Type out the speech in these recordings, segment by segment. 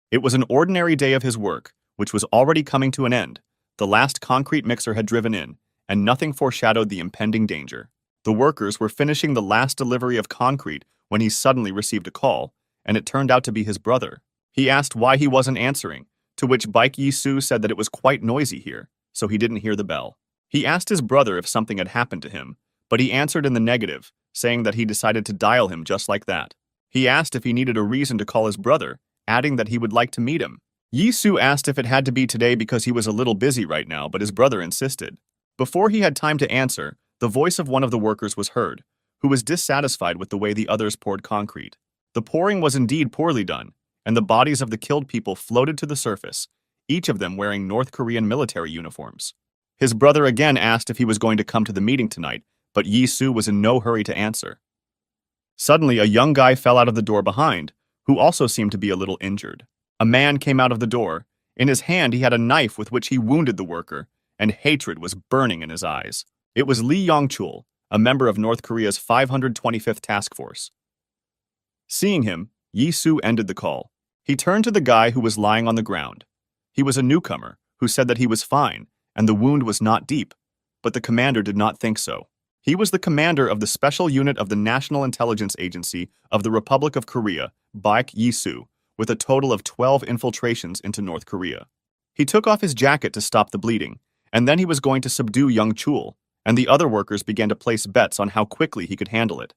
It was an ordinary day of his work, which was already coming to an end. The last concrete mixer had driven in, and nothing foreshadowed the impending danger. The workers were finishing the last delivery of concrete when he suddenly received a call, and it turned out to be his brother. He asked why he wasn't answering, to which Baek Yi-soo said that it was quite noisy here, so he didn't hear the bell. He asked his brother if something had happened to him, but he answered in the negative, saying that he decided to dial him just like that. He asked if he needed a reason to call his brother, adding that he would like to meet him. Yi-soo asked if it had to be today because he was a little busy right now, but his brother insisted. Before he had time to answer, the voice of one of the workers was heard, who was dissatisfied with the way the others poured concrete. The pouring was indeed poorly done, and the bodies of the killed people floated to the surface, each of them wearing North Korean military uniforms. His brother again asked if he was going to come to the meeting tonight, but Yi-soo was in no hurry to answer. Suddenly, a young guy fell out of the door behind, who also seemed to be a little injured. A man came out of the door. In his hand, he had a knife with which he wounded the worker, and hatred was burning in his eyes. It was Lee Yong-chul, a member of North Korea's 525th Task Force. Seeing him, Yi-soo ended the call. He turned to the guy who was lying on the ground. He was a newcomer, who said that he was fine, and the wound was not deep, but the commander did not think so. He was the commander of the Special Unit of the National Intelligence Agency of the Republic of Korea, Baek Yi-soo, with a total of 12 infiltrations into North Korea. He took off his jacket to stop the bleeding, and then he was going to subdue Yong-chul, and the other workers began to place bets on how quickly he could handle it.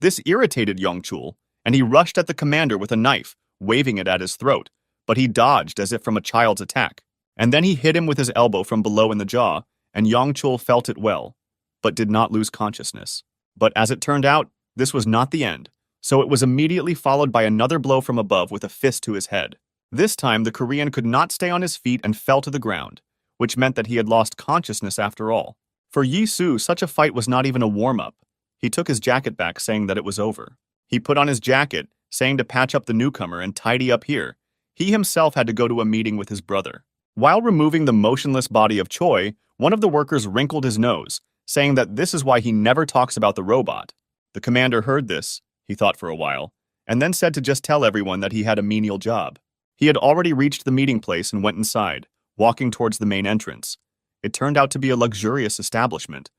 This irritated Yong-chul, and he rushed at the commander with a knife, waving it at his throat, but he dodged as if from a child's attack. And then he hit him with his elbow from below in the jaw, and Yong-chul felt it well, but did not lose consciousness. But as it turned out, this was not the end, so it was immediately followed by another blow from above with a fist to his head. This time, the Korean could not stay on his feet and fell to the ground, which meant that he had lost consciousness after all. For Yi-soo, such a fight was not even a warm-up. He took his jacket back, saying that it was over. He put on his jacket, saying to patch up the newcomer and tidy up here. He himself had to go to a meeting with his brother. While removing the motionless body of Choi, one of the workers wrinkled his nose, saying that this is why he never talks about the robot. The commander heard this, he thought for a while, and then said to just tell everyone that he had a menial job. He had already reached the meeting place and went inside, walking towards the main entrance. It turned out to be a luxurious establishment,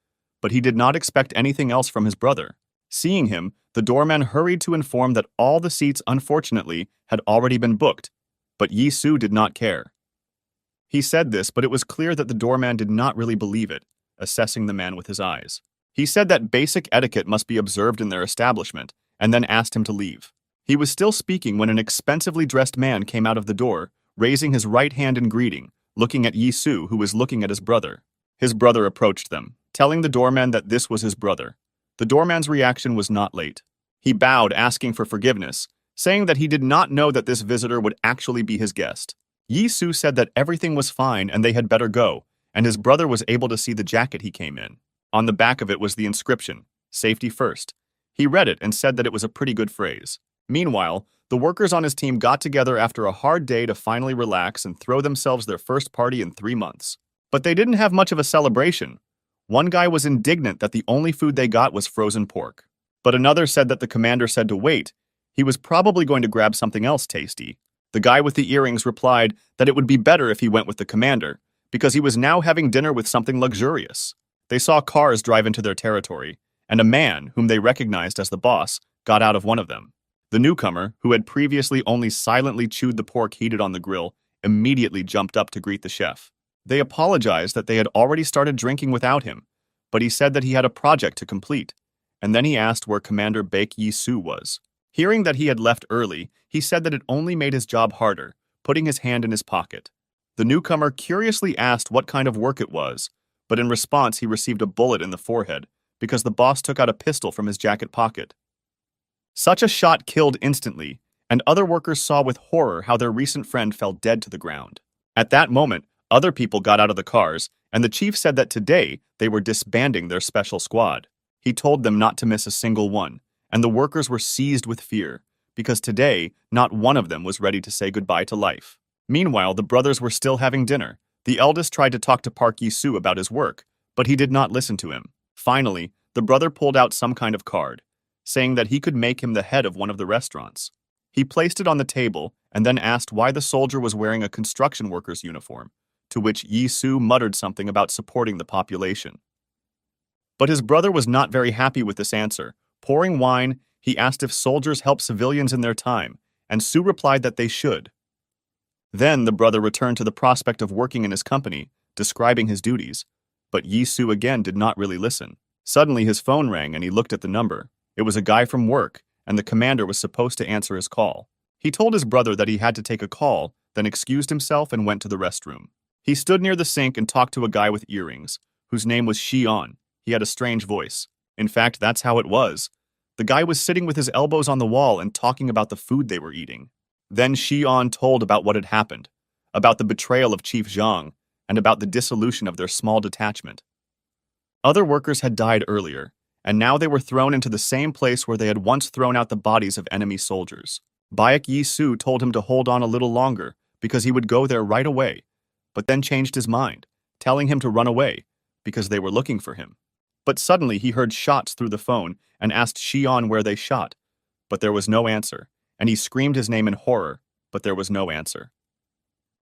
but he did not expect anything else from his brother. Seeing him, the doorman hurried to inform that all the seats, unfortunately, had already been booked, but Yi-soo did not care. He said this, but it was clear that the doorman did not really believe it, assessing the man with his eyes. He said that basic etiquette must be observed in their establishment, and then asked him to leave. He was still speaking when an expensively dressed man came out of the door, raising his right hand in greeting, looking at Yi-soo, who was looking at his brother. His brother approached them, telling the doorman that this was his brother. The doorman's reaction was not late. He bowed, asking for forgiveness, saying that he did not know that this visitor would actually be his guest. Yi-soo said that everything was fine and they had better go, and his brother was able to see the jacket he came in. On the back of it was the inscription, "Safety first." He read it and said that it was a pretty good phrase. Meanwhile, the workers on his team got together after a hard day to finally relax and throw themselves their first party in 3 months. But they didn't have much of a celebration. One guy was indignant that the only food they got was frozen pork. But another said that the commander said to wait. He was probably going to grab something else tasty. The guy with the earrings replied that it would be better if he went with the commander, because he was now having dinner with something luxurious. They saw cars drive into their territory, and a man, whom they recognized as the boss, got out of one of them. The newcomer, who had previously only silently chewed the pork heated on the grill, immediately jumped up to greet the chef. They apologized that they had already started drinking without him, but he said that he had a project to complete, and then he asked where Commander Baek Yi-soo was. Hearing that he had left early, he said that it only made his job harder, putting his hand in his pocket. The newcomer curiously asked what kind of work it was, but in response he received a bullet in the forehead because the boss took out a pistol from his jacket pocket. Such a shot killed instantly, and other workers saw with horror how their recent friend fell dead to the ground. At that moment, other people got out of the cars, and the chief said that today they were disbanding their special squad. He told them not to miss a single one, and the workers were seized with fear, because today not one of them was ready to say goodbye to life. Meanwhile, the brothers were still having dinner. The eldest tried to talk to Park Yi-soo about his work, but he did not listen to him. Finally, the brother pulled out some kind of card, saying that he could make him the head of one of the restaurants. He placed it on the table and then asked why the soldier was wearing a construction worker's uniform, to which Yi Su muttered something about supporting the population. But his brother was not very happy with this answer. Pouring wine, he asked if soldiers help civilians in their time, and Su replied that they should. Then the brother returned to the prospect of working in his company, describing his duties, but Yi Su again did not really listen. Suddenly his phone rang and he looked at the number. It was a guy from work, and the commander was supposed to answer his call. He told his brother that he had to take a call, then excused himself and went to the restroom. He stood near the sink and talked to a guy with earrings, whose name was Xion. He had a strange voice. In fact, that's how it was. The guy was sitting with his elbows on the wall and talking about the food they were eating. Then Xion told about what had happened, about the betrayal of Chief Zhang, and about the dissolution of their small detachment. Other workers had died earlier, and now they were thrown into the same place where they had once thrown out the bodies of enemy soldiers. Baek Yi Su told him to hold on a little longer because he would go there right away, but then changed his mind, telling him to run away because they were looking for him. But suddenly he heard shots through the phone and asked Xion where they shot, but there was no answer, and he screamed his name in horror, but there was no answer.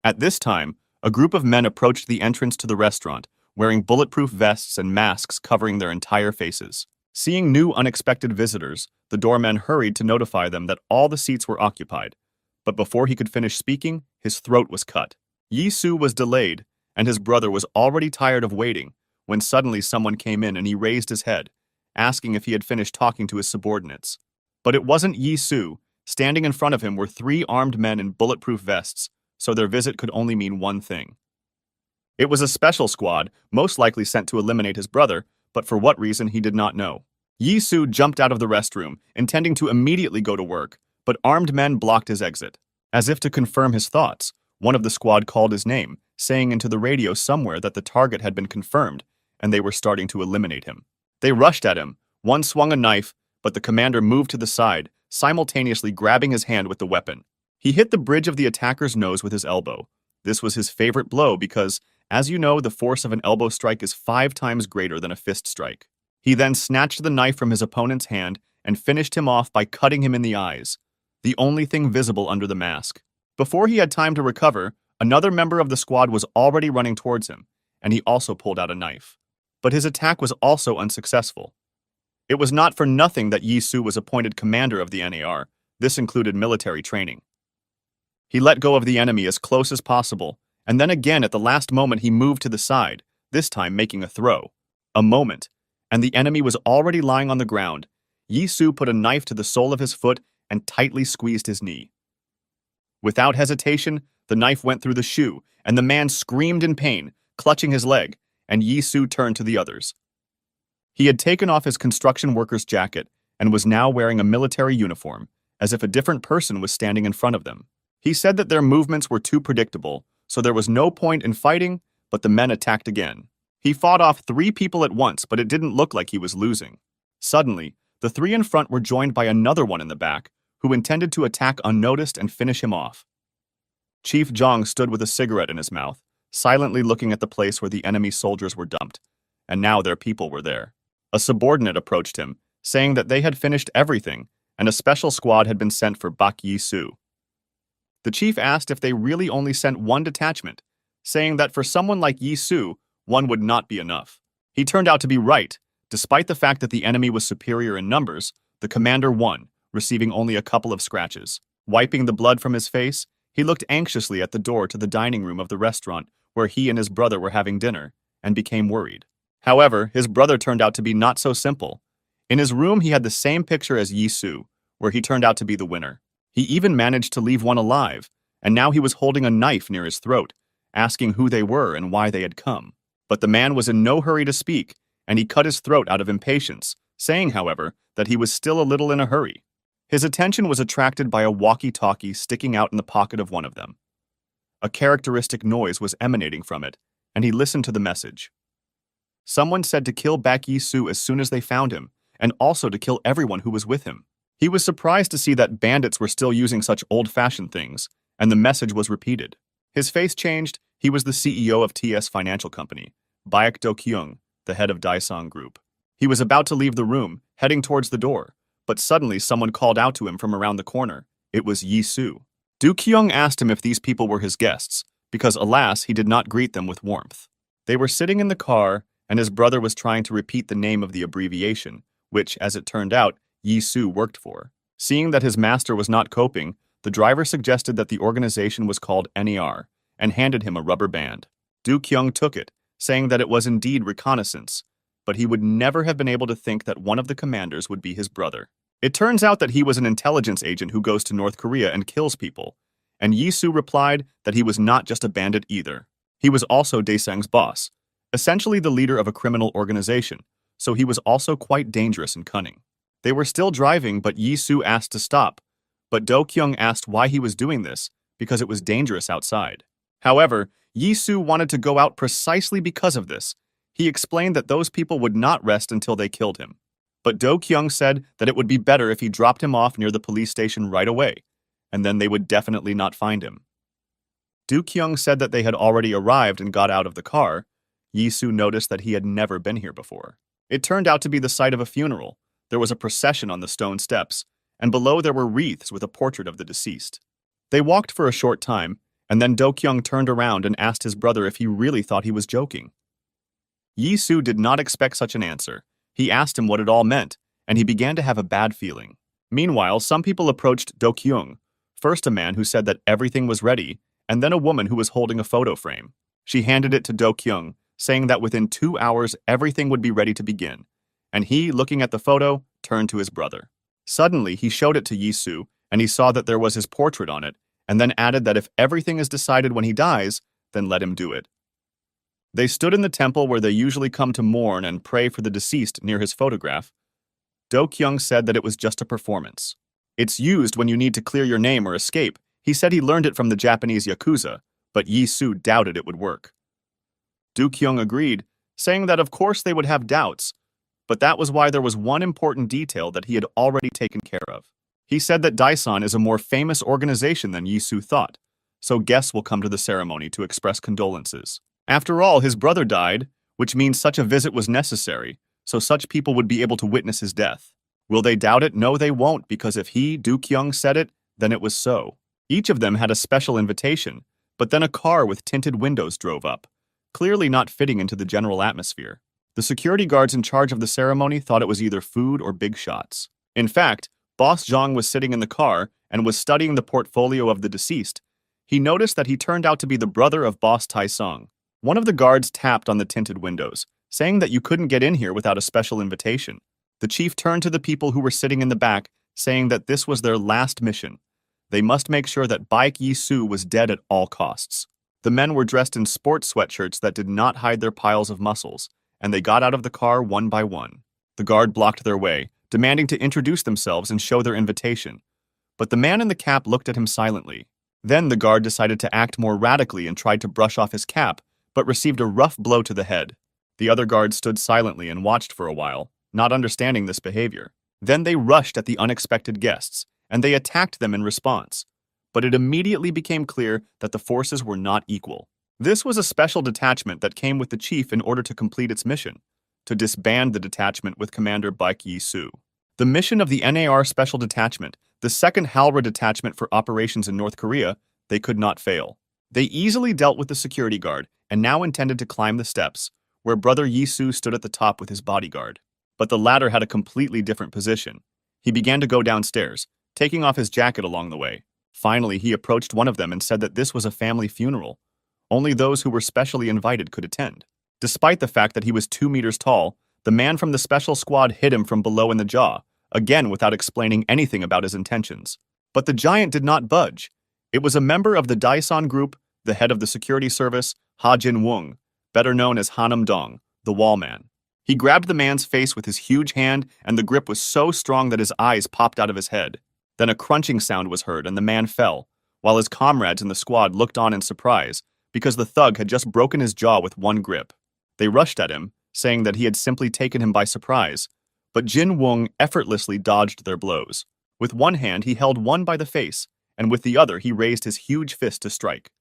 At this time, a group of men approached the entrance to the restaurant, wearing bulletproof vests and masks covering their entire faces. Seeing new unexpected visitors, the doorman hurried to notify them that all the seats were occupied, but before he could finish speaking, his throat was cut. Yi Su was delayed, and his brother was already tired of waiting, when suddenly someone came in and he raised his head, asking if he had finished talking to his subordinates. But it wasn't Yi Su. Standing in front of him were 3 armed men in bulletproof vests, so their visit could only mean one thing. It was a special squad, most likely sent to eliminate his brother, but for what reason he did not know. Yi Su jumped out of the restroom, intending to immediately go to work, but armed men blocked his exit. As if to confirm his thoughts, one of the squad called his name, saying into the radio somewhere that the target had been confirmed, and they were starting to eliminate him. They rushed at him. One swung a knife, but the commander moved to the side, simultaneously grabbing his hand with the weapon. He hit the bridge of the attacker's nose with his elbow. This was his favorite blow because, as you know, the force of an elbow strike is 5 times greater than a fist strike. He then snatched the knife from his opponent's hand and finished him off by cutting him in the eyes, the only thing visible under the mask. Before he had time to recover, another member of the squad was already running towards him, and he also pulled out a knife. But his attack was also unsuccessful. It was not for nothing that Yi Su was appointed commander of the NAR. This included military training. He let go of the enemy as close as possible, and then again at the last moment he moved to the side, this time making a throw. A moment, and the enemy was already lying on the ground. Yi Su put a knife to the sole of his foot and tightly squeezed his knee. Without hesitation, the knife went through the shoe, and the man screamed in pain, clutching his leg, and Yi Su turned to the others. He had taken off his construction worker's jacket and was now wearing a military uniform, as if a different person was standing in front of them. He said that their movements were too predictable, so there was no point in fighting, but the men attacked again. He fought off 3 people at once, but it didn't look like he was losing. Suddenly, the 3 in front were joined by another one in the back, who intended to attack unnoticed and finish him off. Chief Zhang stood with a cigarette in his mouth, silently looking at the place where the enemy soldiers were dumped, and now their people were there. A subordinate approached him, saying that they had finished everything, and a special squad had been sent for Baek Yi Su. The chief asked if they really only sent 1 detachment, saying that for someone like Yi Su, 1 would not be enough. He turned out to be right. Despite the fact that the enemy was superior in numbers, the commander won, receiving only a couple of scratches. Wiping the blood from his face, he looked anxiously at the door to the dining room of the restaurant where he and his brother were having dinner, and became worried. However, his brother turned out to be not so simple. In his room, he had the same picture as Yi Su, where he turned out to be the winner. He even managed to leave one alive, and now he was holding a knife near his throat, asking who they were and why they had come. But the man was in no hurry to speak, and he cut his throat out of impatience, saying, however, that he was still a little in a hurry. His attention was attracted by a walkie-talkie sticking out in the pocket of one of them. A characteristic noise was emanating from it, and he listened to the message. Someone said to kill Baek Yi Su as soon as they found him, and also to kill everyone who was with him. He was surprised to see that bandits were still using such old-fashioned things, and the message was repeated. His face changed. He was the CEO of TS Financial Company, Baek Do-kyung, the head of Daesung Group. He was about to leave the room, heading towards the door, but suddenly someone called out to him from around the corner, It was Yi Su. Du Kyung asked him if these people were his guests, because alas, he did not greet them with warmth. They were sitting in the car, and his brother was trying to repeat the name of the abbreviation, which, as it turned out, Yi Su worked for. Seeing that his master was not coping, the driver suggested that the organization was called NAR, and handed him a rubber band. Du Kyung took it, saying that it was indeed reconnaissance, but he would never have been able to think that one of the commanders would be his brother. It turns out that he was an intelligence agent who goes to North Korea and kills people, and Yi Su replied that he was not just a bandit either. He was also Daesang's boss, essentially the leader of a criminal organization, so he was also quite dangerous and cunning. They were still driving, but Yi Su asked to stop, but Do Kyung asked why he was doing this, because it was dangerous outside. However, Yi Su wanted to go out precisely because of this. He explained that those people would not rest until they killed him. But Do Kyung said that it would be better if he dropped him off near the police station right away, and then they would definitely not find him. Du Kyung said that they had already arrived and got out of the car. Yi Su noticed that he had never been here before. It turned out to be the site of a funeral. There was a procession on the stone steps, and below there were wreaths with a portrait of the deceased. They walked for a short time, and then Do Kyung turned around and asked his brother if he really thought he was joking. Yi Su did not expect such an answer. He asked him what it all meant, and he began to have a bad feeling. Meanwhile, some people approached Do Kyung, first a man who said that everything was ready, and then a woman who was holding a photo frame. She handed it to Do Kyung, saying that within 2 hours everything would be ready to begin, and he, looking at the photo, turned to his brother. Suddenly, he showed it to Yi Su, and he saw that there was his portrait on it, and then added that if everything is decided when he dies, then let him do it. They stood in the temple where they usually come to mourn and pray for the deceased near his photograph. Do Kyung said that it was just a performance. It's used when you need to clear your name or escape. He said he learned it from the Japanese Yakuza, but Yi Su doubted it would work. Du Kyung agreed, saying that of course they would have doubts, but that was why there was one important detail that he had already taken care of. He said that Daesan is a more famous organization than Yi Su thought, so guests will come to the ceremony to express condolences. After all, his brother died, which means such a visit was necessary, so such people would be able to witness his death. Will they doubt it? No, they won't, because if he, Du Kyung, said it, then it was so. Each of them had a special invitation, but then a car with tinted windows drove up, clearly not fitting into the general atmosphere. The security guards in charge of the ceremony thought it was either food or big shots. In fact, Boss Zhang was sitting in the car and was studying the portfolio of the deceased. He noticed that he turned out to be the brother of Boss Taesung. One of the guards tapped on the tinted windows, saying that you couldn't get in here without a special invitation. The chief turned to the people who were sitting in the back, saying that this was their last mission. They must make sure that Baek Yi Su was dead at all costs. The men were dressed in sports sweatshirts that did not hide their piles of muscles, and they got out of the car one by one. The guard blocked their way, demanding to introduce themselves and show their invitation. But the man in the cap looked at him silently. Then the guard decided to act more radically and tried to brush off his cap, but received a rough blow to the head. The other guards stood silently and watched for a while, not understanding this behavior. Then they rushed at the unexpected guests, and they attacked them in response. But it immediately became clear that the forces were not equal. This was a special detachment that came with the chief in order to complete its mission, to disband the detachment with Commander Baek Yi Su. The mission of the NAR Special Detachment, the second Halra detachment for operations in North Korea, they could not fail. They easily dealt with the security guard and now intended to climb the steps, where Brother Yi Su stood at the top with his bodyguard. But the latter had a completely different position. He began to go downstairs, taking off his jacket along the way. Finally, he approached one of them and said that this was a family funeral. Only those who were specially invited could attend. Despite the fact that he was 2 meters tall, the man from the special squad hit him from below in the jaw, again without explaining anything about his intentions. But the giant did not budge. It was a member of the Daesan group, the head of the security service, Ha Jin-woong, better known as Hanam Dong, the wall man. He grabbed the man's face with his huge hand, and the grip was so strong that his eyes popped out of his head. Then a crunching sound was heard, and the man fell, while his comrades in the squad looked on in surprise, because the thug had just broken his jaw with one grip. They rushed at him, saying that he had simply taken him by surprise, but Jin-woong effortlessly dodged their blows. With one hand, he held one by the face, and with the other, he raised his huge fist to strike.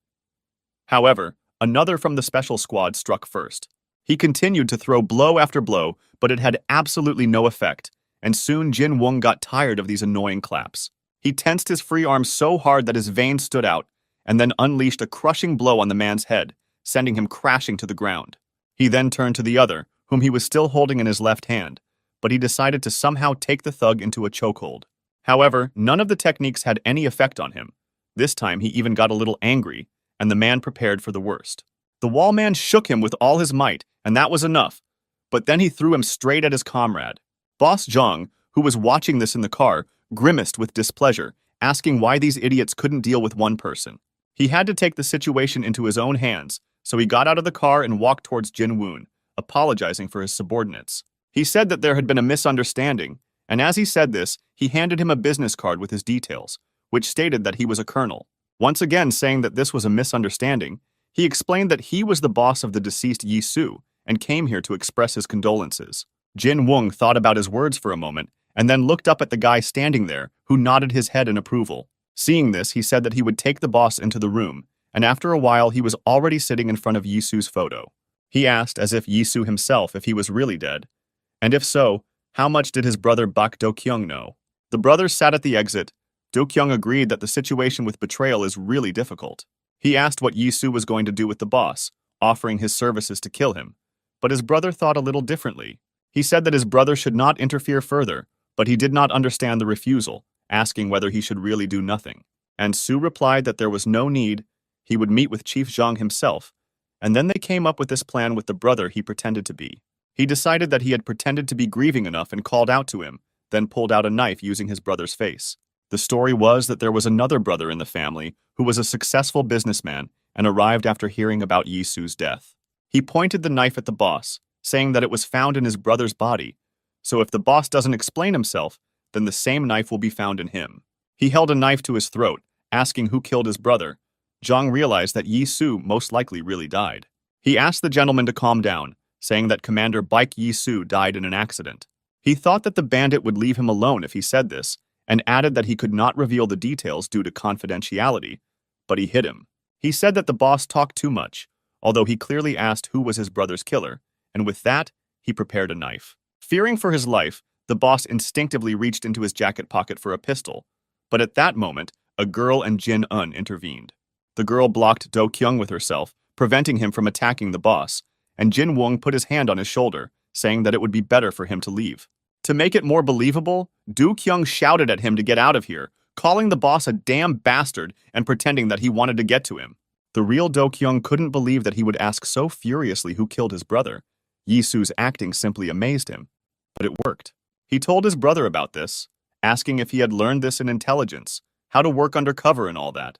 However, another from the special squad struck first. He continued to throw blow after blow, but it had absolutely no effect, and soon Jin-woong got tired of these annoying claps. He tensed his free arm so hard that his veins stood out, and then unleashed a crushing blow on the man's head, sending him crashing to the ground. He then turned to the other, whom he was still holding in his left hand, but he decided to somehow take the thug into a chokehold. However, none of the techniques had any effect on him. This time he even got a little angry, and the man prepared for the worst. The wall man shook him with all his might, and that was enough. But then he threw him straight at his comrade. Boss Zhang, who was watching this in the car, grimaced with displeasure, asking why these idiots couldn't deal with one person. He had to take the situation into his own hands, so he got out of the car and walked towards Jin Woon, apologizing for his subordinates. He said that there had been a misunderstanding, and as he said this, he handed him a business card with his details, which stated that he was a colonel. Once again saying that this was a misunderstanding, he explained that he was the boss of the deceased Yi Su and came here to express his condolences. Jin Woon thought about his words for a moment and then looked up at the guy standing there, who nodded his head in approval. Seeing this, he said that he would take the boss into the room, and after a while he was already sitting in front of Yi Su's photo. He asked, as if Yi Su himself, if he was really dead, and if so, how much did his brother Bak Do-kyung know? The brothers sat at the exit. Do-kyung agreed that the situation with betrayal is really difficult. He asked what Yi Su was going to do with the boss, offering his services to kill him, but his brother thought a little differently. He said that his brother should not interfere further, but he did not understand the refusal, asking whether he should really do nothing. And Su replied that there was no need, he would meet with Chief Zhang himself, and then they came up with this plan with the brother he pretended to be. He decided that he had pretended to be grieving enough and called out to him, then pulled out a knife using his brother's face. The story was that there was another brother in the family who was a successful businessman and arrived after hearing about Yi Su's death. He pointed the knife at the boss, saying that it was found in his brother's body, so if the boss doesn't explain himself, then the same knife will be found in him. He held a knife to his throat, asking who killed his brother. Zhang realized that Yi Su most likely really died. He asked the gentleman to calm down, saying that Commander Baek Yi Su died in an accident. He thought that the bandit would leave him alone if he said this, and added that he could not reveal the details due to confidentiality, but he hid him. He said that the boss talked too much, although he clearly asked who was his brother's killer, and with that, he prepared a knife. Fearing for his life, the boss instinctively reached into his jacket pocket for a pistol, but at that moment, a girl and Jin Un intervened. The girl blocked Do-kyung with herself, preventing him from attacking the boss, and Jin Woong put his hand on his shoulder, saying that it would be better for him to leave. To make it more believable, Do-kyung shouted at him to get out of here, calling the boss a damn bastard and pretending that he wanted to get to him. The real Do-kyung couldn't believe that he would ask so furiously who killed his brother. Yi Su's acting simply amazed him, but it worked. He told his brother about this, asking if he had learned this in intelligence, how to work undercover and all that,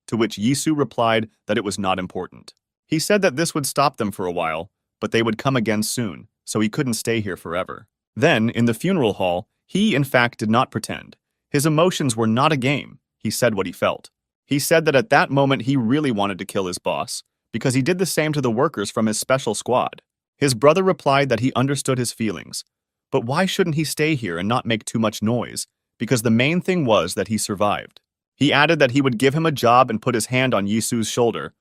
to which Yi Su replied that it was not important. He said that this would stop them for a while, but they would come again soon, so he couldn't stay here forever. Then, in the funeral hall, he in fact did not pretend. His emotions were not a game. He said what he felt. He said that at that moment he really wanted to kill his boss, because he did the same to the workers from his special squad. His brother replied that he understood his feelings, but why shouldn't he stay here and not make too much noise, because the main thing was that he survived. He added that he would give him a job and put his hand on Yi Su's shoulder,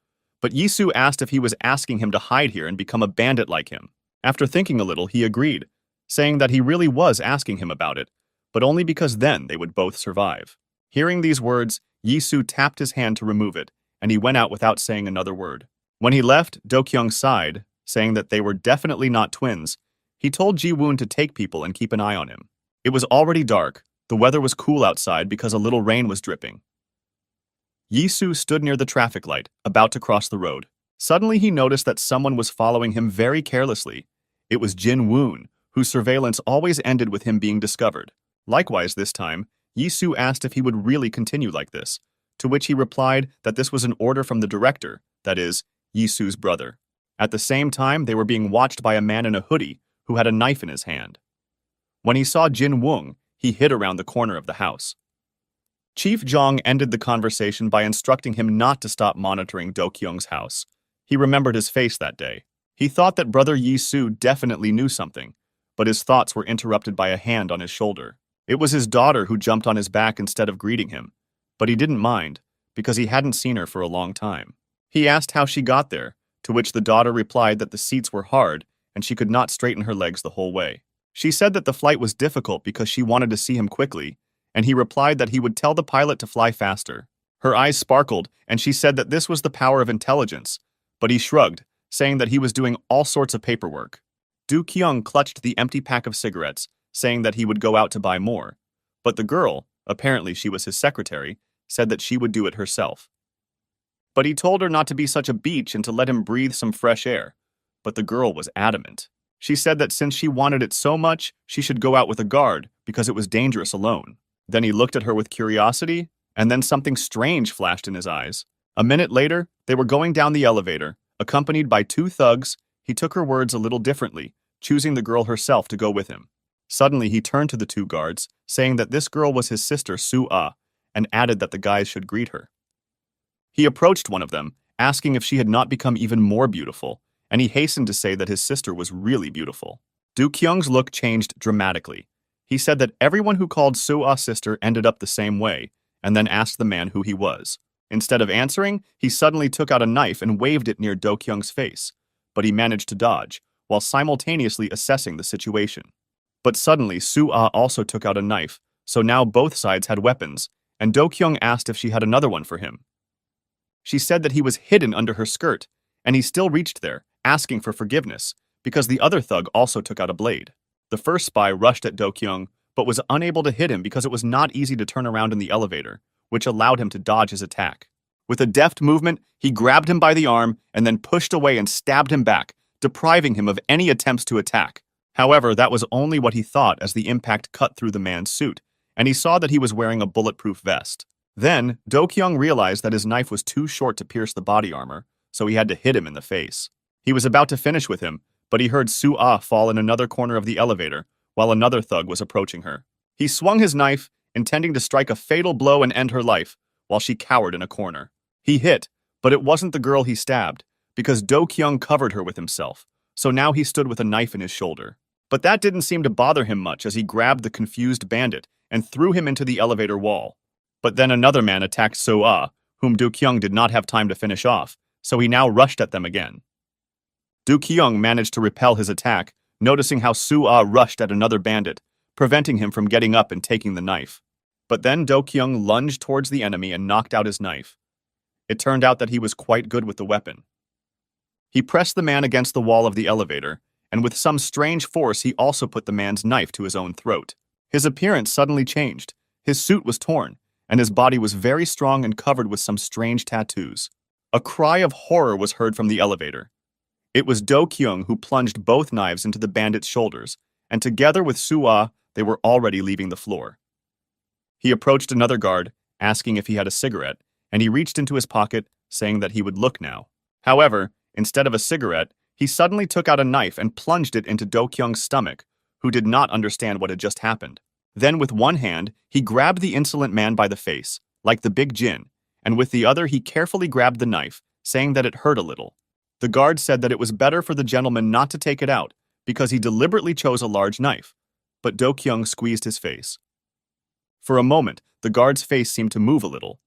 but Yi Su asked if he was asking him to hide here and become a bandit like him. After thinking a little, he agreed, saying that he really was asking him about it, but only because then they would both survive. Hearing these words, Yi Su tapped his hand to remove it, and he went out without saying another word. When he left, Do-kyung sighed, saying that they were definitely not twins. He told Ji-woon to take people and keep an eye on him. It was already dark. The weather was cool outside because a little rain was dripping. Yi Su stood near the traffic light, about to cross the road. Suddenly he noticed that someone was following him very carelessly. It was Jin Woon, whose surveillance always ended with him being discovered. Likewise this time, Yi Su asked if he would really continue like this, to which he replied that this was an order from the director, that is, Yi Su's brother. At the same time, they were being watched by a man in a hoodie who had a knife in his hand. When he saw Jin Woong, he hid around the corner of the house. Chief Zhang ended the conversation by instructing him not to stop monitoring Do-kyung's house. He remembered his face that day. He thought that brother Yi Su definitely knew something, but his thoughts were interrupted by a hand on his shoulder. It was his daughter who jumped on his back instead of greeting him, but he didn't mind, because he hadn't seen her for a long time. He asked how she got there, to which the daughter replied that the seats were hard and she could not straighten her legs the whole way. She said that the flight was difficult because she wanted to see him quickly, and he replied that he would tell the pilot to fly faster. Her eyes sparkled, and she said that this was the power of intelligence, but he shrugged, saying that he was doing all sorts of paperwork. Do Kyung clutched the empty pack of cigarettes, saying that he would go out to buy more, but the girl, apparently she was his secretary, said that she would do it herself. But he told her not to be such a beach and to let him breathe some fresh air, but the girl was adamant. She said that since she wanted it so much, she should go out with a guard because it was dangerous alone. Then he looked at her with curiosity, and then something strange flashed in his eyes. A minute later, they were going down the elevator, accompanied by two thugs. He took her words a little differently, choosing the girl herself to go with him. Suddenly, he turned to the two guards, saying that this girl was his sister Soo-ah, and added that the guys should greet her. He approached one of them, asking if she had not become even more beautiful, and he hastened to say that his sister was really beautiful. Do Kyung's look changed dramatically. He said that everyone who called Soo-ah's sister ended up the same way, and then asked the man who he was. Instead of answering, he suddenly took out a knife and waved it near Do Kyung's face, but he managed to dodge, while simultaneously assessing the situation. But suddenly, Soo-ah also took out a knife, so now both sides had weapons, and Do Kyung asked if she had another one for him. She said that he was hidden under her skirt, and he still reached there, asking for forgiveness, because the other thug also took out a blade. The first spy rushed at Do Kyung, but was unable to hit him because it was not easy to turn around in the elevator, which allowed him to dodge his attack. With a deft movement, he grabbed him by the arm and then pushed away and stabbed him back, depriving him of any attempts to attack. However, that was only what he thought as the impact cut through the man's suit, and he saw that he was wearing a bulletproof vest. Then, Do Kyung realized that his knife was too short to pierce the body armor, so he had to hit him in the face. He was about to finish with him, but he heard Soo-ah fall in another corner of the elevator, while another thug was approaching her. He swung his knife, intending to strike a fatal blow and end her life, while she cowered in a corner. He hit, but it wasn't the girl he stabbed, because Do Kyung covered her with himself, so now he stood with a knife in his shoulder. But that didn't seem to bother him much as he grabbed the confused bandit and threw him into the elevator wall. But then another man attacked Soo-ah, whom Do Kyung did not have time to finish off, so he now rushed at them again. Do Kyung managed to repel his attack, noticing how Soo-ah rushed at another bandit, preventing him from getting up and taking the knife. But then Do Kyung lunged towards the enemy and knocked out his knife. It turned out that he was quite good with the weapon. He pressed the man against the wall of the elevator, and with some strange force he also put the man's knife to his own throat. His appearance suddenly changed. His suit was torn, and his body was very strong and covered with some strange tattoos. A cry of horror was heard from the elevator. It was Do Kyung who plunged both knives into the bandit's shoulders, and together with Soo-ah, they were already leaving the floor. He approached another guard, asking if he had a cigarette, and he reached into his pocket, saying that he would look now. However, instead of a cigarette, he suddenly took out a knife and plunged it into Do Kyung's stomach, who did not understand what had just happened. Then with one hand, he grabbed the insolent man by the face, like the big Jin, and with the other he carefully grabbed the knife, saying that it hurt a little. The guard said that it was better for the gentleman not to take it out, because he deliberately chose a large knife, but Do Kyung squeezed his face. For a moment, the guard's face seemed to move a little.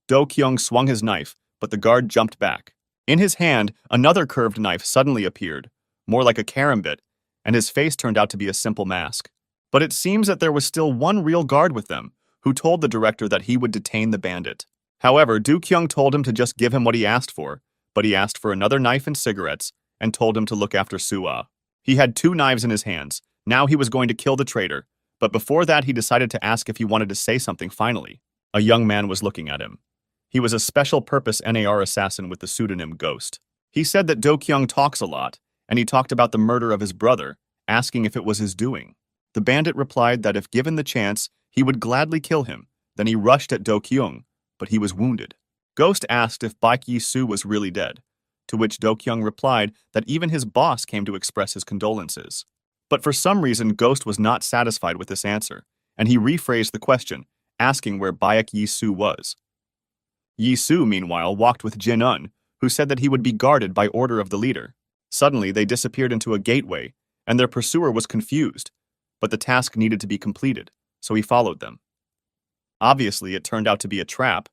Do Kyung swung his knife, but the guard jumped back. In his hand, another curved knife suddenly appeared, more like a karambit, and his face turned out to be a simple mask. But it seems that there was still one real guard with them, who told the director that he would detain the bandit. However, Do Kyung told him to just give him what he asked for, but he asked for another knife and cigarettes, and told him to look after Soo-ah. He had 2 knives in his hands. Now he was going to kill the traitor, but before that he decided to ask if he wanted to say something finally. A young man was looking at him. He was a special-purpose NAR assassin with the pseudonym Ghost. He said that Do Kyung talks a lot, and he talked about the murder of his brother, asking if it was his doing. The bandit replied that if given the chance, he would gladly kill him. Then he rushed at Do Kyung, but he was wounded. Ghost asked if Baek Yi-soo was really dead, to which Do Kyung replied that even his boss came to express his condolences. But for some reason, Ghost was not satisfied with this answer, and he rephrased the question, asking where Baek Yi-soo was. Yi-soo, meanwhile, walked with Jin-un, who said that he would be guarded by order of the leader. Suddenly, they disappeared into a gateway, and their pursuer was confused, but the task needed to be completed, so he followed them. Obviously, it turned out to be a trap,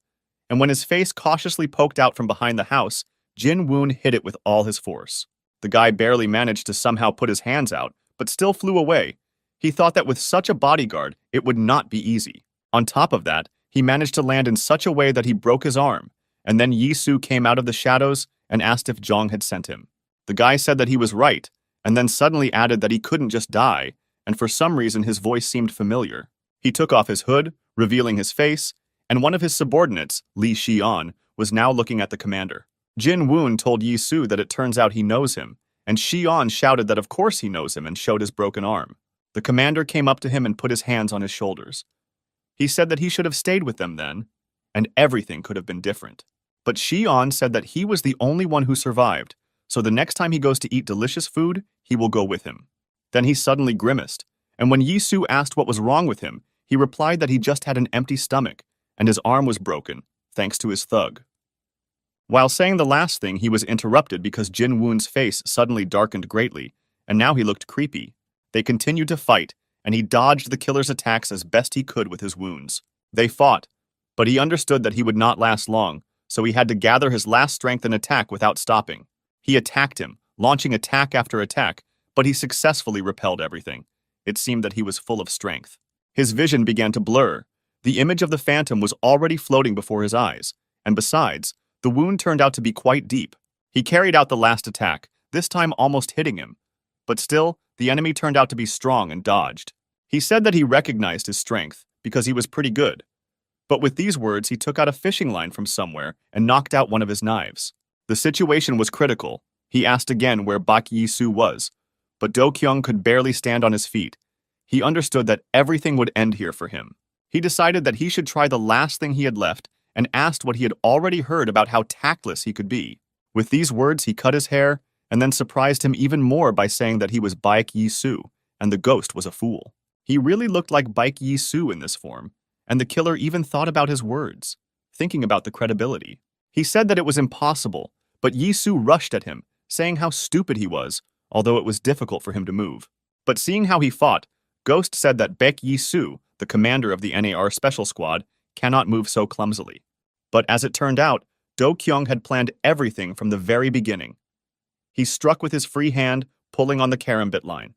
and when his face cautiously poked out from behind the house, Jin-woon hit it with all his force. The guy barely managed to somehow put his hands out, but still flew away. He thought that with such a bodyguard, it would not be easy. On top of that, he managed to land in such a way that he broke his arm, and then Yi Su came out of the shadows and asked if Zhang had sent him. The guy said that he was right, and then suddenly added that he couldn't just die, and for some reason his voice seemed familiar. He took off his hood, revealing his face, and one of his subordinates, Li Xian, was now looking at the commander. Jin Woon told Yi Su that it turns out he knows him, and Xian shouted that of course he knows him and showed his broken arm. The commander came up to him and put his hands on his shoulders. He said that he should have stayed with them then, and everything could have been different. But Xian said that he was the only one who survived, so the next time he goes to eat delicious food, he will go with him. Then he suddenly grimaced, and when Yi Su asked what was wrong with him, he replied that he just had an empty stomach, and his arm was broken, thanks to his thug. While saying the last thing, he was interrupted because Jin Woon's face suddenly darkened greatly, and now he looked creepy. They continued to fight, and he dodged the killer's attacks as best he could with his wounds. They fought, but he understood that he would not last long, so he had to gather his last strength and attack without stopping. He attacked him, launching attack after attack, but he successfully repelled everything. It seemed that he was full of strength. His vision began to blur. The image of the phantom was already floating before his eyes, and besides, the wound turned out to be quite deep. He carried out the last attack, this time almost hitting him. But still, the enemy turned out to be strong and dodged. He said that he recognized his strength, because he was pretty good. But with these words, he took out a fishing line from somewhere and knocked out one of his knives. The situation was critical. He asked again where Bak Yi Su was, but Do Kyung could barely stand on his feet. He understood that everything would end here for him. He decided that he should try the last thing he had left and asked what he had already heard about how tactless he could be. With these words, he cut his hair and then surprised him even more by saying that he was Baek Yi Su and the ghost was a fool. He really looked like Baek Yi Su in this form, and the killer even thought about his words, thinking about the credibility. He said that it was impossible, but Yi Su rushed at him, saying how stupid he was, although it was difficult for him to move. But seeing how he fought, Ghost said that Baek Yi Su, the commander of the NAR Special Squad, cannot move so clumsily. But as it turned out, Do Kyung had planned everything from the very beginning. He struck with his free hand, pulling on the karambit line.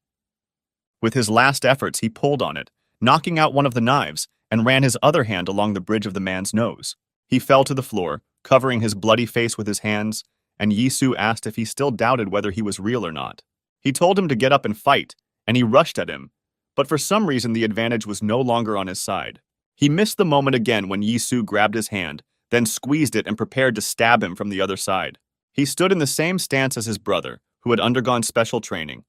With his last efforts, he pulled on it, knocking out one of the knives, and ran his other hand along the bridge of the man's nose. He fell to the floor, covering his bloody face with his hands, and Yi Su asked if he still doubted whether he was real or not. He told him to get up and fight, and he rushed at him, but for some reason the advantage was no longer on his side. He missed the moment again when Yi Su grabbed his hand, then squeezed it and prepared to stab him from the other side. He stood in the same stance as his brother, who had undergone special training.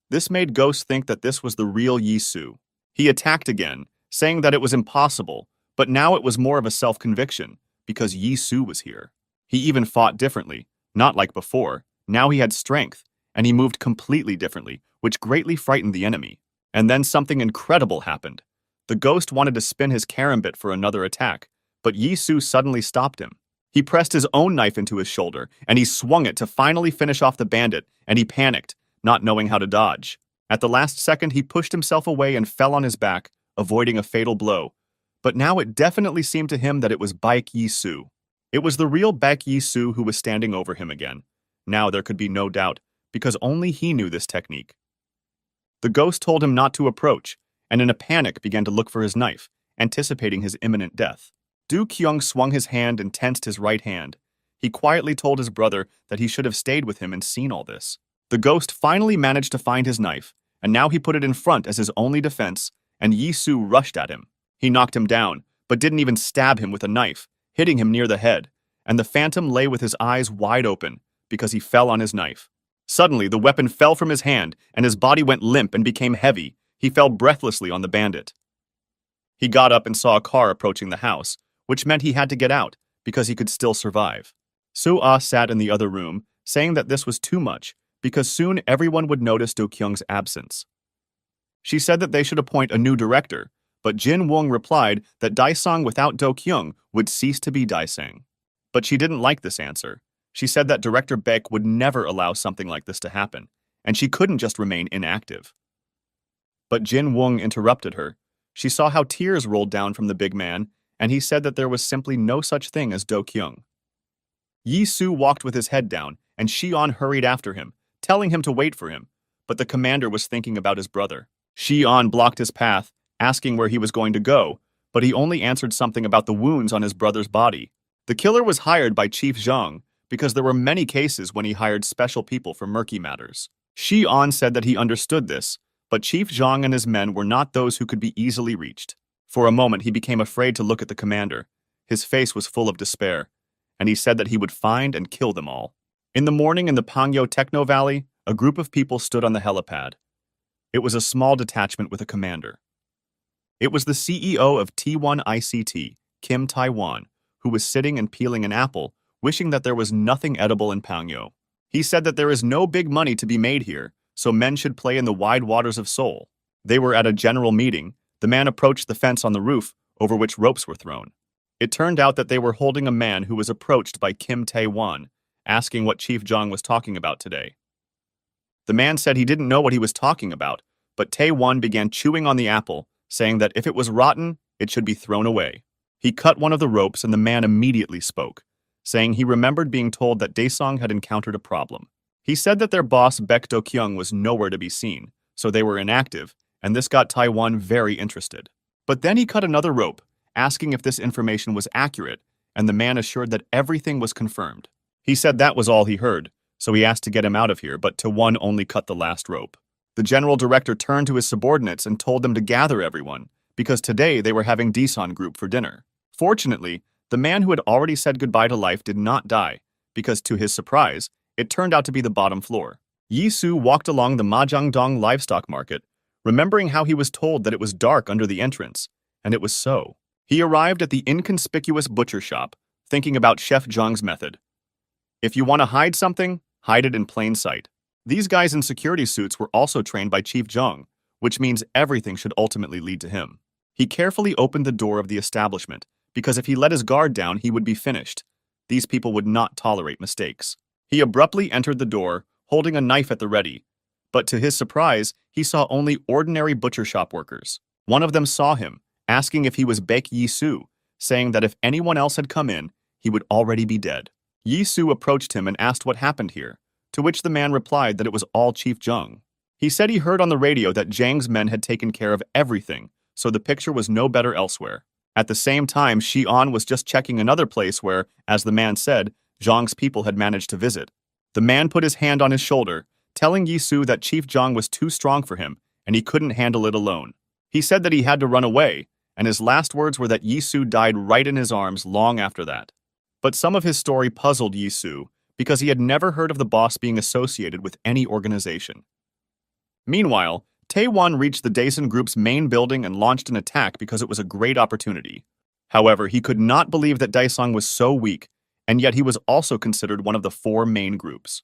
This made Ghost think that this was the real Yi Su. He attacked again, saying that it was impossible, but now it was more of a self-conviction, because Yi Su was here. He even fought differently, not like before. Now he had strength, and he moved completely differently, which greatly frightened the enemy. And then something incredible happened. The ghost wanted to spin his karambit for another attack, but Yi Su suddenly stopped him. He pressed his own knife into his shoulder, and he swung it to finally finish off the bandit, and he panicked, not knowing how to dodge. At the last second, he pushed himself away and fell on his back, avoiding a fatal blow. But now it definitely seemed to him that it was Baek Yi Su. It was the real Baek Yi Su who was standing over him again. Now there could be no doubt, because only he knew this technique. The ghost told him not to approach, and in a panic began to look for his knife, anticipating his imminent death. Do Kyung swung his hand and tensed his right hand. He quietly told his brother that he should have stayed with him and seen all this. The ghost finally managed to find his knife, and now he put it in front as his only defense, and Yi Su rushed at him. He knocked him down, but didn't even stab him with a knife, hitting him near the head, and the phantom lay with his eyes wide open because he fell on his knife. Suddenly, the weapon fell from his hand, and his body went limp and became heavy. He fell breathlessly on the bandit. He got up and saw a car approaching the house, which meant he had to get out, because he could still survive. Su-ah sat in the other room, saying that this was too much, because soon everyone would notice Do Kyung's absence. She said that they should appoint a new director, but Jin Woong replied that Daesang without Do Kyung would cease to be Daesang. But she didn't like this answer. She said that Director Baek would never allow something like this to happen, and she couldn't just remain inactive. But Jin Woong interrupted her. She saw how tears rolled down from the big man, and he said that there was simply no such thing as Do Kyung. Yi Su walked with his head down, and Xian hurried after him, telling him to wait for him, but the commander was thinking about his brother. Xian blocked his path, asking where he was going to go, but he only answered something about the wounds on his brother's body. The killer was hired by Chief Zhang because there were many cases when he hired special people for murky matters. Shi On said that he understood this, but Chief Zhang and his men were not those who could be easily reached. For a moment, he became afraid to look at the commander. His face was full of despair, and he said that he would find and kill them all. In the morning in the Pangyo Techno Valley, a group of people stood on the helipad. It was a small detachment with a commander. It was the CEO of T1 ICT, Kim Taiwan, who was sitting and peeling an apple, wishing that there was nothing edible in Pangyo. He said that there is no big money to be made here, so men should play in the wide waters of Seoul. They were at a general meeting. The man approached the fence on the roof, over which ropes were thrown. It turned out that they were holding a man who was approached by Kim Tae-won, asking what Chief Zhang was talking about today. The man said he didn't know what he was talking about, but Tae-won began chewing on the apple, saying that if it was rotten, it should be thrown away. He cut one of the ropes and the man immediately spoke, saying he remembered being told that Daesung had encountered a problem. He said that their boss Baek Do-kyung was nowhere to be seen, so they were inactive, and this got Taiwan very interested. But then he cut another rope, asking if this information was accurate, and the man assured that everything was confirmed. He said that was all he heard, so he asked to get him out of here, but Taiwan only cut the last rope. The general director turned to his subordinates and told them to gather everyone, because today they were having Daesung group for dinner. Fortunately, the man who had already said goodbye to life did not die, because to his surprise, it turned out to be the bottom floor. Yi Su walked along the Mahjongdong livestock market, remembering how he was told that it was dark under the entrance, and it was so. He arrived at the inconspicuous butcher shop, thinking about Chef Zhang's method. If you want to hide something, hide it in plain sight. These guys in security suits were also trained by Chief Zhang, which means everything should ultimately lead to him. He carefully opened the door of the establishment, because if he let his guard down, he would be finished. These people would not tolerate mistakes. He abruptly entered the door, holding a knife at the ready. But to his surprise, he saw only ordinary butcher shop workers. One of them saw him, asking if he was Baek Yi Su, saying that if anyone else had come in, he would already be dead. Yi Su approached him and asked what happened here, to which the man replied that it was all Chief Zhang. He said he heard on the radio that Zhang's men had taken care of everything, so the picture was no better elsewhere. At the same time, Shi On was just checking another place where, as the man said, Zhang's people had managed to visit. The man put his hand on his shoulder, telling Yi Su that Chief Zhang was too strong for him and he couldn't handle it alone. He said that he had to run away, and his last words were that Yi Su died right in his arms long after that. But some of his story puzzled Yi Su because he had never heard of the boss being associated with any organization. Meanwhile, Tae-won reached the Daesung Group's main building and launched an attack because it was a great opportunity. However, he could not believe that Daesung was so weak, and yet he was also considered one of the 4 main groups.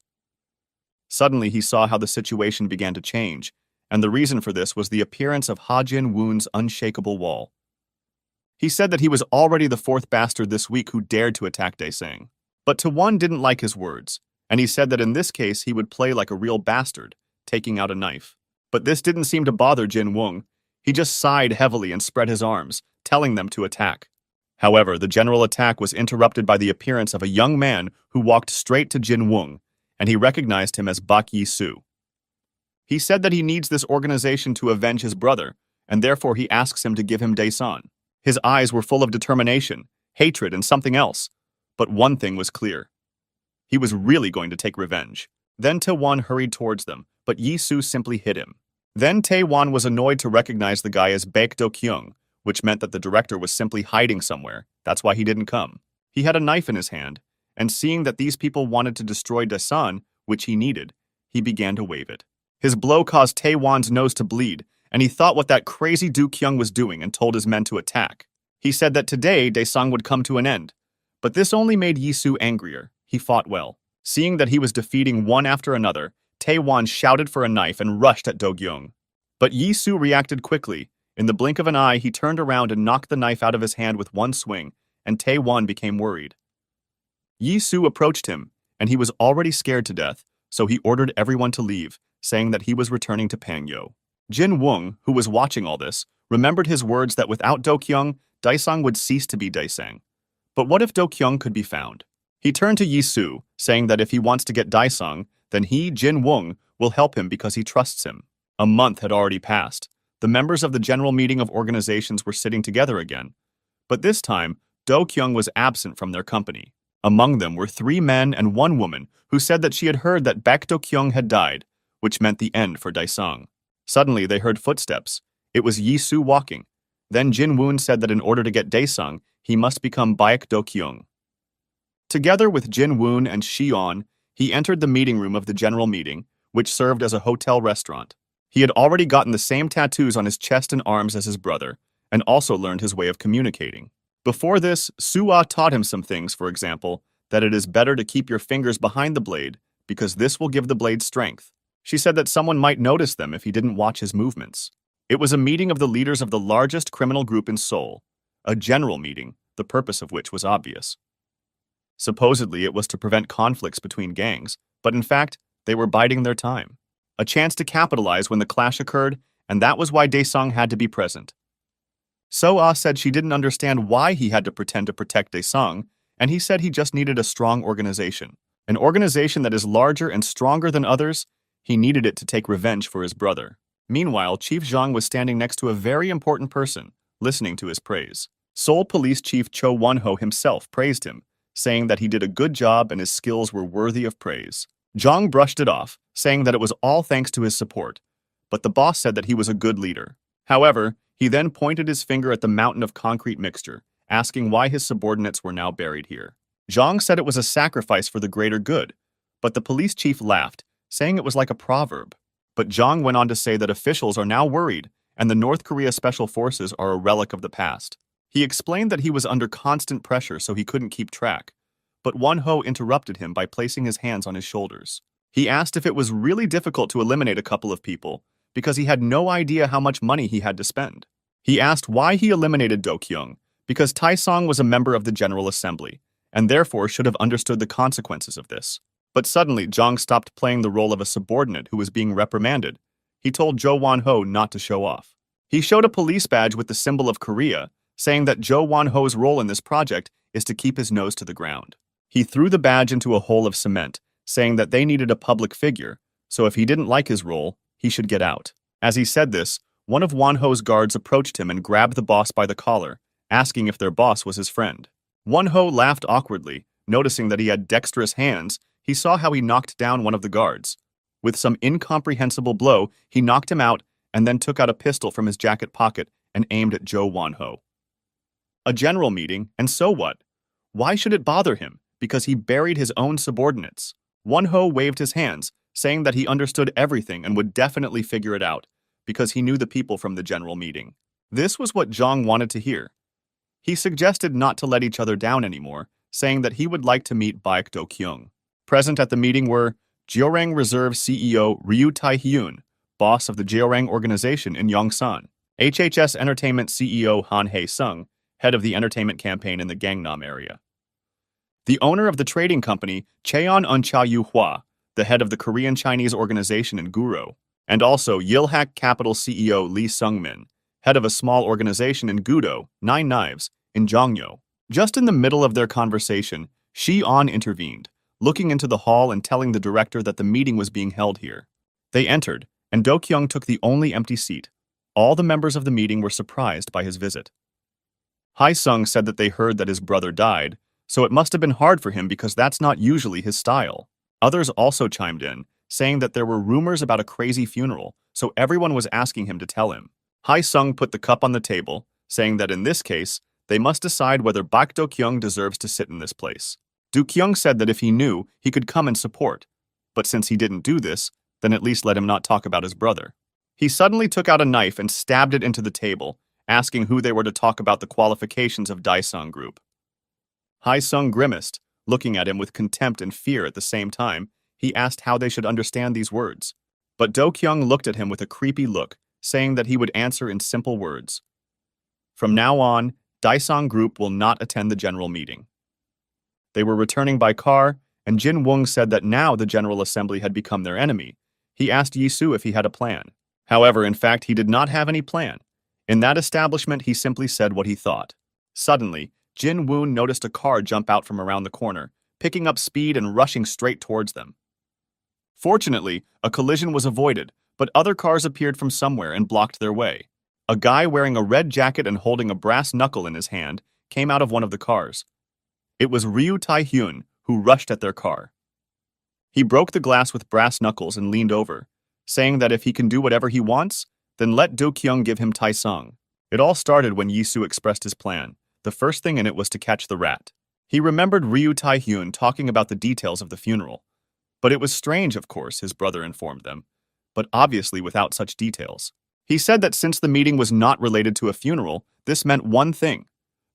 Suddenly, he saw how the situation began to change, and the reason for this was the appearance of Ha Jin-woon's unshakable wall. He said that he was already the 4th bastard this week who dared to attack Daesung. But Tae-won didn't like his words, and he said that in this case he would play like a real bastard, taking out a knife. But this didn't seem to bother Jin-woong. He just sighed heavily and spread his arms, telling them to attack. However, the general attack was interrupted by the appearance of a young man who walked straight to Jin-woong, and he recognized him as Baek Yi Su. He said that he needs this organization to avenge his brother, and therefore he asks him to give him Daesung. His eyes were full of determination, hatred, and something else. But one thing was clear. He was really going to take revenge. Then Tae-won hurried towards them, but Yi Su simply hit him. Then Tae-won was annoyed to recognize the guy as Baek Do-kyung, which meant that the director was simply hiding somewhere. That's why he didn't come. He had a knife in his hand, and seeing that these people wanted to destroy Daesung, which he needed, he began to wave it. His blow caused Tae-won's nose to bleed, and he thought what that crazy Do-kyung was doing and told his men to attack. He said that today Daesung would come to an end. But this only made Yi Su angrier. He fought well. Seeing that he was defeating one after another, Tae-won shouted for a knife and rushed at Do-kyung. But Yi Su reacted quickly. In the blink of an eye, he turned around and knocked the knife out of his hand with one swing, and Tae-won became worried. Yi Su approached him, and he was already scared to death, so he ordered everyone to leave, saying that he was returning to Pangyo. Jin-woong, who was watching all this, remembered his words that without Do-kyung, Daesung would cease to be Daesung. But what if Do-kyung could be found? He turned to Yi Su, saying that if he wants to get Daesung, then he, Jin-woong, will help him because he trusts him. A month had already passed. The members of the General Meeting of Organizations were sitting together again, But this time, Do Kyung was absent from their company. Among them were 3 men and 1 woman who said that she had heard that Baek Do Kyung had died, which meant the end for Daesung. Suddenly, they heard footsteps. It was Yi-soo walking. Then Jin Woon said that in order to get Daesung, he must become Baek Do Kyung. Together with Jin Woon and Shi-on, he entered the meeting room of the general meeting, which served as a hotel restaurant. He had already gotten the same tattoos on his chest and arms as his brother, and also learned his way of communicating. Before this, Soo-ah taught him some things, for example, that it is better to keep your fingers behind the blade because this will give the blade strength. She said that someone might notice them if he didn't watch his movements. It was a meeting of the leaders of the largest criminal group in Seoul, a general meeting, the purpose of which was obvious. Supposedly, it was to prevent conflicts between gangs, but in fact, they were biding their time. A chance to capitalize when the clash occurred, and that was why Daesung had to be present. So-ah said she didn't understand why he had to pretend to protect Daesung, and he said he just needed a strong organization. An organization that is larger and stronger than others. He needed it to take revenge for his brother. Meanwhile, Chief Zhang was standing next to a very important person, listening to his praise. Seoul Police Chief Cho Won-ho himself praised him, saying that he did a good job and his skills were worthy of praise. Zhang brushed it off, saying that it was all thanks to his support, but the boss said that he was a good leader. However, he then pointed his finger at the mountain of concrete mixture, asking why his subordinates were now buried here. Zhang said it was a sacrifice for the greater good, but the police chief laughed, saying it was like a proverb. But Zhang went on to say that officials are now worried, and the North Korea Special Forces are a relic of the past. He explained that he was under constant pressure so he couldn't keep track, but Won-ho interrupted him by placing his hands on his shoulders. He asked if it was really difficult to eliminate a couple of people, because he had no idea how much money he had to spend. He asked why he eliminated Do Kyung, because Taesong was a member of the General Assembly, and therefore should have understood the consequences of this. But suddenly, Zhang stopped playing the role of a subordinate who was being reprimanded. He told Jo Won-ho not to show off. He showed a police badge with the symbol of Korea, saying that Jo Won-ho's role in this project is to keep his nose to the ground. He threw the badge into a hole of cement, saying that they needed a public figure, so if he didn't like his role, he should get out. As he said this, one of Won-ho's guards approached him and grabbed the boss by the collar, asking if their boss was his friend. Won-ho laughed awkwardly, noticing that he had dexterous hands. He saw how he knocked down one of the guards. With some incomprehensible blow, he knocked him out and then took out a pistol from his jacket pocket and aimed at Jo Won-ho. A general meeting, and so what? Why should it bother him? Because he buried his own subordinates. Won-ho waved his hands, saying that he understood everything and would definitely figure it out, because he knew the people from the general meeting. This was what Zhang wanted to hear. He suggested not to let each other down anymore, saying that he would like to meet Baek Do Kyung. Present at the meeting were Jeorang Reserve CEO Ryu Tae-hyun, boss of the Jeorang organization in Yongsan, HHS Entertainment CEO Han Hae-sung, head of the entertainment campaign in the Gangnam area, the owner of the trading company Cheon Uncha Yu-hwa, the head of the Korean Chinese organization in Guro, and also Yilhak Capital CEO Lee Sung-min, head of a small organization in Gudo, 9 Knives, in Jongyo. Just in the middle of their conversation, Shi-on intervened, looking into the hall and telling the director that the meeting was being held here. They entered, and Do Kyung took the only empty seat. All the members of the meeting were surprised by his visit. Hae-sung said that they heard that his brother died, so it must have been hard for him because that's not usually his style. Others also chimed in, saying that there were rumors about a crazy funeral, so everyone was asking him to tell him. Hae-sung put the cup on the table, saying that in this case, they must decide whether Baek Do Kyung deserves to sit in this place. Do Kyung said that if he knew, he could come and support, but since he didn't do this, then at least let him not talk about his brother. He suddenly took out a knife and stabbed it into the table, asking who they were to talk about the qualifications of Daesung Group. Hae-sung grimaced, looking at him with contempt and fear at the same time. He asked how they should understand these words. But Do Kyung looked at him with a creepy look, saying that he would answer in simple words. From now on, Daesung Group will not attend the general meeting. They were returning by car, and Jin Woong said that now the General Assembly had become their enemy. He asked Yi-soo if he had a plan. However, in fact, he did not have any plan. In that establishment, he simply said what he thought. Suddenly, Jin Woon noticed a car jump out from around the corner, picking up speed and rushing straight towards them. Fortunately, a collision was avoided, but other cars appeared from somewhere and blocked their way. A guy wearing a red jacket and holding a brass knuckle in his hand came out of one of the cars. It was Ryu Tae-hyun, who rushed at their car. He broke the glass with brass knuckles and leaned over, saying that if he can do whatever he wants, then let Do-kyung give him Taesung. It all started when Yi-soo expressed his plan. The first thing in it was to catch the rat. He remembered Ryu Tae-hyun talking about the details of the funeral. But it was strange, of course, his brother informed them, but obviously without such details. He said that since the meeting was not related to a funeral, this meant one thing.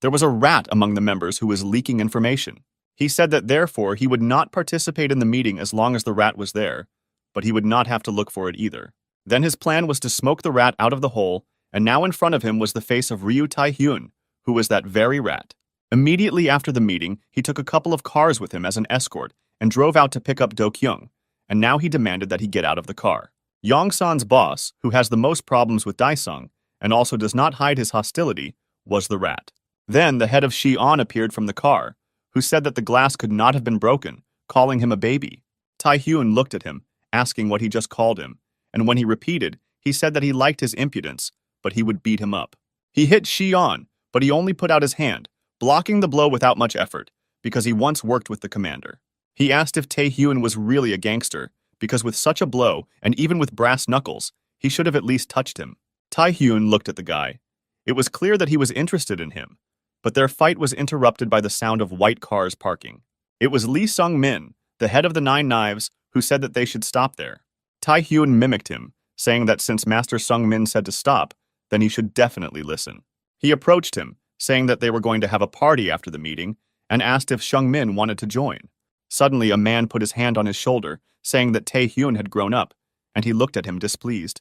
There was a rat among the members who was leaking information. He said that therefore he would not participate in the meeting as long as the rat was there, but he would not have to look for it either. Then his plan was to smoke the rat out of the hole, and now in front of him was the face of Ryu Tae-hyun, who was that very rat. Immediately after the meeting, he took a couple of cars with him as an escort and drove out to pick up Do-kyung, and now he demanded that he get out of the car. Yong-san's boss, who has the most problems with Daesung, and also does not hide his hostility, was the rat. Then the head of Shi-on appeared from the car, who said that the glass could not have been broken, calling him a baby. Tae-hyun looked at him, asking what he just called him, and when he repeated, he said that he liked his impudence, but he would beat him up. He hit Shi-on, but he only put out his hand, blocking the blow without much effort, because he once worked with the commander. He asked if Tae-hyun was really a gangster, because with such a blow, and even with brass knuckles, he should have at least touched him. Tae-hyun looked at the guy. It was clear that he was interested in him, but their fight was interrupted by the sound of white cars parking. It was Lee Sung-min, the head of the Nine Knives, who said that they should stop there. Tae-hyun mimicked him, saying that since Master Sung-min said to stop, then he should definitely listen. He approached him, saying that they were going to have a party after the meeting, and asked if Sung-min wanted to join. Suddenly, a man put his hand on his shoulder, saying that Tae-hyun had grown up, and he looked at him displeased.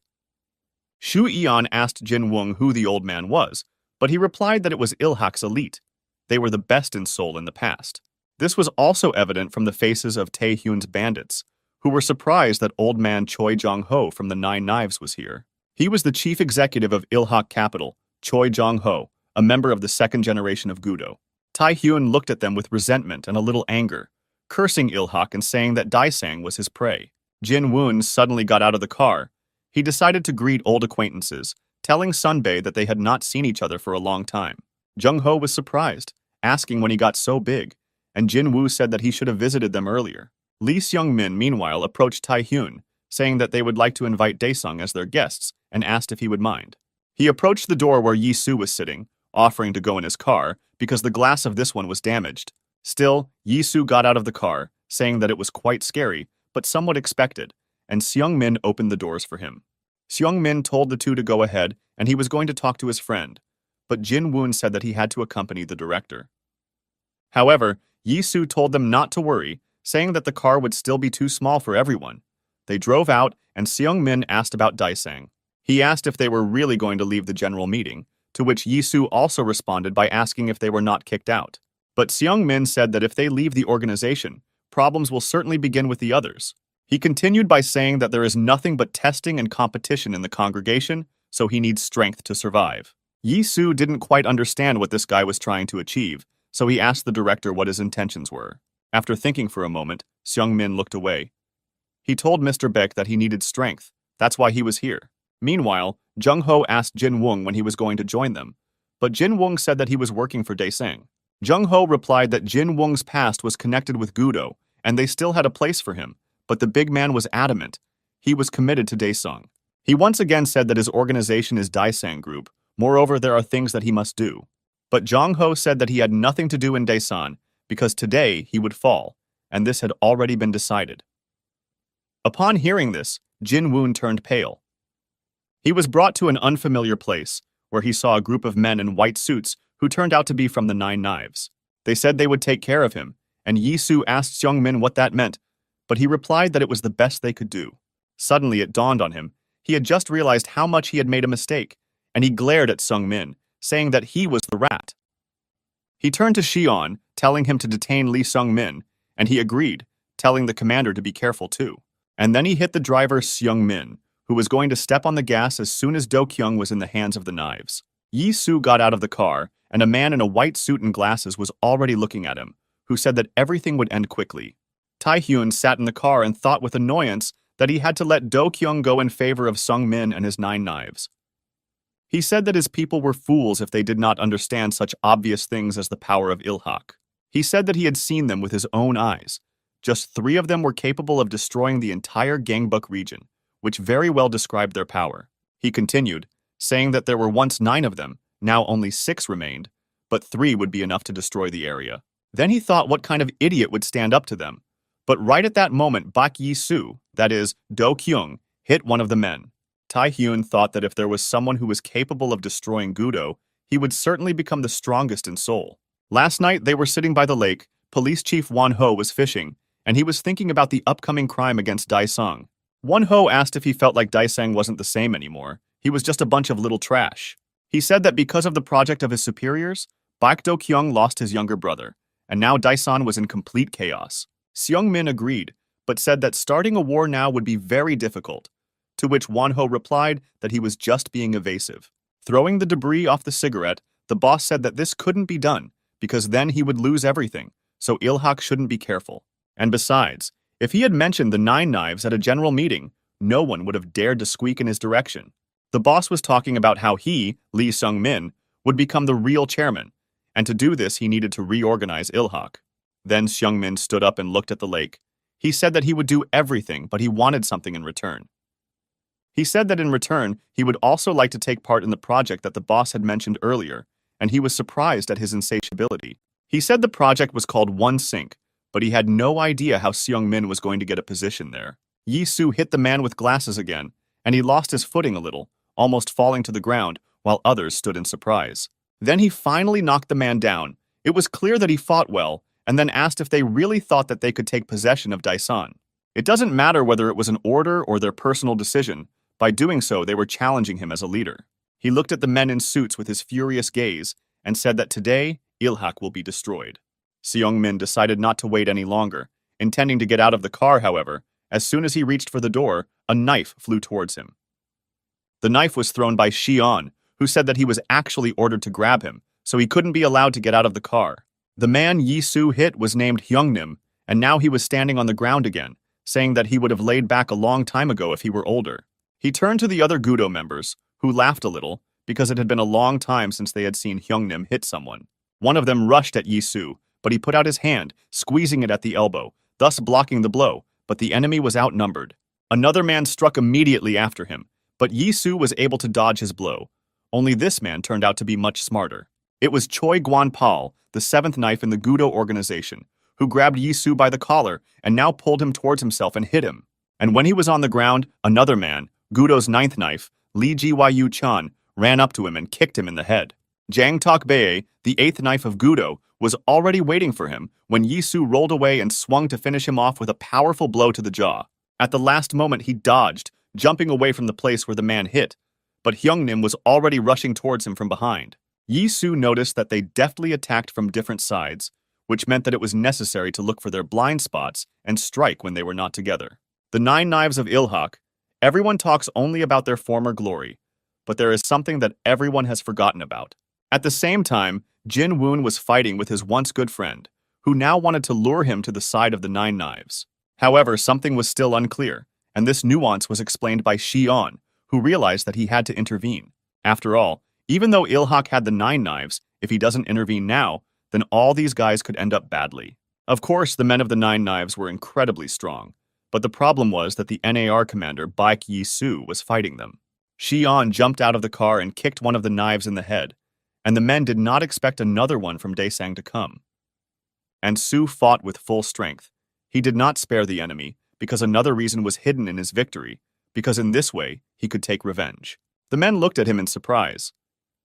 Shu Eon asked Jin Woong who the old man was, but he replied that it was Ilhak's elite. They were the best in Seoul in the past. This was also evident from the faces of Tae-hyun's bandits, who were surprised that old man Choi Jong-ho from the Nine Knives was here. He was the chief executive of Ilhak Capital, Choi Jong-ho, a member of the second generation of Gudo. Tae-hyun looked at them with resentment and a little anger, cursing Ilhak and saying that Daesang was his prey. Jin Woon suddenly got out of the car. He decided to greet old acquaintances, telling Sunbae that they had not seen each other for a long time. Jung-ho was surprised, asking when he got so big, and Jin Woo said that he should have visited them earlier. Lee Seung-min, meanwhile, approached Tae-hyun, saying that they would like to invite Daesung as their guests, and asked if he would mind. He approached the door where Yi-soo was sitting, offering to go in his car, because the glass of this one was damaged. Still, Yi-soo got out of the car, saying that it was quite scary, but somewhat expected, and Seung-min opened the doors for him. Seung-min told the two to go ahead, and he was going to talk to his friend, but Jin Woon said that he had to accompany the director. However, Yi-soo told them not to worry, saying that the car would still be too small for everyone. They drove out, and Seung-min asked about Daesang. He asked if they were really going to leave the general meeting, to which Yi-soo also responded by asking if they were not kicked out. But Seung-min said that if they leave the organization, problems will certainly begin with the others. He continued by saying that there is nothing but testing and competition in the congregation, so he needs strength to survive. Yi-soo didn't quite understand what this guy was trying to achieve, so he asked the director what his intentions were. After thinking for a moment, Seung-min looked away. He told Mr. Baek that he needed strength. That's why he was here. Meanwhile, Jung-ho asked Jin Woong when he was going to join them, but Jin Woong said that he was working for Daesang. Jung-ho replied that Jin Woong's past was connected with Gudo, and they still had a place for him, but the big man was adamant. He was committed to Daesung. He once again said that his organization is Daesang Group. Moreover, there are things that he must do. But Jung-ho said that he had nothing to do in Daesan, because today he would fall, and this had already been decided. Upon hearing this, Jin Woon turned pale. He was brought to an unfamiliar place, where he saw a group of men in white suits who turned out to be from the Nine Knives. They said they would take care of him, and Yi-soo asked Seung-min what that meant, but he replied that it was the best they could do. Suddenly it dawned on him. He had just realized how much he had made a mistake, and he glared at Seung-min, saying that he was the rat. He turned to Shion, telling him to detain Lee Seung-min, and he agreed, telling the commander to be careful too. And then he hit the driver Seung-min, who was going to step on the gas as soon as Do-kyung was in the hands of the knives. Yi-soo got out of the car, and a man in a white suit and glasses was already looking at him, who said that everything would end quickly. Tae-hyun sat in the car and thought with annoyance that he had to let Do-kyung go in favor of Seung-min and his Nine Knives. He said that his people were fools if they did not understand such obvious things as the power of Ilhak. He said that he had seen them with his own eyes. Just 3 of them were capable of destroying the entire Gangbuk region, which very well described their power. He continued, saying that there were once 9 of them, now only 6 remained, but 3 would be enough to destroy the area. Then he thought what kind of idiot would stand up to them. But right at that moment, Bak Yi-soo, that is, Do Kyung, hit one of the men. Tae-hyun thought that if there was someone who was capable of destroying Gudo, he would certainly become the strongest in Seoul. Last night, they were sitting by the lake, Police Chief Won-ho was fishing, and he was thinking about the upcoming crime against Dae-sung. Won-ho asked if he felt like Dae-sung wasn't the same anymore. He was just a bunch of little trash. He said that because of the project of his superiors, Bak Do-kyung lost his younger brother, and now Dae-san was in complete chaos. Seung-min agreed, but said that starting a war now would be very difficult, to which Won-ho replied that he was just being evasive. Throwing the debris off the cigarette, the boss said that this couldn't be done, because then he would lose everything, so Ilhak shouldn't be careful. And besides, if he had mentioned the 9 knives at a general meeting, no one would have dared to squeak in his direction. The boss was talking about how he, Lee Seung-min, would become the real chairman, and to do this he needed to reorganize Ilhak. Then Seung-min stood up and looked at the lake. He said that he would do everything, but he wanted something in return. He said that in return, he would also like to take part in the project that the boss had mentioned earlier, and he was surprised at his insatiability. He said the project was called One Sink, but he had no idea how Seung-min was going to get a position there. Yi-soo hit the man with glasses again, and he lost his footing a little, almost falling to the ground, while others stood in surprise. Then he finally knocked the man down. It was clear that he fought well, and then asked if they really thought that they could take possession of Dae-san. It doesn't matter whether it was an order or their personal decision. By doing so, they were challenging him as a leader. He looked at the men in suits with his furious gaze and said that today, Ilhak will be destroyed. Seung-min decided not to wait any longer. Intending to get out of the car, however, as soon as he reached for the door, a knife flew towards him. The knife was thrown by Shion, who said that he was actually ordered to grab him, so he couldn't be allowed to get out of the car. The man Yi-soo hit was named Hyungnim, and now he was standing on the ground again, saying that he would have laid back a long time ago if he were older. He turned to the other Gudo members, who laughed a little, because it had been a long time since they had seen Hyungnim hit someone. One of them rushed at Yi-soo, but he put out his hand, squeezing it at the elbow, thus blocking the blow, but the enemy was outnumbered. Another man struck immediately after him, but Yi-soo was able to dodge his blow. Only this man turned out to be much smarter. It was Choi Guan-pal, the 7th knife in the Gudo organization, who grabbed Yi-soo by the collar and now pulled him towards himself and hit him. And when he was on the ground, another man, Gudo's 9th knife, Lee Ji-Yu-chan, ran up to him and kicked him in the head. Jang Tak-bae, the 8th knife of Gudo, was already waiting for him when Yi-soo rolled away and swung to finish him off with a powerful blow to the jaw. At the last moment, he dodged, jumping away from the place where the man hit, but Hyungnim was already rushing towards him from behind. Yi-soo noticed that they deftly attacked from different sides, which meant that it was necessary to look for their blind spots and strike when they were not together. The 9 knives of Ilhak. Everyone talks only about their former glory, but there is something that everyone has forgotten about. At the same time, Jin Woon was fighting with his once good friend, who now wanted to lure him to the side of the 9 knives. However, something was still unclear, and this nuance was explained by Shion, who realized that he had to intervene. After all, even though Ilhak had the 9 knives, if he doesn't intervene now, then all these guys could end up badly. Of course, the men of the 9 knives were incredibly strong, but the problem was that the NAR commander, Baek Yi-soo, was fighting them. Shion jumped out of the car and kicked one of the knives in the head, and the men did not expect another one from Dae-sang to come. And Soo fought with full strength. He did not spare the enemy, because another reason was hidden in his victory, because in this way, he could take revenge. The men looked at him in surprise.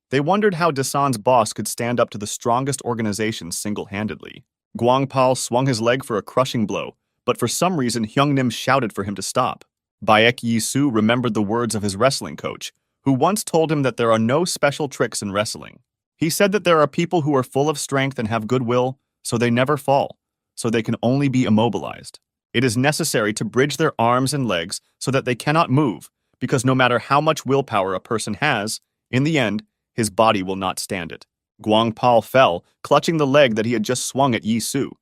They wondered how Dasan's boss could stand up to the strongest organization single-handedly. Guangpal swung his leg for a crushing blow, but for some reason Hyungnim shouted for him to stop. Baek Yi-soo remembered the words of his wrestling coach, who once told him that there are no special tricks in wrestling. He said that there are people who are full of strength and have goodwill, so they never fall, so they can only be immobilized. It is necessary to bridge their arms and legs so that they cannot move, because no matter how much willpower a person has, in the end, his body will not stand it. Guangpal fell, clutching the leg that he had just swung at Yi-soo.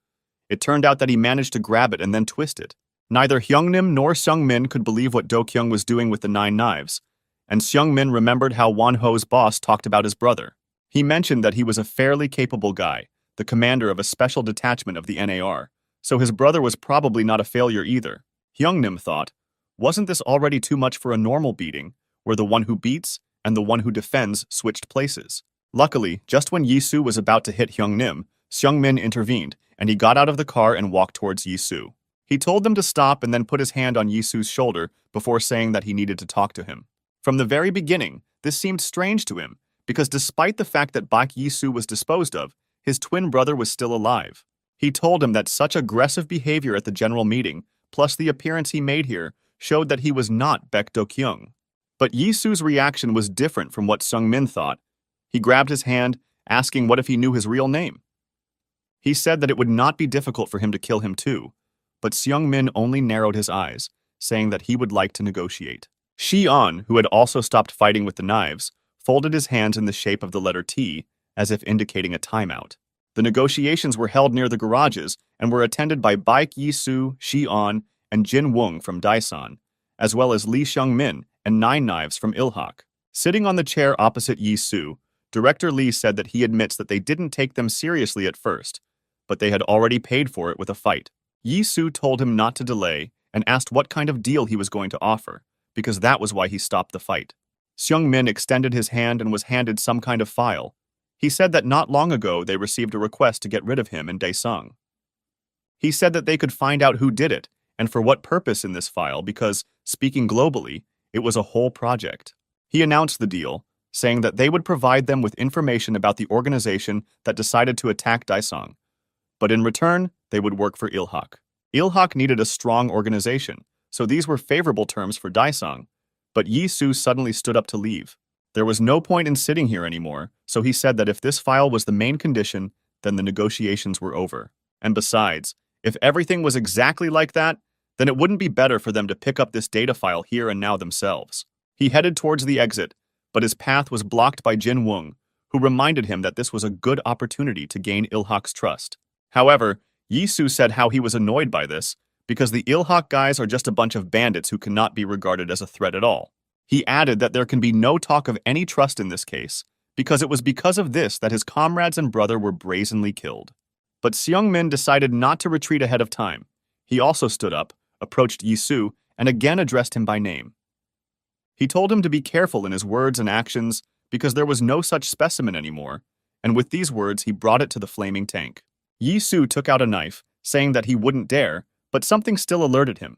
It turned out that he managed to grab it and then twist it. Neither Hyungnim nor Seung-min could believe what Do-kyung was doing with the 9 knives, and Seung-min remembered how Won-ho's boss talked about his brother. He mentioned that he was a fairly capable guy, the commander of a special detachment of the NAR, so his brother was probably not a failure either. Hyung-nim thought, wasn't this already too much for a normal beating, where the one who beats and the one who defends switched places? Luckily, just when Yi-soo was about to hit Hyung-nim, Seung-min intervened, and he got out of the car and walked towards Yi-soo. He told them to stop and then put his hand on Yi-soo's shoulder before saying that he needed to talk to him. From the very beginning, this seemed strange to him, because despite the fact that Bak Yi-soo was disposed of, his twin brother was still alive. He told him that such aggressive behavior at the general meeting, plus the appearance he made here, showed that he was not Baek Do-kyung. But Yi-soo's reaction was different from what Seung-min thought. He grabbed his hand, asking what if he knew his real name. He said that it would not be difficult for him to kill him too, but Seung-min only narrowed his eyes, saying that he would like to negotiate. Shi-on, who had also stopped fighting with the knives, folded his hands in the shape of the letter T, as if indicating a timeout. The negotiations were held near the garages and were attended by Baek Yi-soo, Shi-on, and Jin Woong from Daesan, as well as Lee Seung-min and Nine Knives from Ilhak. Sitting on the chair opposite Yi-soo, Director Lee said that he admits that they didn't take them seriously at first, but they had already paid for it with a fight. Yi-soo told him not to delay and asked what kind of deal he was going to offer, because that was why he stopped the fight. Seung-min extended his hand and was handed some kind of file. He said that not long ago they received a request to get rid of him in Daesung. He said that they could find out who did it and for what purpose in this file because, speaking globally, it was a whole project. He announced the deal, saying that they would provide them with information about the organization that decided to attack Daesung, but in return, they would work for Ilhak. Ilhak needed a strong organization, so these were favorable terms for Daesung, but Yi-soo suddenly stood up to leave. There was no point in sitting here anymore, so he said that if this file was the main condition, then the negotiations were over. And besides, if everything was exactly like that, then it wouldn't be better for them to pick up this data file here and now themselves. He headed towards the exit, but his path was blocked by Jin Woong, who reminded him that this was a good opportunity to gain Ilhak's trust. However, Yi-soo said how he was annoyed by this, because the Ilhak guys are just a bunch of bandits who cannot be regarded as a threat at all. He added that there can be no talk of any trust in this case, because it was because of this that his comrades and brother were brazenly killed. But Seung-min decided not to retreat ahead of time. He also stood up, approached Yi-soo, and again addressed him by name. He told him to be careful in his words and actions, because there was no such specimen anymore, and with these words he brought it to the flaming tank. Yi-soo took out a knife, saying that he wouldn't dare, but something still alerted him.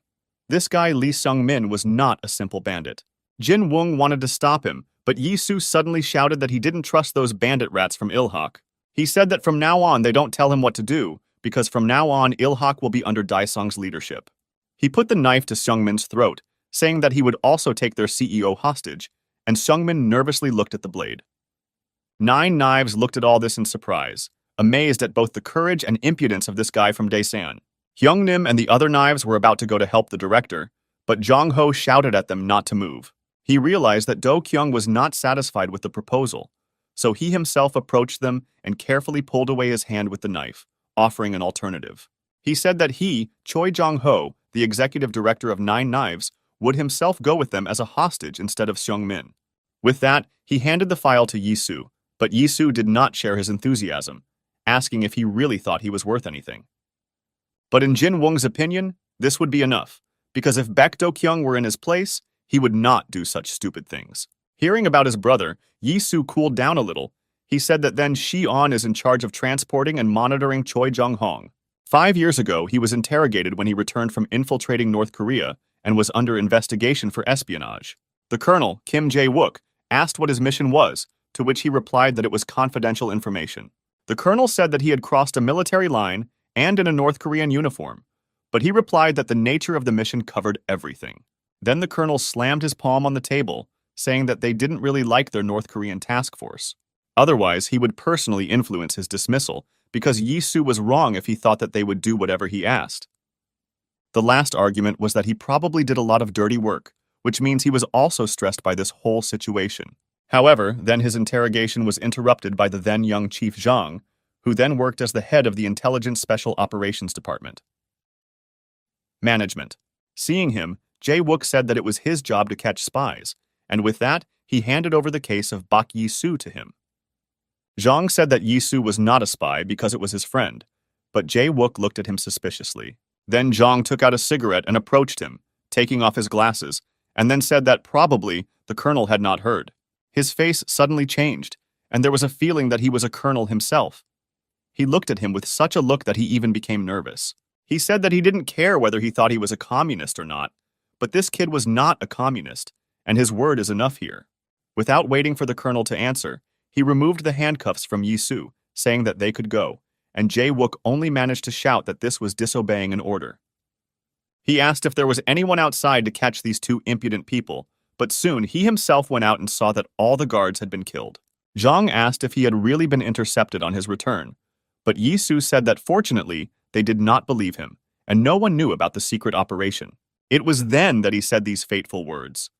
This guy Lee Seung-min was not a simple bandit. Jin Woong wanted to stop him, but Yi-soo suddenly shouted that he didn't trust those bandit rats from Ilhak. He said that from now on they don't tell him what to do, because from now on Ilhak will be under Daesung's leadership. He put the knife to Seung-min's throat, saying that he would also take their CEO hostage, and Seung-min nervously looked at the blade. Nine Knives looked at all this in surprise, amazed at both the courage and impudence of this guy from Daesan. Hyung-nim and the other Knives were about to go to help the director, but Jong-ho shouted at them not to move. He realized that Do-kyung was not satisfied with the proposal, so he himself approached them and carefully pulled away his hand with the knife, offering an alternative. He said that he, Choi Jong-ho, the executive director of Nine Knives, would himself go with them as a hostage instead of Seung-min. With that, he handed the file to Yi-soo, but Yi-soo did not share his enthusiasm, asking if he really thought he was worth anything. But in Jin Woong's opinion, this would be enough, because if Baek Do-kyung were in his place, he would not do such stupid things. Hearing about his brother, Yi-soo cooled down a little. He said that then Shi-on is in charge of transporting and monitoring Choi Jong-hong. 5 years ago, he was interrogated when he returned from infiltrating North Korea and was under investigation for espionage. The colonel, Kim Jae-wook, asked what his mission was, to which he replied that it was confidential information. The colonel said that he had crossed a military line and in a North Korean uniform, but he replied that the nature of the mission covered everything. Then the colonel slammed his palm on the table, saying that they didn't really like their North Korean task force. Otherwise, he would personally influence his dismissal, because Yi-soo was wrong if he thought that they would do whatever he asked. The last argument was that he probably did a lot of dirty work, which means he was also stressed by this whole situation. However, then his interrogation was interrupted by the then young Chief Zhang, who then worked as the head of the Intelligence Special Operations Department. Management. Seeing him, Jae-wook said that it was his job to catch spies, and with that, he handed over the case of Bak Yi-su to him. Zhang said that Yi-su was not a spy because it was his friend, but Jae-wook looked at him suspiciously. Then Zhang took out a cigarette and approached him, taking off his glasses, and then said that probably the colonel had not heard. His face suddenly changed, and there was a feeling that he was a colonel himself. He looked at him with such a look that he even became nervous. He said that he didn't care whether he thought he was a communist or not, but this kid was not a communist, and his word is enough here. Without waiting for the colonel to answer, he removed the handcuffs from Yi-su, saying that they could go, and Jae-wook only managed to shout that this was disobeying an order. He asked if there was anyone outside to catch these two impudent people, but soon he himself went out and saw that all the guards had been killed. Zhang asked if he had really been intercepted on his return, but Yi-su said that fortunately they did not believe him, and no one knew about the secret operation. It was then that he said these fateful words.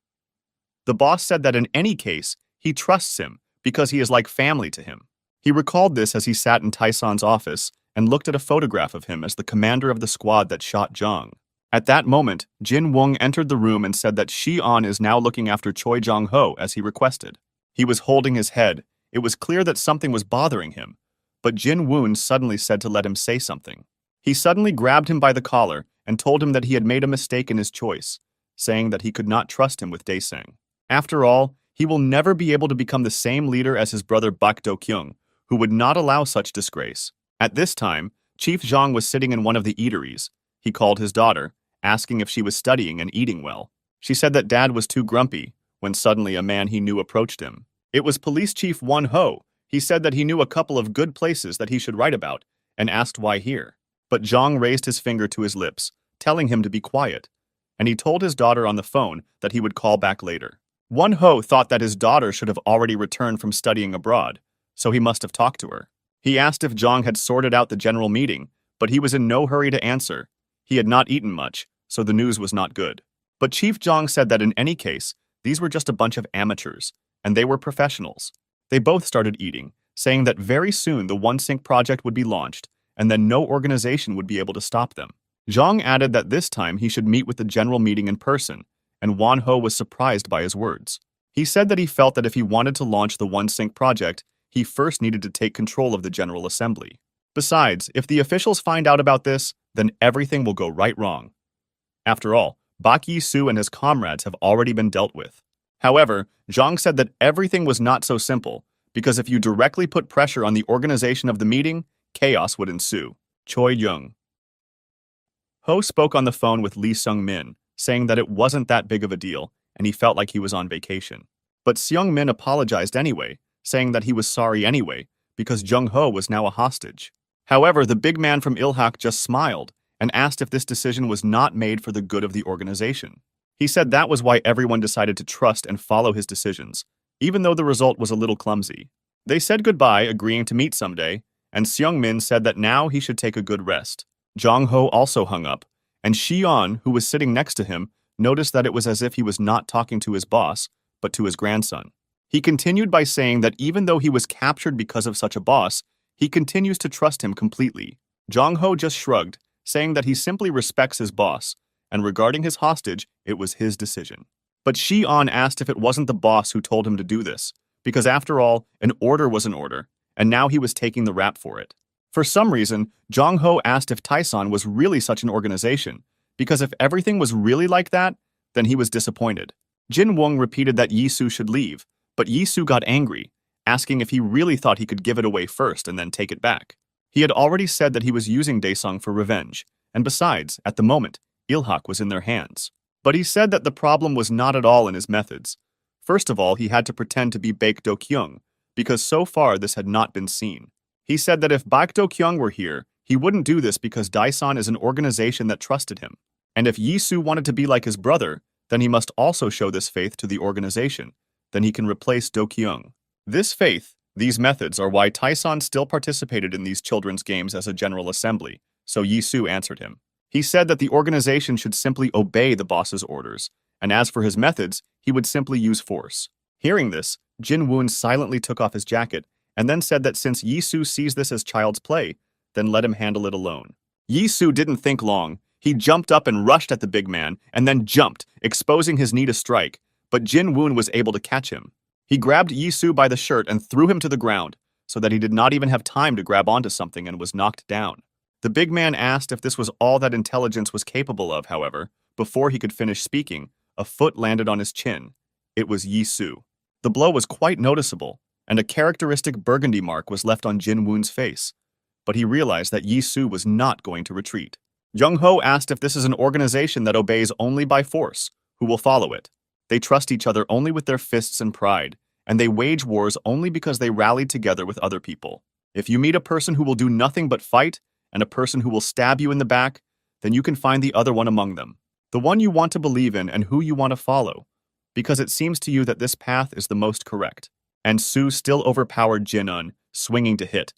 The boss said that in any case, he trusts him because he is like family to him. He recalled this as he sat in Taison's office and looked at a photograph of him as the commander of the squad that shot Zhang. At that moment, Jin Woong entered the room and said that Shi-on is now looking after Choi Jong-ho as he requested. He was holding his head. It was clear that something was bothering him, but Jin Woon suddenly said to let him say something. He suddenly grabbed him by the collar and told him that he had made a mistake in his choice, saying that he could not trust him with Daesung. After all, he will never be able to become the same leader as his brother Bak Do-kyung, who would not allow such disgrace. At this time, Chief Zhang was sitting in one of the eateries. He called his daughter, asking if she was studying and eating well. She said that Dad was too grumpy, when suddenly a man he knew approached him. It was Police Chief Won-ho. He said that he knew a couple of good places that he should write about, and asked why here. But Zhang raised his finger to his lips, telling him to be quiet, and he told his daughter on the phone that he would call back later. Won-ho thought that his daughter should have already returned from studying abroad, so he must have talked to her. He asked if Zhang had sorted out the general meeting, but he was in no hurry to answer. He had not eaten much, so the news was not good. But Chief Zhang said that in any case, these were just a bunch of amateurs, and they were professionals. They both started eating, saying that very soon the OneSync project would be launched, and then no organization would be able to stop them. Zhang added that this time he should meet with the general meeting in person, and Won-ho was surprised by his words. He said that he felt that if he wanted to launch the OneSync project, he first needed to take control of the General Assembly. Besides, if the officials find out about this, then everything will go right wrong. After all, Bak Yi-su and his comrades have already been dealt with. However, Zhang said that everything was not so simple, because if you directly put pressure on the organization of the meeting, chaos would ensue. Choi Young. Ho spoke on the phone with Lee Seung-min, saying that it wasn't that big of a deal, and he felt like he was on vacation. But Seung-min apologized anyway, saying that he was sorry anyway, because Jung-ho was now a hostage. However, the big man from Ilhak just smiled and asked if this decision was not made for the good of the organization. He said that was why everyone decided to trust and follow his decisions, even though the result was a little clumsy. They said goodbye, agreeing to meet someday, and Seung-min said that now he should take a good rest. Jong-ho also hung up, and Shi-on, who was sitting next to him, noticed that it was as if he was not talking to his boss, but to his grandson. He continued by saying that even though he was captured because of such a boss, he continues to trust him completely. Jong-ho just shrugged, saying that he simply respects his boss, and regarding his hostage, it was his decision. But Shi-on asked if it wasn't the boss who told him to do this, because after all, an order was an order, and now he was taking the rap for it. For some reason, Jong-ho asked if Taeson was really such an organization, because if everything was really like that, then he was disappointed. Jin Woong repeated that Yi-su should leave, but Yi-su got angry, asking if he really thought he could give it away first and then take it back. He had already said that he was using Daesung for revenge, and besides, at the moment, Ilhak was in their hands. But he said that the problem was not at all in his methods. First of all, he had to pretend to be Bak Do-kyung, because so far this had not been seen. He said that if Bak Do-kyung were here, he wouldn't do this because Daeson is an organization that trusted him. And if Yi-su wanted to be like his brother, then he must also show this faith to the organization. Then he can replace Do-kyung. This faith, these methods are why Taeson still participated in these children's games as a general assembly, so Yi-su answered him. He said that the organization should simply obey the boss's orders, and as for his methods, he would simply use force. Hearing this, Jin Woon silently took off his jacket and then said that since Yi-su sees this as child's play, then let him handle it alone. Yi-su didn't think long. He jumped up and rushed at the big man, and then jumped, exposing his knee to strike, but Jin Woon was able to catch him. He grabbed Yi Su by the shirt and threw him to the ground, so that he did not even have time to grab onto something and was knocked down. The big man asked if this was all that intelligence was capable of, however. Before he could finish speaking, a foot landed on his chin. It was Yi Su. The blow was quite noticeable, and a characteristic burgundy mark was left on Jin Woon's face. But he realized that Yi Su was not going to retreat. Jung Ho asked if this is an organization that obeys only by force, who will follow it. They trust each other only with their fists and pride, and they wage wars only because they rallied together with other people. If you meet a person who will do nothing but fight, and a person who will stab you in the back, then you can find the other one among them. The one you want to believe in and who you want to follow, because it seems to you that this path is the most correct. And Su still overpowered Jin Un, swinging to hit,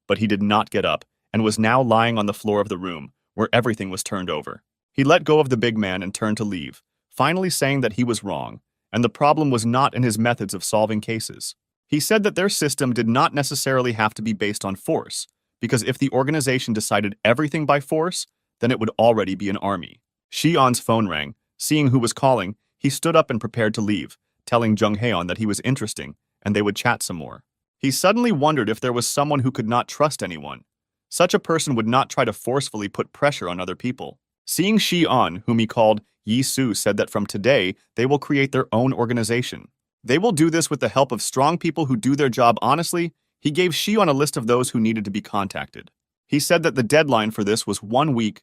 but he did not get up, and was now lying on the floor of the room, where everything was turned over. He let go of the big man and turned to leave, finally saying that he was wrong, and the problem was not in his methods of solving cases. He said that their system did not necessarily have to be based on force, because if the organization decided everything by force, then it would already be an army. Xi'an's phone rang. Seeing who was calling, he stood up and prepared to leave, telling Jung Haeon that he was interesting, and they would chat some more. He suddenly wondered if there was someone who could not trust anyone. Such a person would not try to forcefully put pressure on other people. Seeing Xi'an, whom he called Yi Su, said that from today, they will create their own organization. They will do this with the help of strong people who do their job honestly. He gave Xi'an a list of those who needed to be contacted. He said that the deadline for this was 1 week,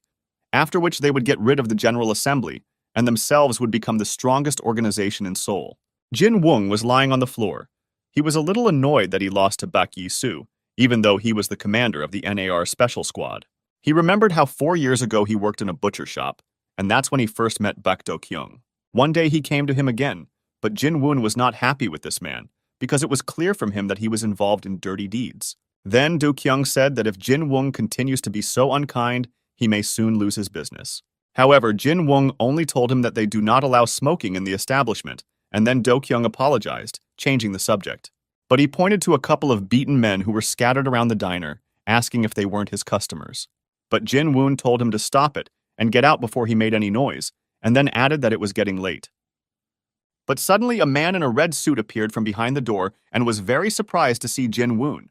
after which they would get rid of the General Assembly, and themselves would become the strongest organization in Seoul. Jin Woong was lying on the floor. He was a little annoyed that he lost to Bak Yi Su, even though he was the commander of the NAR Special Squad. He remembered how 4 years ago he worked in a butcher shop, and that's when he first met Bak Do-kyung. One day he came to him again, but Jin Woon was not happy with this man, because it was clear from him that he was involved in dirty deeds. Then Do-kyung said that if Jin Woong continues to be so unkind, he may soon lose his business. However, Jin Woong only told him that they do not allow smoking in the establishment, and then Do-kyung apologized, changing the subject. But he pointed to a couple of beaten men who were scattered around the diner, asking if they weren't his customers. But Jin Woon told him to stop it and get out before he made any noise, and then added that it was getting late. But suddenly a man in a red suit appeared from behind the door and was very surprised to see Jin Woon.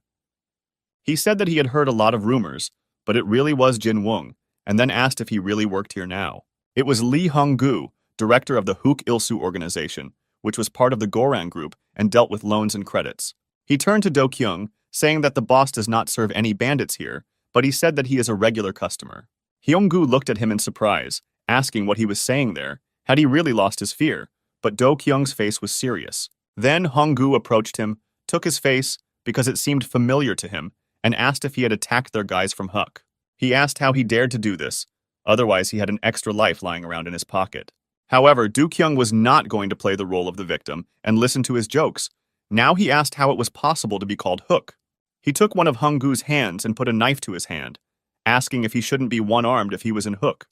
He said that he had heard a lot of rumors, but it really was Jin Woong, and then asked if he really worked here now. It was Lee Hong-gu, director of the Hook Il-su organization, which was part of the Gorang group and dealt with loans and credits. He turned to Do-kyung, saying that the boss does not serve any bandits here, but he said that he is a regular customer. Hyung-gu looked at him in surprise, asking what he was saying there. Had he really lost his fear? But Do-kyung's face was serious. Then Hong-gu approached him, took his face, because it seemed familiar to him, and asked if he had attacked their guys from Huck. He asked how he dared to do this, otherwise he had an extra life lying around in his pocket. However, Do-kyung was not going to play the role of the victim and listen to his jokes. Now he asked how it was possible to be called Hook. He took one of Hong-gu's hands and put a knife to his hand, asking if he shouldn't be one-armed if he was in Hook.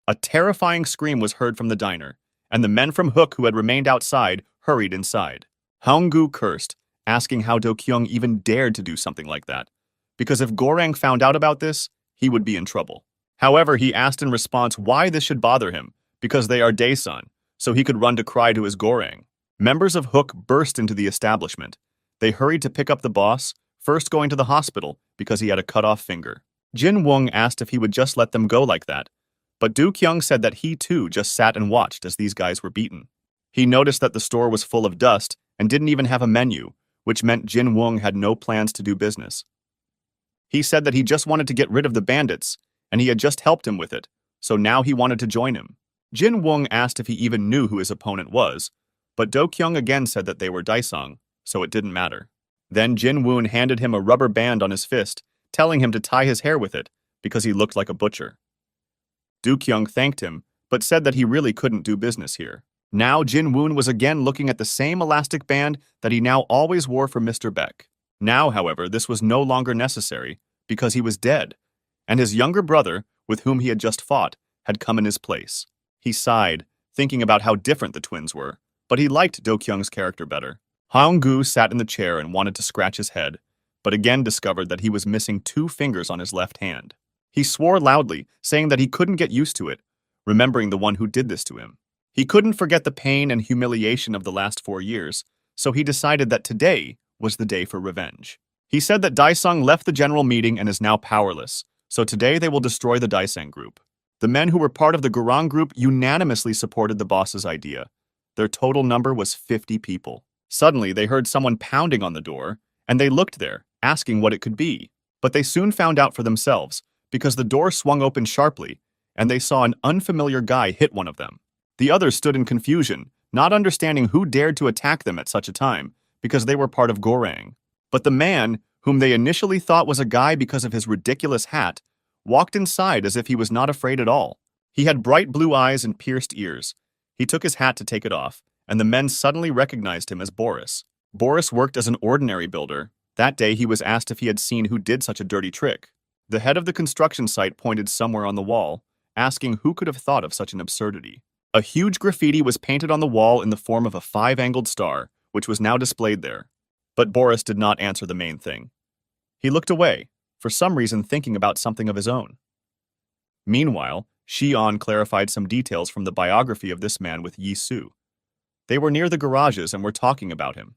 A terrifying scream was heard from the diner, and the men from Hook who had remained outside hurried inside. Hong-gu cursed, asking how Do-kyung even dared to do something like that, because if Gorang found out about this, he would be in trouble. However, he asked in response why this should bother him, because they are Daesun, so he could run to cry to his Gorang. Members of Hook burst into the establishment. They hurried to pick up the boss, first going to the hospital because he had a cut-off finger. Jin Woong asked if he would just let them go like that, but Do-kyung said that he too just sat and watched as these guys were beaten. He noticed that the store was full of dust and didn't even have a menu, which meant Jin Woong had no plans to do business. He said that he just wanted to get rid of the bandits, and he had just helped him with it, so now he wanted to join him. Jin Woong asked if he even knew who his opponent was, but Do-kyung again said that they were Daesung, so it didn't matter. Then Jin Woon handed him a rubber band on his fist, telling him to tie his hair with it, because he looked like a butcher. Do-kyung thanked him, but said that he really couldn't do business here. Now Jin Woon was again looking at the same elastic band that he now always wore for Mr. Beck. Now, however, this was no longer necessary, because he was dead, and his younger brother, with whom he had just fought, had come in his place. He sighed, thinking about how different the twins were, but he liked Do-kyung's character better. Hong-gu sat in the chair and wanted to scratch his head, but again discovered that he was missing 2 fingers on his left hand. He swore loudly, saying that he couldn't get used to it, remembering the one who did this to him. He couldn't forget the pain and humiliation of the last 4 years, so he decided that today was the day for revenge. He said that Daisang left the general meeting and is now powerless, so today they will destroy the Daisang group. The men who were part of the Gurang group unanimously supported the boss's idea. Their total number was 50 people. Suddenly, they heard someone pounding on the door, and they looked there, asking what it could be. But they soon found out for themselves, because the door swung open sharply, and they saw an unfamiliar guy hit one of them. The others stood in confusion, not understanding who dared to attack them at such a time, because they were part of Gorang. But the man, whom they initially thought was a guy because of his ridiculous hat, walked inside as if he was not afraid at all. He had bright blue eyes and pierced ears. He took his hat to take it off, and the men suddenly recognized him as Boris. Boris worked as an ordinary builder. That day he was asked if he had seen who did such a dirty trick. The head of the construction site pointed somewhere on the wall, asking who could have thought of such an absurdity. A huge graffiti was painted on the wall in the form of a 5-angled star, which was now displayed there. But Boris did not answer the main thing. He looked away, for some reason thinking about something of his own. Meanwhile, Xian clarified some details from the biography of this man with Yi Su. They were near the garages and were talking about him.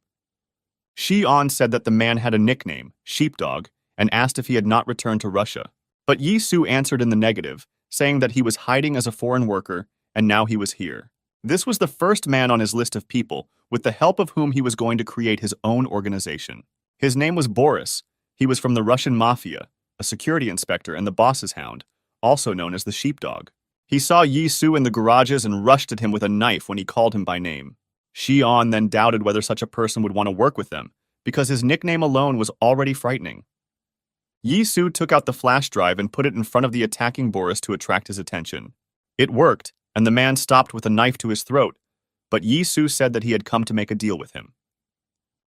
Xian said that the man had a nickname, Sheepdog, and asked if he had not returned to Russia. But Yi Su answered in the negative, saying that he was hiding as a foreign worker and now he was here. This was the first man on his list of people with the help of whom he was going to create his own organization. His name was Boris. He was from the Russian mafia, a security inspector and the boss's hound, also known as the Sheepdog. He saw Yi Su in the garages and rushed at him with a knife when he called him by name. Xian then doubted whether such a person would want to work with them, because his nickname alone was already frightening. Yi Su took out the flash drive and put it in front of the attacking Boris to attract his attention. It worked, and the man stopped with a knife to his throat, but Yi Su said that he had come to make a deal with him.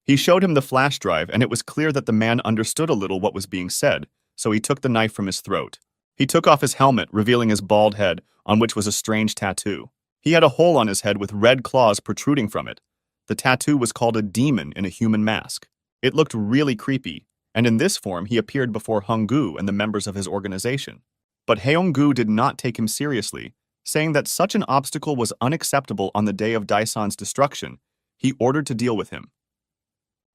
He showed him the flash drive, and it was clear that the man understood a little what was being said, so he took the knife from his throat. He took off his helmet, revealing his bald head, on which was a strange tattoo. He had a hole on his head with red claws protruding from it. The tattoo was called a demon in a human mask. It looked really creepy, and in this form he appeared before Honggu and the members of his organization. But Honggu did not take him seriously, saying that such an obstacle was unacceptable on the day of Daisan's destruction. He ordered to deal with him.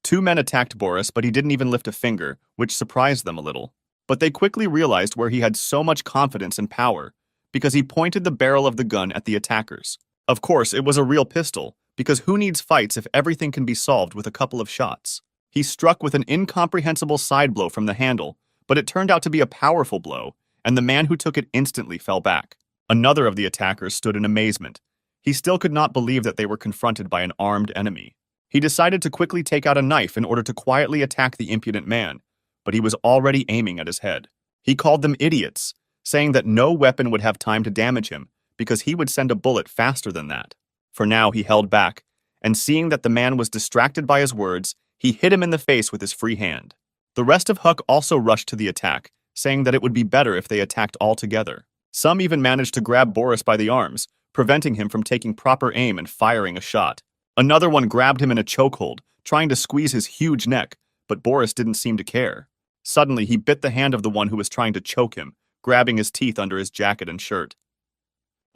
2 men attacked Boris, but he didn't even lift a finger, which surprised them a little. But they quickly realized where he had so much confidence and power, because he pointed the barrel of the gun at the attackers. Of course, it was a real pistol, because who needs fights if everything can be solved with a couple of shots? He struck with an incomprehensible side blow from the handle, but it turned out to be a powerful blow, and the man who took it instantly fell back. Another of the attackers stood in amazement. He still could not believe that they were confronted by an armed enemy. He decided to quickly take out a knife in order to quietly attack the impudent man, but he was already aiming at his head. He called them idiots, saying that no weapon would have time to damage him because he would send a bullet faster than that. For now, he held back, and seeing that the man was distracted by his words, he hit him in the face with his free hand. The rest of Huck also rushed to the attack, saying that it would be better if they attacked all together. Some even managed to grab Boris by the arms, preventing him from taking proper aim and firing a shot. Another one grabbed him in a chokehold, trying to squeeze his huge neck, but Boris didn't seem to care. Suddenly, he bit the hand of the one who was trying to choke him, grabbing his teeth under his jacket and shirt.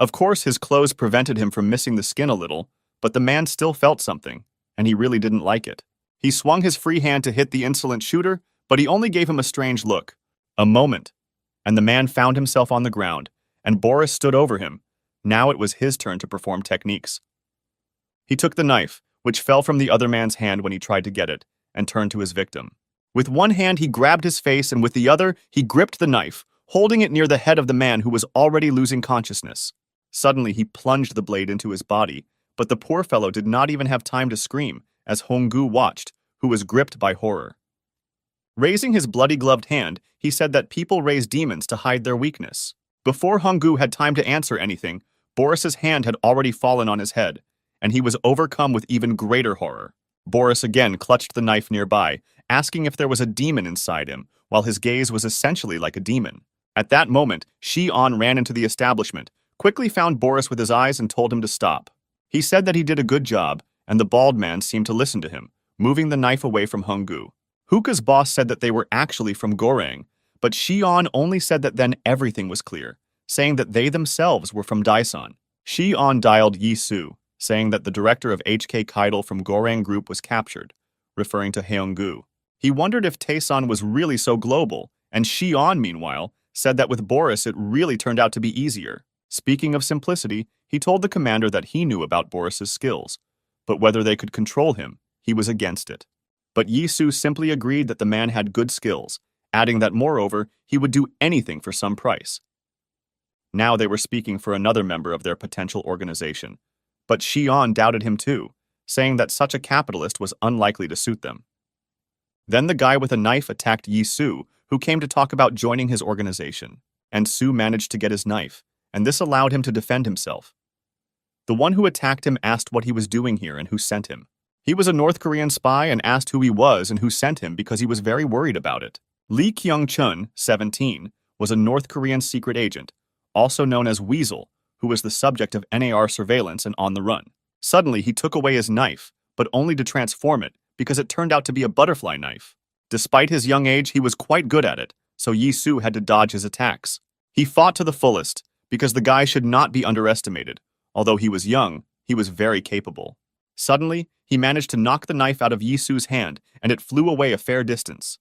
Of course, his clothes prevented him from missing the skin a little, but the man still felt something, and he really didn't like it. He swung his free hand to hit the insolent shooter, but he only gave him a strange look. A moment, and the man found himself on the ground, and Boris stood over him. Now it was his turn to perform techniques. He took the knife, which fell from the other man's hand when he tried to get it, and turned to his victim. With one hand, he grabbed his face, and with the other, he gripped the knife, holding it near the head of the man who was already losing consciousness. Suddenly, he plunged the blade into his body, but the poor fellow did not even have time to scream, as Honggu watched, who was gripped by horror. Raising his bloody-gloved hand, he said that people raise demons to hide their weakness. Before Honggu had time to answer anything, Boris's hand had already fallen on his head, and he was overcome with even greater horror. Boris again clutched the knife nearby, asking if there was a demon inside him, while his gaze was essentially like a demon. At that moment, Xian ran into the establishment, quickly found Boris with his eyes and told him to stop. He said that he did a good job, and the bald man seemed to listen to him, moving the knife away from Honggu. Hookah's boss said that they were actually from Gorang, but Xian only said that then everything was clear, saying that they themselves were from Daisan. Shi-on dialed Yi-Su, saying that the director of HK Kidal from Gorang Group was captured, referring to Heung-gu. He wondered if Taeson was really so global, and Shi-on, meanwhile, said that with Boris it really turned out to be easier. Speaking of simplicity, he told the commander that he knew about Boris's skills, but whether they could control him, he was against it. But Yi-Su simply agreed that the man had good skills, adding that moreover, he would do anything for some price. Now they were speaking for another member of their potential organization, but Shi-on doubted him too, saying that such a capitalist was unlikely to suit them. Then the guy with a knife attacked Yi-Su, who came to talk about joining his organization, and Su managed to get his knife, and this allowed him to defend himself. The one who attacked him asked what he was doing here and who sent him. He was a North Korean spy and asked who he was and who sent him because he was very worried about it. Lee Kyung-chun, 17, was a North Korean secret agent, also known as Weasel, who was the subject of NAR surveillance and on the run. Suddenly, he took away his knife, but only to transform it because it turned out to be a butterfly knife. Despite his young age, he was quite good at it, so Yi-Su had to dodge his attacks. He fought to the fullest, because the guy should not be underestimated. Although he was young, he was very capable. Suddenly, he managed to knock the knife out of Yi-Su's hand, and it flew away a fair distance.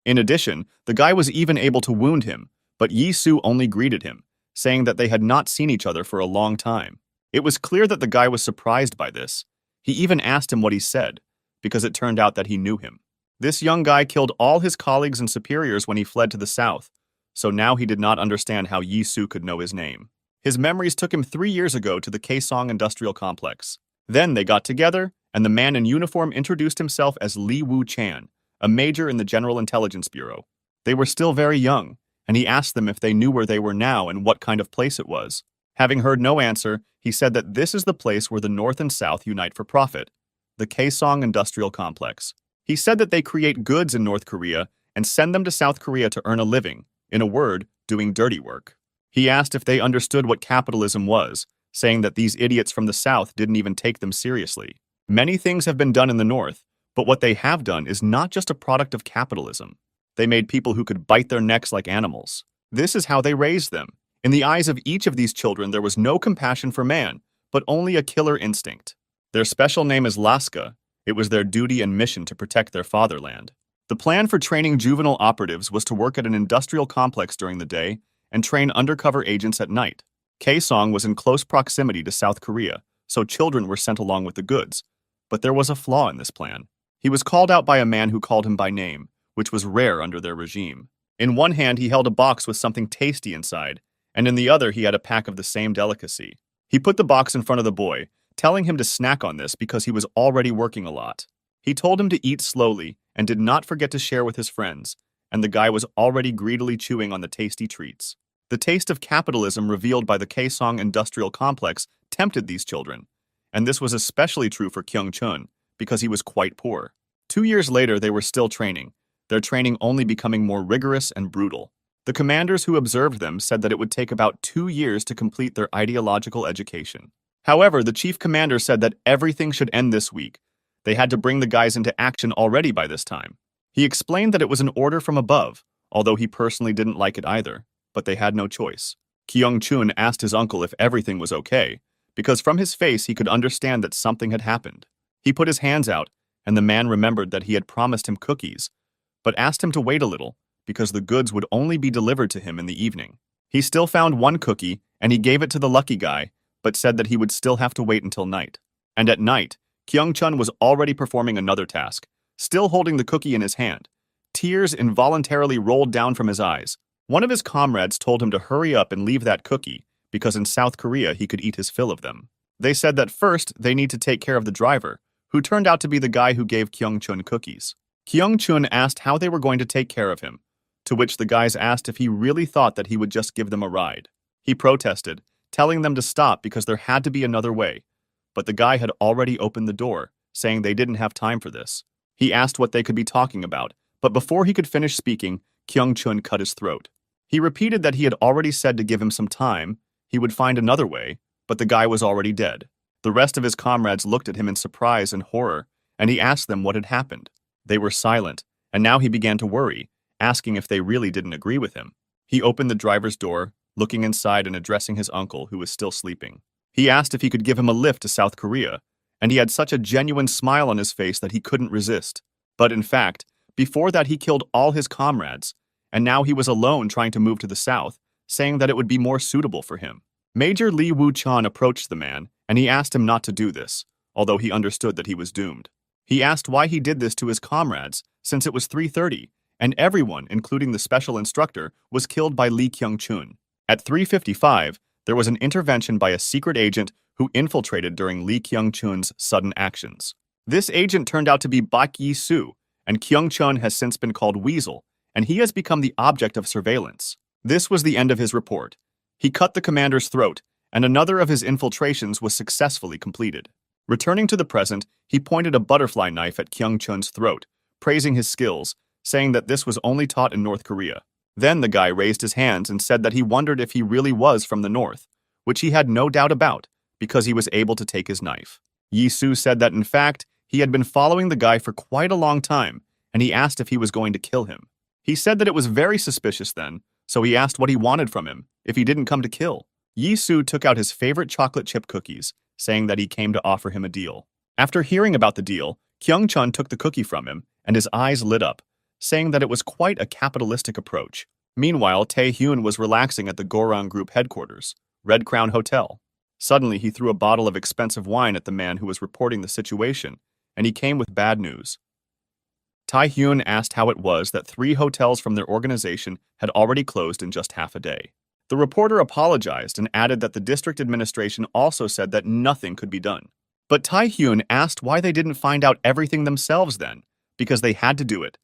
In addition, the guy was even able to wound him, but Yi-Su only greeted him, saying that they had not seen each other for a long time. It was clear that the guy was surprised by this. He even asked him what he said, because it turned out that he knew him. This young guy killed all his colleagues and superiors when he fled to the south, so now he did not understand how Yi-Su could know his name. His memories took him 3 years ago to the Kaesong Industrial Complex. Then they got together, and the man in uniform introduced himself as Lee Woo-chan, a major in the General Intelligence Bureau. They were still very young, and he asked them if they knew where they were now and what kind of place it was. Having heard no answer, he said that this is the place where the North and South unite for profit, the Kaesong Industrial Complex. He said that they create goods in North Korea and send them to South Korea to earn a living, in a word, doing dirty work. He asked if they understood what capitalism was, saying that these idiots from the South didn't even take them seriously. Many things have been done in the North, but what they have done is not just a product of capitalism. They made people who could bite their necks like animals. This is how they raised them. In the eyes of each of these children, there was no compassion for man, but only a killer instinct. Their special name is Laska. It was their duty and mission to protect their fatherland. The plan for training juvenile operatives was to work at an industrial complex during the day and train undercover agents at night. Kaesong was in close proximity to South Korea, so children were sent along with the goods. But there was a flaw in this plan. He was called out by a man who called him by name, which was rare under their regime. In one hand, he held a box with something tasty inside, and in the other, he had a pack of the same delicacy. He put the box in front of the boy, telling him to snack on this because he was already working a lot. He told him to eat slowly and did not forget to share with his friends, and the guy was already greedily chewing on the tasty treats. The taste of capitalism revealed by the Kaesong Industrial Complex tempted these children, and this was especially true for Kyung-chun because he was quite poor. 2 years later, they were still training, their training only becoming more rigorous and brutal. The commanders who observed them said that it would take about 2 years to complete their ideological education. However, the chief commander said that everything should end this week. They had to bring the guys into action already by this time. He explained that it was an order from above, although he personally didn't like it either, but they had no choice. Kyung-chun asked his uncle if everything was okay, because from his face he could understand that something had happened. He put his hands out, and the man remembered that he had promised him cookies, but asked him to wait a little, because the goods would only be delivered to him in the evening. He still found one cookie, and he gave it to the lucky guy, but said that he would still have to wait until night. And at night, Kyung-chun was already performing another task, still holding the cookie in his hand. Tears involuntarily rolled down from his eyes. One of his comrades told him to hurry up and leave that cookie, because in South Korea he could eat his fill of them. They said that first they need to take care of the driver, who turned out to be the guy who gave Kyung-chun cookies. Kyung-chun asked how they were going to take care of him, to which the guys asked if he really thought that he would just give them a ride. He protested, telling them to stop because there had to be another way, but the guy had already opened the door, saying they didn't have time for this. He asked what they could be talking about, but before he could finish speaking, Kyung-chun cut his throat. He repeated that he had already said to give him some time, he would find another way, but the guy was already dead. The rest of his comrades looked at him in surprise and horror, and he asked them what had happened. They were silent, and now he began to worry, asking if they really didn't agree with him. He opened the driver's door, looking inside and addressing his uncle, who was still sleeping. He asked if he could give him a lift to South Korea, and he had such a genuine smile on his face that he couldn't resist. But in fact, before that he killed all his comrades, and now he was alone trying to move to the south, saying that it would be more suitable for him. Major Lee Woo-chan approached the man, and he asked him not to do this, although he understood that he was doomed. He asked why he did this to his comrades, since it was 3:30, and everyone, including the special instructor, was killed by Lee Kyung-chun. At 3:55, there was an intervention by a secret agent who infiltrated during Lee Kyung-chun's sudden actions. This agent turned out to be Bak Yi-soo, and Kyung-chun has since been called Weasel, and he has become the object of surveillance. This was the end of his report. He cut the commander's throat, and another of his infiltrations was successfully completed. Returning to the present, he pointed a butterfly knife at Kyung-chun's throat, praising his skills, saying that this was only taught in North Korea. Then the guy raised his hands and said that he wondered if he really was from the north, which he had no doubt about, because he was able to take his knife. Yi-soo said that in fact, he had been following the guy for quite a long time, and he asked if he was going to kill him. He said that it was very suspicious then, so he asked what he wanted from him, if he didn't come to kill. Yi-soo took out his favorite chocolate chip cookies, saying that he came to offer him a deal. After hearing about the deal, Kyung-chun took the cookie from him, and his eyes lit up, saying that it was quite a capitalistic approach. Meanwhile, Tae-hyun was relaxing at the Gorang Group headquarters, Red Crown Hotel. Suddenly, he threw a bottle of expensive wine at the man who was reporting the situation, and he came with bad news. Tae-hyun asked how it was that 3 hotels from their organization had already closed in just half a day. The reporter apologized and added that the district administration also said that nothing could be done. But Tae-hyun asked why they didn't find out everything themselves then, because they had to do it,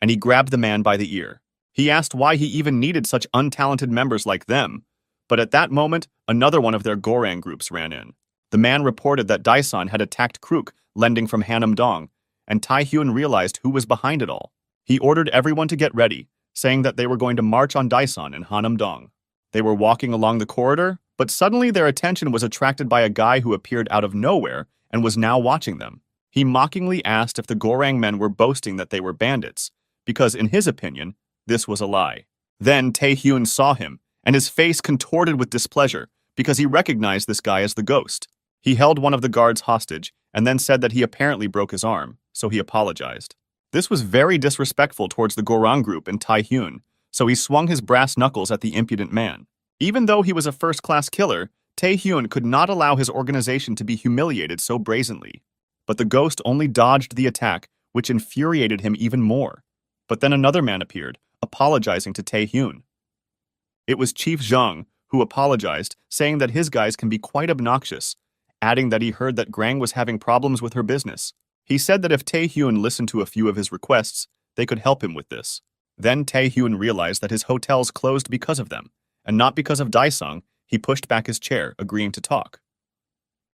and he grabbed the man by the ear. He asked why he even needed such untalented members like them, but at that moment, another one of their Gorang groups ran in. The man reported that Daesan had attacked Kruk, lending from Hanam-dong, and Tae-hyun realized who was behind it all. He ordered everyone to get ready, saying that they were going to march on Daesan in Hanam-dong. They were walking along the corridor, but suddenly their attention was attracted by a guy who appeared out of nowhere and was now watching them. He mockingly asked if the Gorang men were boasting that they were bandits, because in his opinion, this was a lie. Then Tae-hyun saw him, and his face contorted with displeasure because he recognized this guy as the ghost. He held one of the guards hostage and then said that he apparently broke his arm, so he apologized. This was very disrespectful towards the Gorang group and Tae-hyun, so he swung his brass knuckles at the impudent man. Even though he was a first-class killer, Tae-hyun could not allow his organization to be humiliated so brazenly. But the ghost only dodged the attack, which infuriated him even more. But then another man appeared, apologizing to Tae-hyun. It was Chief Zhang, who apologized, saying that his guys can be quite obnoxious, adding that he heard that Grang was having problems with her business. He said that if Tae-hyun listened to a few of his requests, they could help him with this. Then Tae-hyun realized that his hotels closed because of them, and not because of Daesung. He pushed back his chair, agreeing to talk.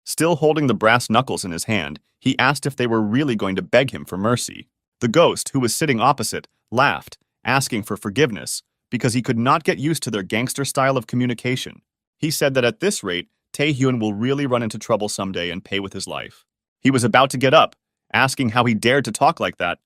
Still holding the brass knuckles in his hand, he asked if they were really going to beg him for mercy. The ghost, who was sitting opposite, laughed, asking for forgiveness, because he could not get used to their gangster style of communication. He said that at this rate, Tae-hyun will really run into trouble someday and pay with his life. He was about to get up, asking how he dared to talk like that,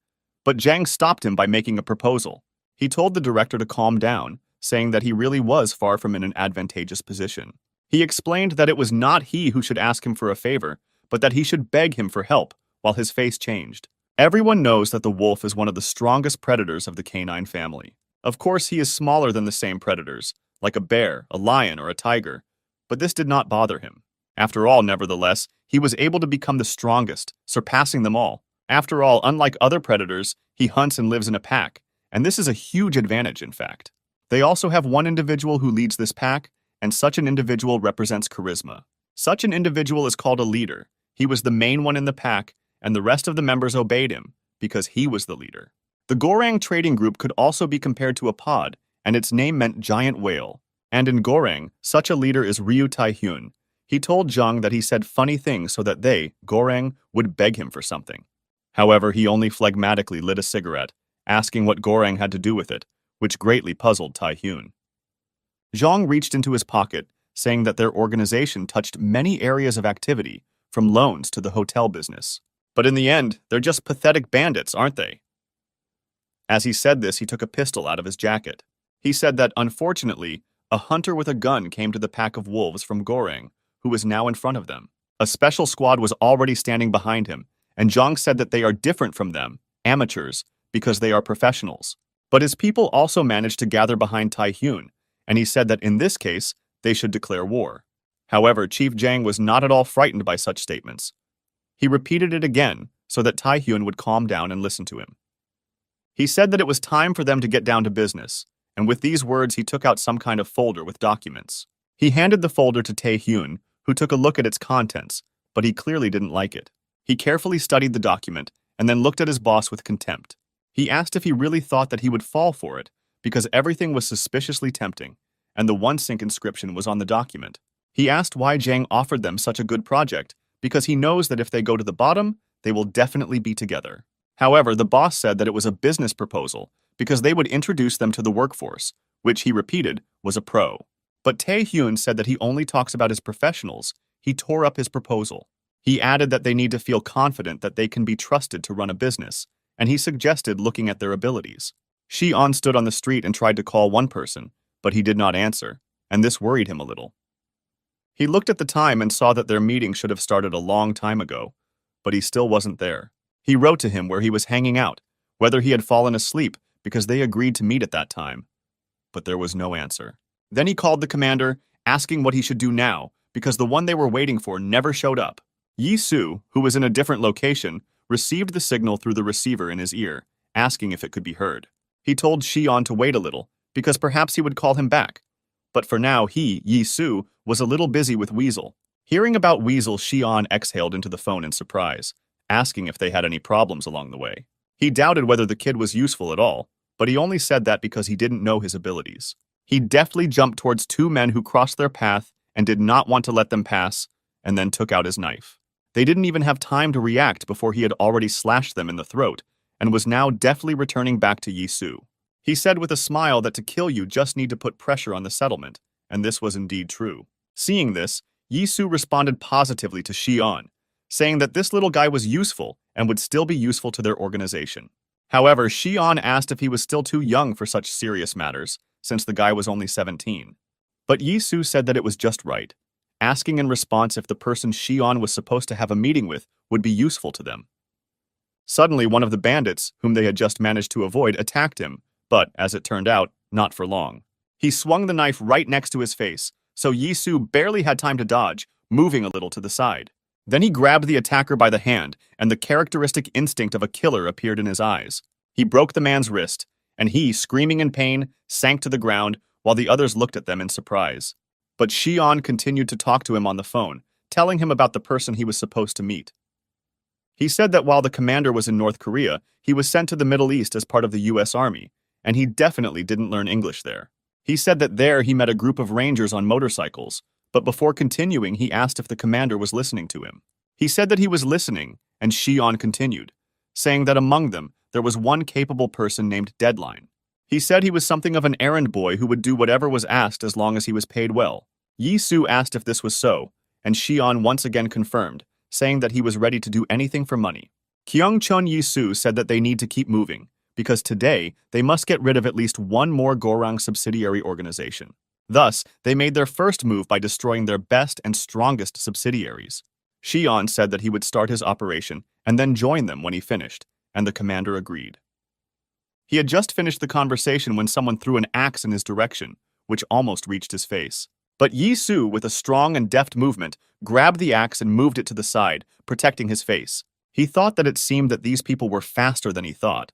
but Zhang stopped him by making a proposal. He told the director to calm down, saying that he really was far from in an advantageous position. He explained that it was not he who should ask him for a favor, but that he should beg him for help, while his face changed. Everyone knows that the wolf is one of the strongest predators of the canine family. Of course, he is smaller than the same predators, like a bear, a lion, or a tiger, but this did not bother him. After all, nevertheless, he was able to become the strongest, surpassing them all. After all, unlike other predators, he hunts and lives in a pack, and this is a huge advantage, in fact. They also have one individual who leads this pack, and such an individual represents charisma. Such an individual is called a leader. He was the main one in the pack, and the rest of the members obeyed him, because he was the leader. The Gorang trading group could also be compared to a pod, and its name meant giant whale. And in Gorang, such a leader is Ryu Tae-hyun. He told Zhang that he said funny things so that they, Gorang, would beg him for something. However, he only phlegmatically lit a cigarette, asking what Gorang had to do with it, which greatly puzzled Tae-hyun. Zhang reached into his pocket, saying that their organization touched many areas of activity, from loans to the hotel business. But in the end, they're just pathetic bandits, aren't they? As he said this, he took a pistol out of his jacket. He said that, unfortunately, A hunter with a gun came to the pack of wolves from Goreng, who was now in front of them. A special squad was already standing behind him, and Zhang said that they are different from them, amateurs, because they are professionals. But his people also managed to gather behind Tai Hyun, and he said that in this case, they should declare war. However, Chief Zhang was not at all frightened by such statements. He repeated it again so that Tai Hyun would calm down and listen to him. He said that it was time for them to get down to business, and with these words he took out some kind of folder with documents. He handed the folder to Tai Hyun, who took a look at its contents, but he clearly didn't like it. He carefully studied the document and then looked at his boss with contempt. He asked if he really thought that he would fall for it, because everything was suspiciously tempting, and the one-sink inscription was on the document. He asked why Zhang offered them such a good project, because he knows that if they go to the bottom, they will definitely be together. However, the boss said that it was a business proposal, because they would introduce them to the workforce, which he repeated was a pro. But Tae Hyun said that he only talks about his professionals. He tore up his proposal. He added that they need to feel confident that they can be trusted to run a business, and he suggested looking at their abilities. Shi-on stood on the street and tried to call one person, but he did not answer, and this worried him a little. He looked at the time and saw that their meeting should have started a long time ago, but he still wasn't there. He wrote to him where he was hanging out, whether he had fallen asleep, because they agreed to meet at that time. But there was no answer. Then he called the commander, asking what he should do now, because the one they were waiting for never showed up. Yi-Soo, who was in a different location, received the signal through the receiver in his ear, asking if it could be heard. He told Shi-on to wait a little, because perhaps he would call him back. But for now he, Yi-Soo, was a little busy with Weasel. Hearing about Weasel, Shi-on exhaled into the phone in surprise, asking if they had any problems along the way. He doubted whether the kid was useful at all, but he only said that because he didn't know his abilities. He deftly jumped towards two men who crossed their path and did not want to let them pass, and then took out his knife. They didn't even have time to react before he had already slashed them in the throat, and was now deftly returning back to Yi-Soo. He said with a smile that to kill you just need to put pressure on the settlement, and this was indeed true. Seeing this, Yi-Soo responded positively to Shi-on, saying that this little guy was useful and would still be useful to their organization. However, Shi-on asked if he was still too young for such serious matters, since the guy was only 17. But Yi-Soo said that it was just right, asking in response if the person Shi-on was supposed to have a meeting with would be useful to them. Suddenly, one of the bandits, whom they had just managed to avoid, attacked him, but, as it turned out, not for long. He swung the knife right next to his face, so Yi-Soo barely had time to dodge, moving a little to the side. Then he grabbed the attacker by the hand, and the characteristic instinct of a killer appeared in his eyes. He broke the man's wrist, and he, screaming in pain, sank to the ground while the others looked at them in surprise. But Shi-on continued to talk to him on the phone, telling him about the person he was supposed to meet. He said that while the commander was in North Korea, he was sent to the Middle East as part of the U.S. Army, and he definitely didn't learn English there. He said that there he met a group of rangers on motorcycles, but before continuing he asked if the commander was listening to him. He said that he was listening, and Shi-on continued, saying that among them there was one capable person named Deadline. He said he was something of an errand boy who would do whatever was asked as long as he was paid well. Yi-Soo asked if this was so, and Shi-on once again confirmed, saying that he was ready to do anything for money. Kyung-chun Yi-Soo said that they need to keep moving, because today they must get rid of at least one more Gorang subsidiary organization. Thus, they made their first move by destroying their best and strongest subsidiaries. Shi-on said that he would start his operation and then join them when he finished, and the commander agreed. He had just finished the conversation when someone threw an axe in his direction, which almost reached his face. But Yi-Soo, with a strong and deft movement, grabbed the axe and moved it to the side, protecting his face. He thought that it seemed that these people were faster than he thought,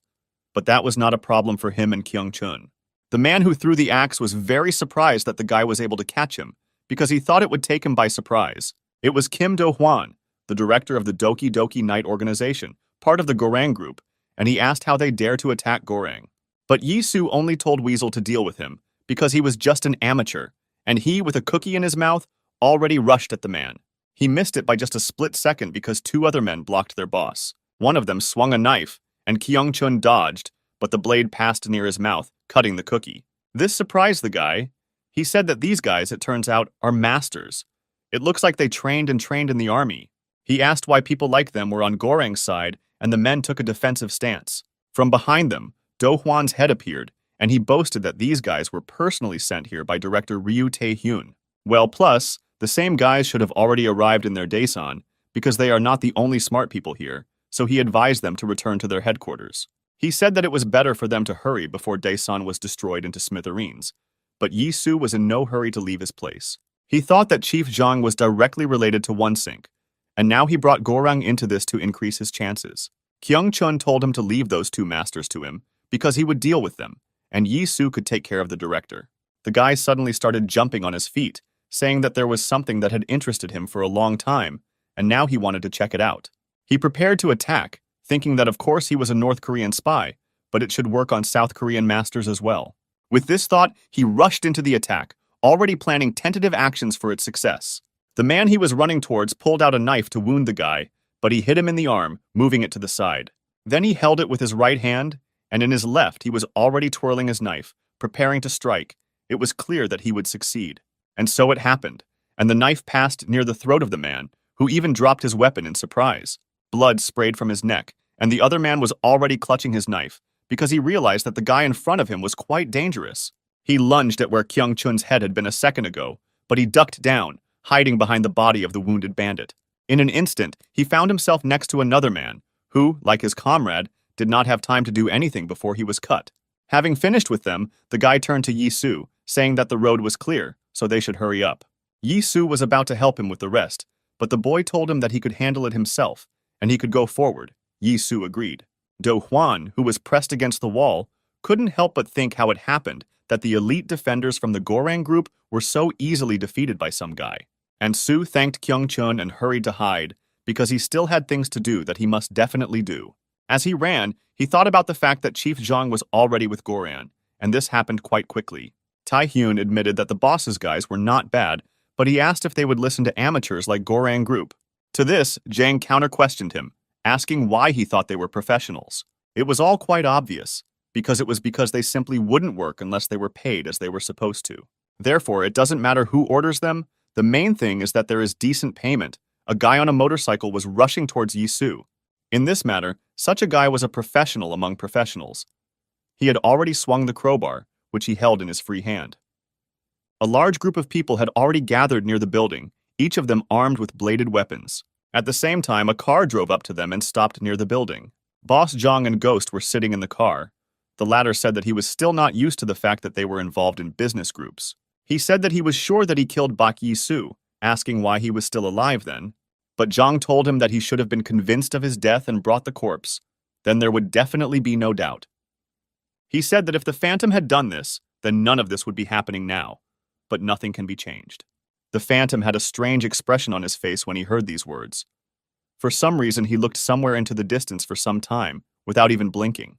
but that was not a problem for him and Kyung-chun. The man who threw the axe was very surprised that the guy was able to catch him, because he thought it would take him by surprise. It was Kim Do-hwan, the director of the Doki Doki Night organization, part of the Gorang group, and he asked how they dare to attack Gorang. But Yi-Soo only told Weasel to deal with him, because he was just an amateur, and he, with a cookie in his mouth, already rushed at the man. He missed it by just a split second because two other men blocked their boss. One of them swung a knife, and Kyung-chun dodged, but the blade passed near his mouth, cutting the cookie. This surprised the guy. He said that these guys, it turns out, are masters. It looks like they trained in the army. He asked why people like them were on Gorang's side, and the men took a defensive stance. From behind them, Do-hwan's head appeared, and he boasted that these guys were personally sent here by director Ryu Tae-hyun. Well, plus, the same guys should have already arrived in their Daesan, because they are not the only smart people here, so he advised them to return to their headquarters. He said that it was better for them to hurry before Daesan was destroyed into smithereens, but Yi-soo was in no hurry to leave his place. He thought that Chief Zhang was directly related to Won-sink, and now he brought Gorang into this to increase his chances. Kyung-chun told him to leave those two masters to him, because he would deal with them, and Yi-soo could take care of the director. The guy suddenly started jumping on his feet, saying that there was something that had interested him for a long time, and now he wanted to check it out. He prepared to attack, thinking that of course he was a North Korean spy, but it should work on South Korean masters as well. With this thought, he rushed into the attack, already planning tentative actions for its success. The man he was running towards pulled out a knife to wound the guy, but he hit him in the arm, moving it to the side. Then he held it with his right hand, and in his left he was already twirling his knife, preparing to strike. It was clear that he would succeed. And so it happened, and the knife passed near the throat of the man, who even dropped his weapon in surprise. Blood sprayed from his neck, and the other man was already clutching his knife, because he realized that the guy in front of him was quite dangerous. He lunged at where Kyung-chun's head had been a second ago, but he ducked down, hiding behind the body of the wounded bandit. In an instant, he found himself next to another man, who, like his comrade, did not have time to do anything before he was cut. Having finished with them, the guy turned to Yi-soo, saying that the road was clear, so they should hurry up. Yi-soo was about to help him with the rest, but the boy told him that he could handle it himself, and he could go forward. Yi-soo agreed. Do-hwan, who was pressed against the wall, couldn't help but think how it happened that the elite defenders from the Gorang group were so easily defeated by some guy. And Soo thanked Kyung-chun and hurried to hide, because he still had things to do that he must definitely do. As he ran, he thought about the fact that Chief Zhang was already with Goran, and this happened quite quickly. Tae-hyun admitted that the boss's guys were not bad, but he asked if they would listen to amateurs like Gorang Group. To this, Jang counter-questioned him, asking why he thought they were professionals. It was all quite obvious, because they simply wouldn't work unless they were paid as they were supposed to. Therefore, it doesn't matter who orders them, the main thing is that there is decent payment. A guy on a motorcycle was rushing towards Yi-soo. In this matter, such a guy was a professional among professionals. He had already swung the crowbar, which he held in his free hand. A large group of people had already gathered near the building, each of them armed with bladed weapons. At the same time, a car drove up to them and stopped near the building. Boss Zhang and Ghost were sitting in the car. The latter said that he was still not used to the fact that they were involved in business groups. He said that he was sure that he killed Bak Yi-soo, asking why he was still alive then. But Zhang told him that he should have been convinced of his death and brought the corpse. Then there would definitely be no doubt. He said that if the Phantom had done this, then none of this would be happening now. But nothing can be changed. The Phantom had a strange expression on his face when he heard these words. For some reason, he looked somewhere into the distance for some time, without even blinking.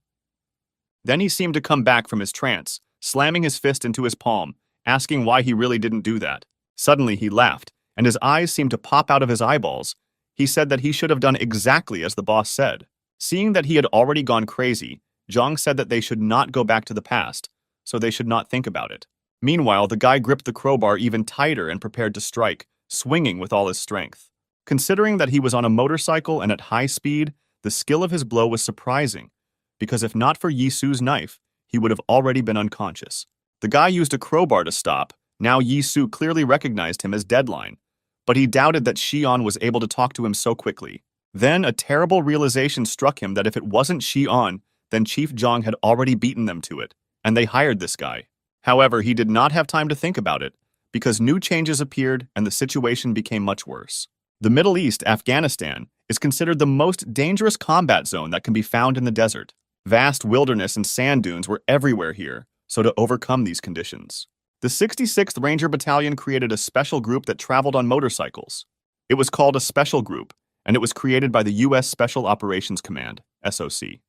Then he seemed to come back from his trance, slamming his fist into his palm, asking why he really didn't do that. Suddenly he laughed, and his eyes seemed to pop out of his eyeballs. He said that he should have done exactly as the boss said. Seeing that he had already gone crazy, Zhang said that they should not go back to the past, so they should not think about it. Meanwhile, the guy gripped the crowbar even tighter and prepared to strike, swinging with all his strength. Considering that he was on a motorcycle and at high speed, the skill of his blow was surprising, because if not for Yi-soo's knife, he would have already been unconscious. The guy used a crowbar to stop. Now Yi-soo clearly recognized him as Deadline, but he doubted that Xi'an was able to talk to him so quickly. Then a terrible realization struck him that if it wasn't Xi'an, then Chief Zhang had already beaten them to it, and they hired this guy. However, he did not have time to think about it, because new changes appeared and the situation became much worse. The Middle East, Afghanistan, is considered the most dangerous combat zone that can be found in the desert. Vast wilderness and sand dunes were everywhere here, so to overcome these conditions, the 66th Ranger Battalion created a special group that traveled on motorcycles. It was called a Special Group, and it was created by the U.S. Special Operations Command, SOC.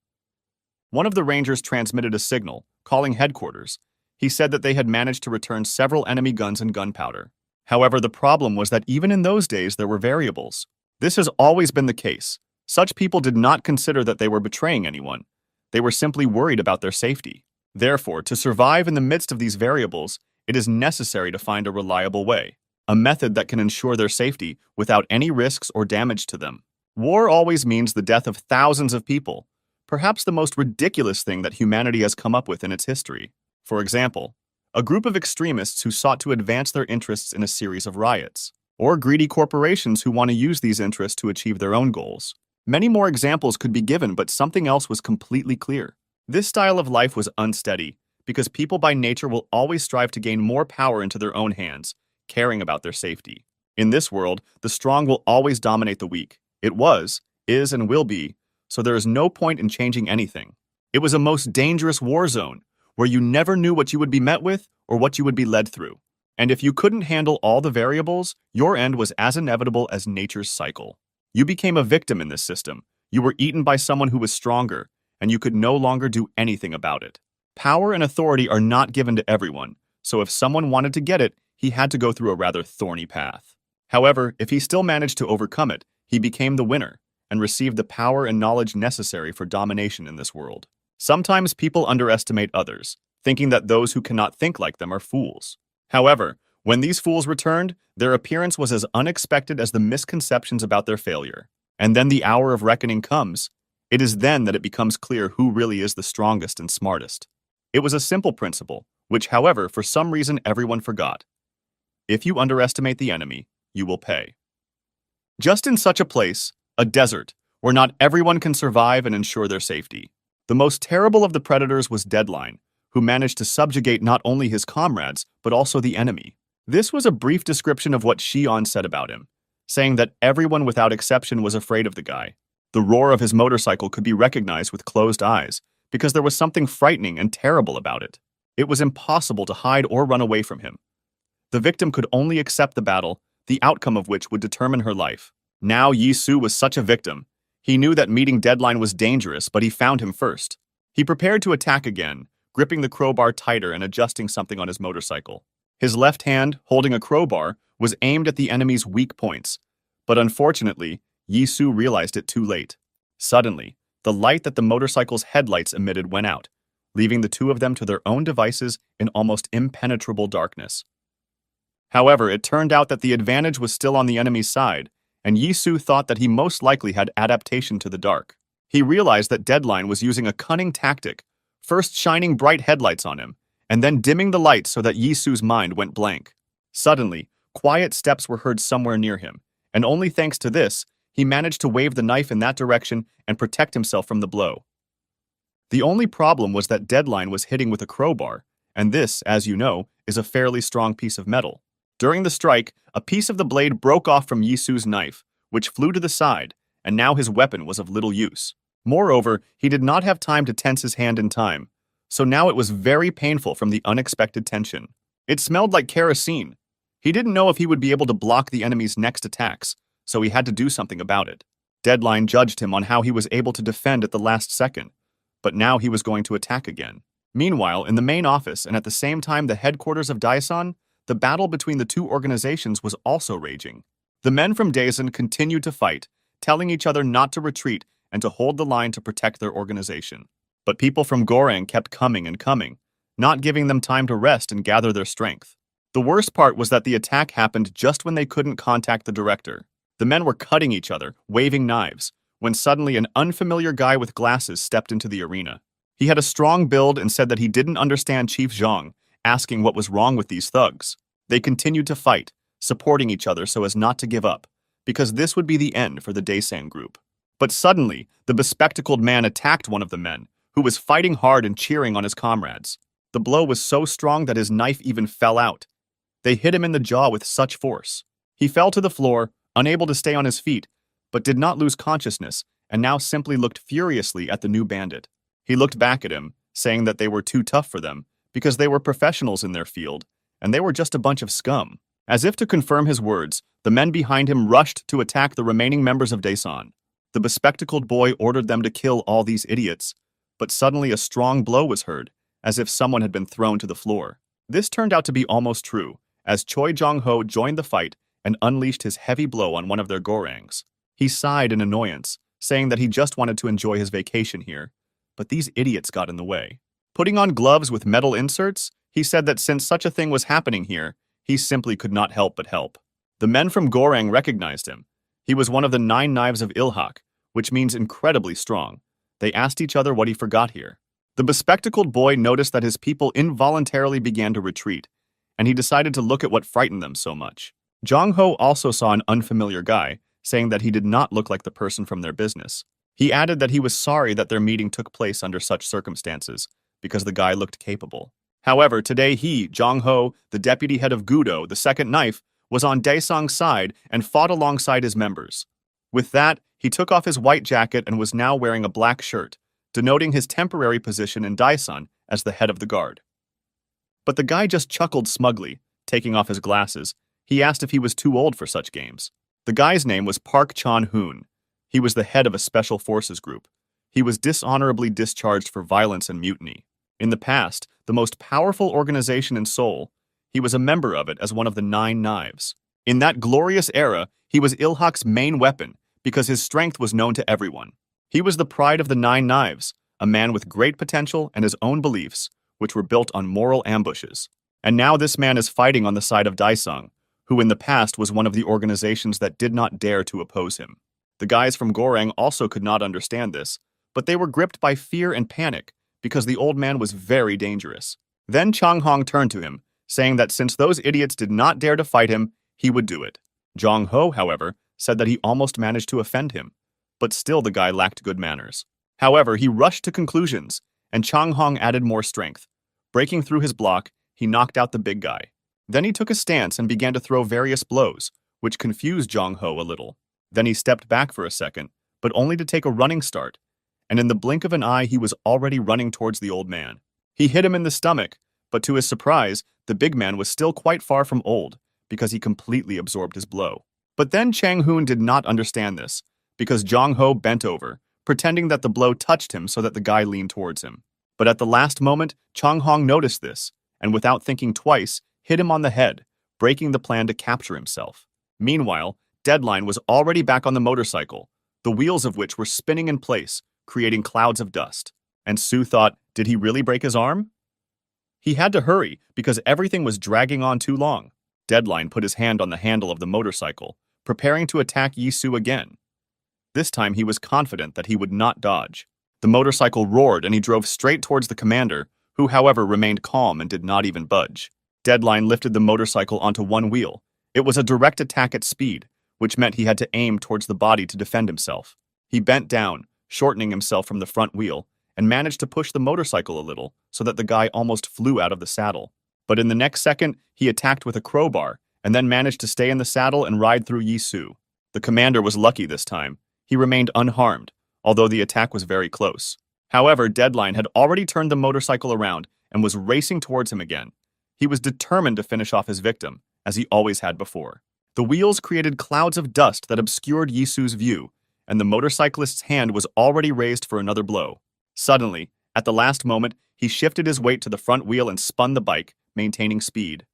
One of the Rangers transmitted a signal, calling headquarters. He said that they had managed to return several enemy guns and gunpowder. However, the problem was that even in those days there were variables. This has always been the case. Such people did not consider that they were betraying anyone. They were simply worried about their safety. Therefore, to survive in the midst of these variables, it is necessary to find a reliable way, a method that can ensure their safety without any risks or damage to them. War always means the death of thousands of people, perhaps the most ridiculous thing that humanity has come up with in its history. For example, a group of extremists who sought to advance their interests in a series of riots, or greedy corporations who want to use these interests to achieve their own goals. Many more examples could be given, but something else was completely clear. This style of life was unsteady, because people by nature will always strive to gain more power into their own hands, caring about their safety. In this world, the strong will always dominate the weak. It was, is, and will be, so there is no point in changing anything. It was a most dangerous war zone, where you never knew what you would be met with or what you would be led through. And if you couldn't handle all the variables, your end was as inevitable as nature's cycle. You became a victim in this system. You were eaten by someone who was stronger, and you could no longer do anything about it. Power and authority are not given to everyone, so if someone wanted to get it, he had to go through a rather thorny path. However, if he still managed to overcome it, he became the winner and received the power and knowledge necessary for domination in this world. Sometimes people underestimate others, thinking that those who cannot think like them are fools. However, when these fools returned, their appearance was as unexpected as the misconceptions about their failure. And then the hour of reckoning comes. It is then that it becomes clear who really is the strongest and smartest. It was a simple principle, which, however, for some reason everyone forgot. If you underestimate the enemy, you will pay. Just in such a place, a desert, where not everyone can survive and ensure their safety. The most terrible of the predators was Deadline, who managed to subjugate not only his comrades, but also the enemy. This was a brief description of what Shion said about him, saying that everyone without exception was afraid of the guy. The roar of his motorcycle could be recognized with closed eyes, because there was something frightening and terrible about it. It was impossible to hide or run away from him. The victim could only accept the battle, the outcome of which would determine her life. Now Yisu was such a victim. He knew that meeting Deadline was dangerous, but he found him first. He prepared to attack again, gripping the crowbar tighter and adjusting something on his motorcycle. His left hand, holding a crowbar, was aimed at the enemy's weak points, but unfortunately, Yisu realized it too late. Suddenly, the light that the motorcycle's headlights emitted went out, leaving the two of them to their own devices in almost impenetrable darkness. However, it turned out that the advantage was still on the enemy's side, and Yisu thought that he most likely had adaptation to the dark. He realized that Deadline was using a cunning tactic, first shining bright headlights on him, and then dimming the lights so that Yisu's mind went blank. Suddenly, quiet steps were heard somewhere near him, and only thanks to this, he managed to wave the knife in that direction and protect himself from the blow. The only problem was that Deadline was hitting with a crowbar, and this, as you know, is a fairly strong piece of metal. During the strike, a piece of the blade broke off from Yisu's knife, which flew to the side, and now his weapon was of little use. Moreover, he did not have time to tense his hand in time, so now it was very painful from the unexpected tension. It smelled like kerosene. He didn't know if he would be able to block the enemy's next attacks, so he had to do something about it. Deadline judged him on how he was able to defend at the last second, but now he was going to attack again. Meanwhile, in the main office and at the same time the headquarters of Daesan, the battle between the two organizations was also raging. The men from Daesan continued to fight, telling each other not to retreat and to hold the line to protect their organization. But people from Gorang kept coming and coming, not giving them time to rest and gather their strength. The worst part was that the attack happened just when they couldn't contact the director. The men were cutting each other, waving knives, when suddenly an unfamiliar guy with glasses stepped into the arena. He had a strong build and said that he didn't understand Chief Zhang, asking what was wrong with these thugs. They continued to fight, supporting each other so as not to give up, because this would be the end for the Daesan group. But suddenly, the bespectacled man attacked one of the men, who was fighting hard and cheering on his comrades. The blow was so strong that his knife even fell out. They hit him in the jaw with such force. He fell to the floor, unable to stay on his feet, but did not lose consciousness, and now simply looked furiously at the new bandit. He looked back at him, saying that they were too tough for them, because they were professionals in their field, and they were just a bunch of scum. As if to confirm his words, the men behind him rushed to attack the remaining members of Daesan. The bespectacled boy ordered them to kill all these idiots, but suddenly a strong blow was heard, as if someone had been thrown to the floor. This turned out to be almost true, as Choi Jong-ho joined the fight and unleashed his heavy blow on one of their gorangs. He sighed in annoyance, saying that he just wanted to enjoy his vacation here, but these idiots got in the way. Putting on gloves with metal inserts, he said that since such a thing was happening here, he simply could not help but help. The men from Gorang recognized him. He was one of the 9 knives of Ilhak, which means incredibly strong. They asked each other what he forgot here. The bespectacled boy noticed that his people involuntarily began to retreat, and he decided to look at what frightened them so much. Jong Ho also saw an unfamiliar guy, saying that he did not look like the person from their business. He added that he was sorry that their meeting took place under such circumstances, because the guy looked capable. However, today he, Jong Ho, the deputy head of Gudo, the second knife, was on Daesung's side and fought alongside his members. With that, he took off his white jacket and was now wearing a black shirt, denoting his temporary position in Daesun as the head of the guard. But the guy just chuckled smugly, taking off his glasses. He asked if he was too old for such games. The guy's name was Park Chan-hoon. He was the head of a special forces group. He was dishonorably discharged for violence and mutiny. In the past, the most powerful organization in Seoul, he was a member of it as one of the 9 Knives. In that glorious era, he was Ilhak's main weapon because his strength was known to everyone. He was the pride of the 9 Knives, a man with great potential and his own beliefs, which were built on moral ambushes. And now this man is fighting on the side of Daesung, who in the past was one of the organizations that did not dare to oppose him. The guys from Goreng also could not understand this, but they were gripped by fear and panic because the old man was very dangerous. Then Chang Hong turned to him, saying that since those idiots did not dare to fight him, he would do it. Jong Ho, however, said that he almost managed to offend him, but still the guy lacked good manners. However, he rushed to conclusions, and Chang Hong added more strength. Breaking through his block, he knocked out the big guy. Then he took a stance and began to throw various blows, which confused Jong Ho a little. Then he stepped back for a second, but only to take a running start, and in the blink of an eye he was already running towards the old man. He hit him in the stomach, but to his surprise, the big man was still quite far from old, because he completely absorbed his blow. But then Chang Hoon did not understand this, because Jong Ho bent over, pretending that the blow touched him so that the guy leaned towards him. But at the last moment, Chang Hong noticed this, and without thinking twice, hit him on the head, breaking the plan to capture himself. Meanwhile, Deadline was already back on the motorcycle, the wheels of which were spinning in place, creating clouds of dust. And Sue thought, did he really break his arm? He had to hurry because everything was dragging on too long. Deadline put his hand on the handle of the motorcycle, preparing to attack Yi-Soo again. This time he was confident that he would not dodge. The motorcycle roared and he drove straight towards the commander, who however remained calm and did not even budge. Deadline lifted the motorcycle onto one wheel. It was a direct attack at speed, which meant he had to aim towards the body to defend himself. He bent down, shortening himself from the front wheel, and managed to push the motorcycle a little so that the guy almost flew out of the saddle. But in the next second, he attacked with a crowbar and then managed to stay in the saddle and ride through Yi-Soo. The commander was lucky this time. He remained unharmed, although the attack was very close. However, Deadline had already turned the motorcycle around and was racing towards him again. He was determined to finish off his victim, as he always had before. The wheels created clouds of dust that obscured Yi-Soo's view, and the motorcyclist's hand was already raised for another blow. Suddenly, at the last moment, he shifted his weight to the front wheel and spun the bike, maintaining speed.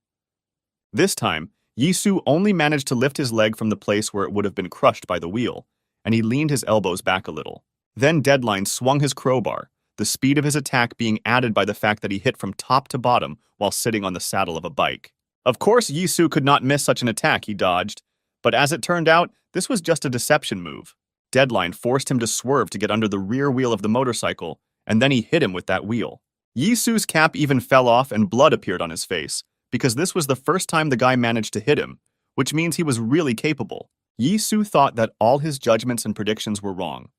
This time, Yi-Soo only managed to lift his leg from the place where it would have been crushed by the wheel, and he leaned his elbows back a little. Then Deadline swung his crowbar, the speed of his attack being added by the fact that he hit from top to bottom while sitting on the saddle of a bike. Of course, Yi-Soo could not miss such an attack he dodged, but as it turned out, this was just a deception move. Deadline forced him to swerve to get under the rear wheel of the motorcycle, and then he hit him with that wheel. Yi-Soo's cap even fell off and blood appeared on his face, because this was the first time the guy managed to hit him, which means he was really capable. Yi-Soo thought that all his judgments and predictions were wrong.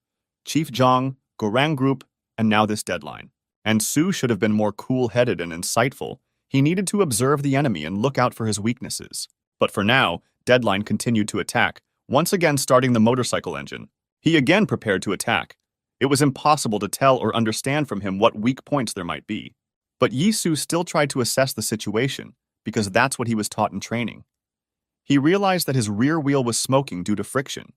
Chief Zhang, Gorang Group, and now this Deadline. And Soo should have been more cool-headed and insightful. He needed to observe the enemy and look out for his weaknesses. But for now, Deadline continued to attack, once again starting the motorcycle engine. He again prepared to attack. It was impossible to tell or understand from him what weak points there might be. But Yi-Soo still tried to assess the situation, because that's what he was taught in training. He realized that his rear wheel was smoking due to friction.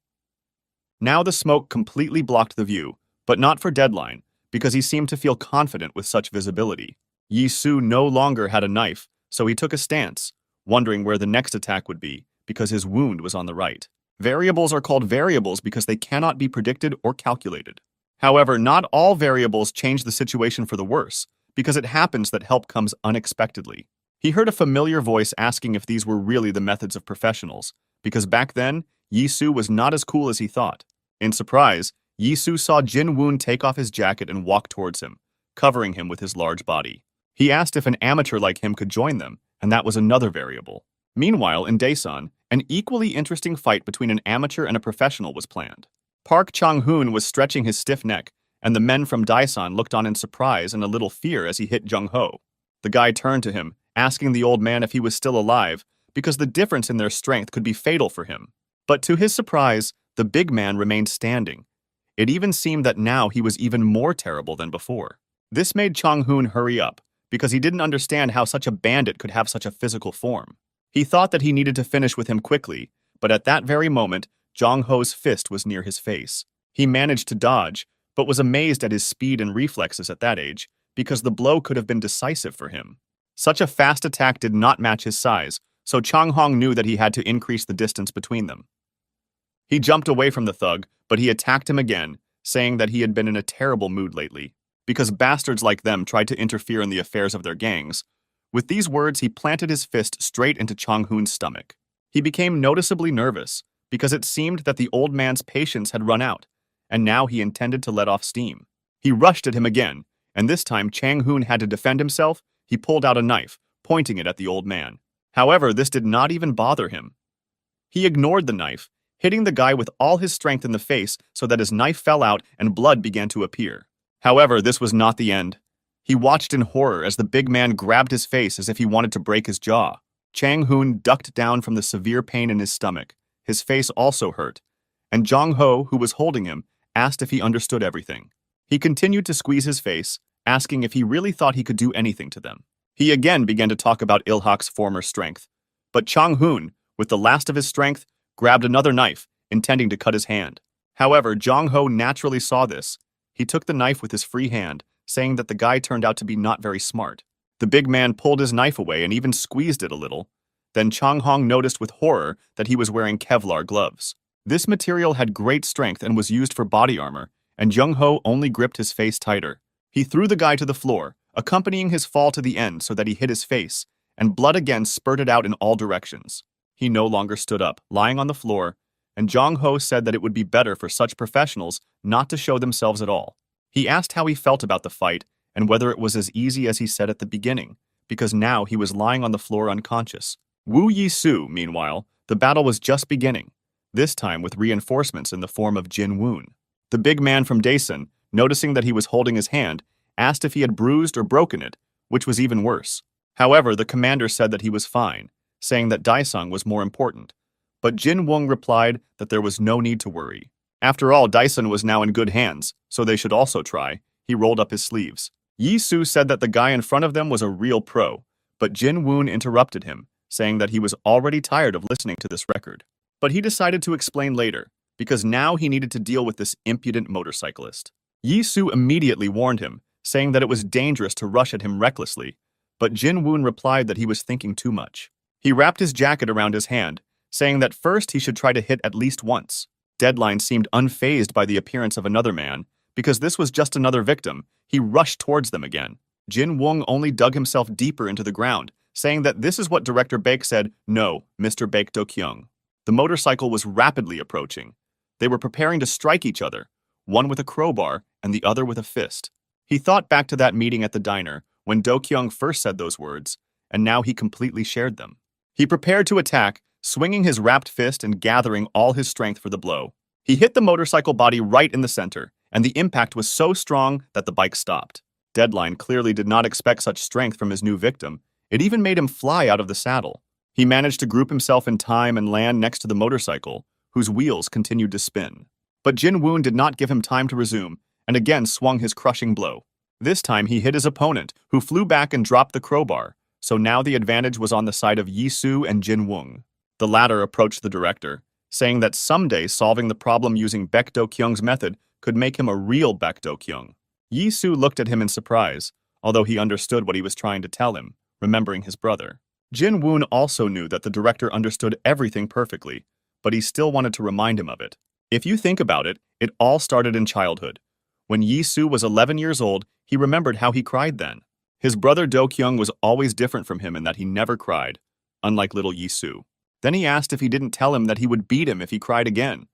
Now the smoke completely blocked the view, but not for Deadline, because he seemed to feel confident with such visibility. Yi-Soo no longer had a knife, so he took a stance, wondering where the next attack would be, because his wound was on the right. Variables are called variables because they cannot be predicted or calculated. However, not all variables change the situation for the worse, because it happens that help comes unexpectedly. He heard a familiar voice asking if these were really the methods of professionals, because back then, Yi-Soo was not as cool as he thought. In surprise, Yi-Soo saw Jin Woon take off his jacket and walk towards him, covering him with his large body. He asked if an amateur like him could join them, and that was another variable. Meanwhile, in Daesan, an equally interesting fight between an amateur and a professional was planned. Park Chang-hoon was stretching his stiff neck, and the men from Daesan looked on in surprise and a little fear as he hit Jung-ho. The guy turned to him, asking the old man if he was still alive, because the difference in their strength could be fatal for him. But to his surprise, the big man remained standing. It even seemed that now he was even more terrible than before. This made Chang-hoon hurry up, because he didn't understand how such a bandit could have such a physical form. He thought that he needed to finish with him quickly, but at that very moment, Jong-ho's fist was near his face. He managed to dodge, but was amazed at his speed and reflexes at that age, because the blow could have been decisive for him. Such a fast attack did not match his size, so Chang-hong knew that he had to increase the distance between them. He jumped away from the thug, but he attacked him again, saying that he had been in a terrible mood lately, because bastards like them tried to interfere in the affairs of their gangs. With these words, he planted his fist straight into Chang-hoon's stomach. He became noticeably nervous, because it seemed that the old man's patience had run out, and now he intended to let off steam. He rushed at him again, and this time Chang-hoon had to defend himself. He pulled out a knife, pointing it at the old man. However, this did not even bother him. He ignored the knife, hitting the guy with all his strength in the face so that his knife fell out and blood began to appear. However, this was not the end. He watched in horror as the big man grabbed his face as if he wanted to break his jaw. Chang-hoon ducked down from the severe pain in his stomach. His face also hurt, and Jong-ho, who was holding him, asked if he understood everything. He continued to squeeze his face, asking if he really thought he could do anything to them. He again began to talk about Il-hak's former strength, but Chang-hoon, with the last of his strength, grabbed another knife, intending to cut his hand. However, Jong-ho naturally saw this. He took the knife with his free hand, saying that the guy turned out to be not very smart. The big man pulled his knife away and even squeezed it a little. Then Chang-hong noticed with horror that he was wearing Kevlar gloves. This material had great strength and was used for body armor, and Jung-ho only gripped his face tighter. He threw the guy to the floor, accompanying his fall to the end so that he hit his face, and blood again spurted out in all directions. He no longer stood up, lying on the floor, and Jong-ho said that it would be better for such professionals not to show themselves at all. He asked how he felt about the fight and whether it was as easy as he said at the beginning, because now he was lying on the floor unconscious. Wu Yi-su, meanwhile, the battle was just beginning, this time with reinforcements in the form of Jin Woon. The big man from Daesan, noticing that he was holding his hand, asked if he had bruised or broken it, which was even worse. However, the commander said that he was fine, saying that Daesung was more important. But Jin Woon replied that there was no need to worry. After all, Daesan was now in good hands, so they should also try. He rolled up his sleeves. Yi-su said that the guy in front of them was a real pro, but Jin Woon interrupted him, saying that he was already tired of listening to this record. But he decided to explain later, because now he needed to deal with this impudent motorcyclist. Yi-su immediately warned him, saying that it was dangerous to rush at him recklessly, but Jin Woon replied that he was thinking too much. He wrapped his jacket around his hand, saying that first he should try to hit at least once. Deadline seemed unfazed by the appearance of another man, because this was just another victim. He rushed towards them again. Jin Woon only dug himself deeper into the ground, saying that this is what Director Baek said, "No, Mr. Baek Do-kyung." The motorcycle was rapidly approaching. They were preparing to strike each other, one with a crowbar and the other with a fist. He thought back to that meeting at the diner when Do-kyung first said those words, and now he completely shared them. He prepared to attack, swinging his wrapped fist and gathering all his strength for the blow. He hit the motorcycle body right in the center, and the impact was so strong that the bike stopped. Deadline clearly did not expect such strength from his new victim. It even made him fly out of the saddle. He managed to group himself in time and land next to the motorcycle, whose wheels continued to spin. But Jin Woon did not give him time to resume, and again swung his crushing blow. This time he hit his opponent, who flew back and dropped the crowbar, so now the advantage was on the side of Yi-su and Jin Woon. The latter approached the director, saying that someday solving the problem using Baek Do-kyung's method could make him a real Baek Do-kyung. Yi-su looked at him in surprise, although he understood what he was trying to tell him, remembering his brother. Jin Woon also knew that the director understood everything perfectly, but he still wanted to remind him of it. If you think about it, it all started in childhood. When Yi-su was 11 years old, he remembered how he cried then. His brother Do-kyung was always different from him in that he never cried, unlike little Yi-su. Then he asked if he didn't tell him that he would beat him if he cried again,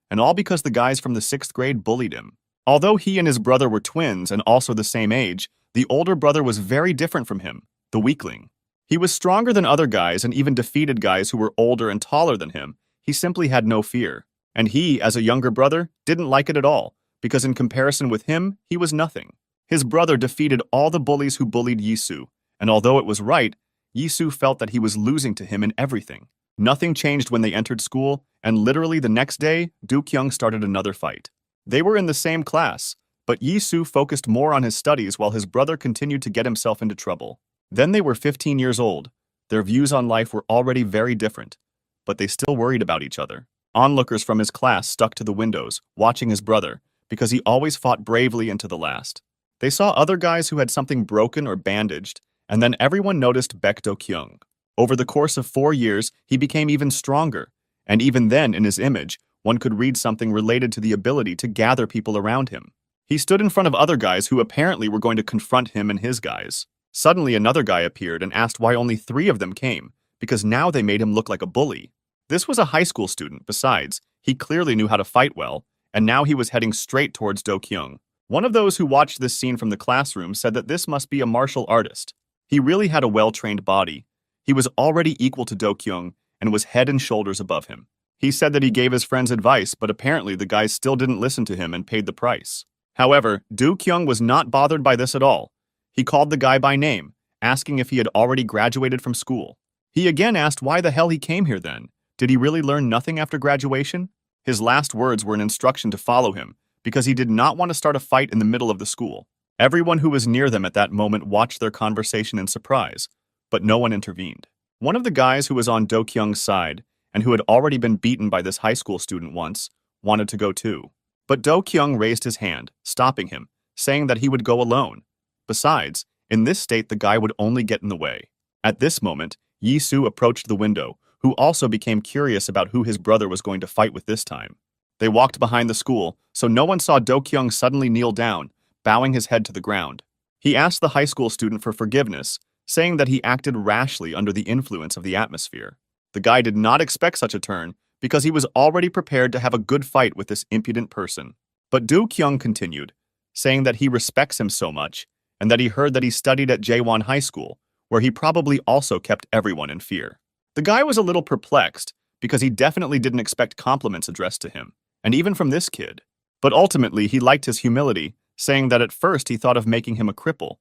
and all because the guys from the 6th grade bullied him. Although he and his brother were twins and also the same age, the older brother was very different from him, the weakling. He was stronger than other guys and even defeated guys who were older and taller than him. He simply had no fear. And he, as a younger brother, didn't like it at all, because in comparison with him, he was nothing. His brother defeated all the bullies who bullied Yisu, and although it was right, Yisu felt that he was losing to him in everything. Nothing changed when they entered school, and literally the next day, Do-kyung started another fight. They were in the same class, but Yisu focused more on his studies while his brother continued to get himself into trouble. Then they were 15 years old. Their views on life were already very different, but they still worried about each other. Onlookers from his class stuck to the windows, watching his brother, because he always fought bravely into the last. They saw other guys who had something broken or bandaged, and then everyone noticed Baek Do-kyung. Over the course of 4 years, he became even stronger, and even then, in his image, one could read something related to the ability to gather people around him. He stood in front of other guys who apparently were going to confront him and his guys. Suddenly, another guy appeared and asked why only 3 of them came, because now they made him look like a bully. This was a high school student. Besides, he clearly knew how to fight well, and now he was heading straight towards Do-kyung. One of those who watched this scene from the classroom said that this must be a martial artist. He really had a well-trained body. He was already equal to Do-kyung and was head and shoulders above him. He said that he gave his friends advice, but apparently the guys still didn't listen to him and paid the price. However, Do-kyung was not bothered by this at all. He called the guy by name, asking if he had already graduated from school. He again asked why the hell he came here then. Did he really learn nothing after graduation? His last words were an instruction to follow him, because he did not want to start a fight in the middle of the school. Everyone who was near them at that moment watched their conversation in surprise, but no one intervened. One of the guys who was on Do-kyung's side, and who had already been beaten by this high school student once, wanted to go too. But Do-kyung raised his hand, stopping him, saying that he would go alone. Besides, in this state the guy would only get in the way. At this moment, Yisu approached the window, who also became curious about who his brother was going to fight with this time. They walked behind the school, so no one saw Do-kyung suddenly kneel down, bowing his head to the ground. He asked the high school student for forgiveness, saying that he acted rashly under the influence of the atmosphere. The guy did not expect such a turn, because he was already prepared to have a good fight with this impudent person. But Do-kyung continued, saying that he respects him so much, and that he heard that he studied at Jaewon High School, where he probably also kept everyone in fear. The guy was a little perplexed, because he definitely didn't expect compliments addressed to him, and even from this kid. But ultimately, he liked his humility, saying that at first he thought of making him a cripple,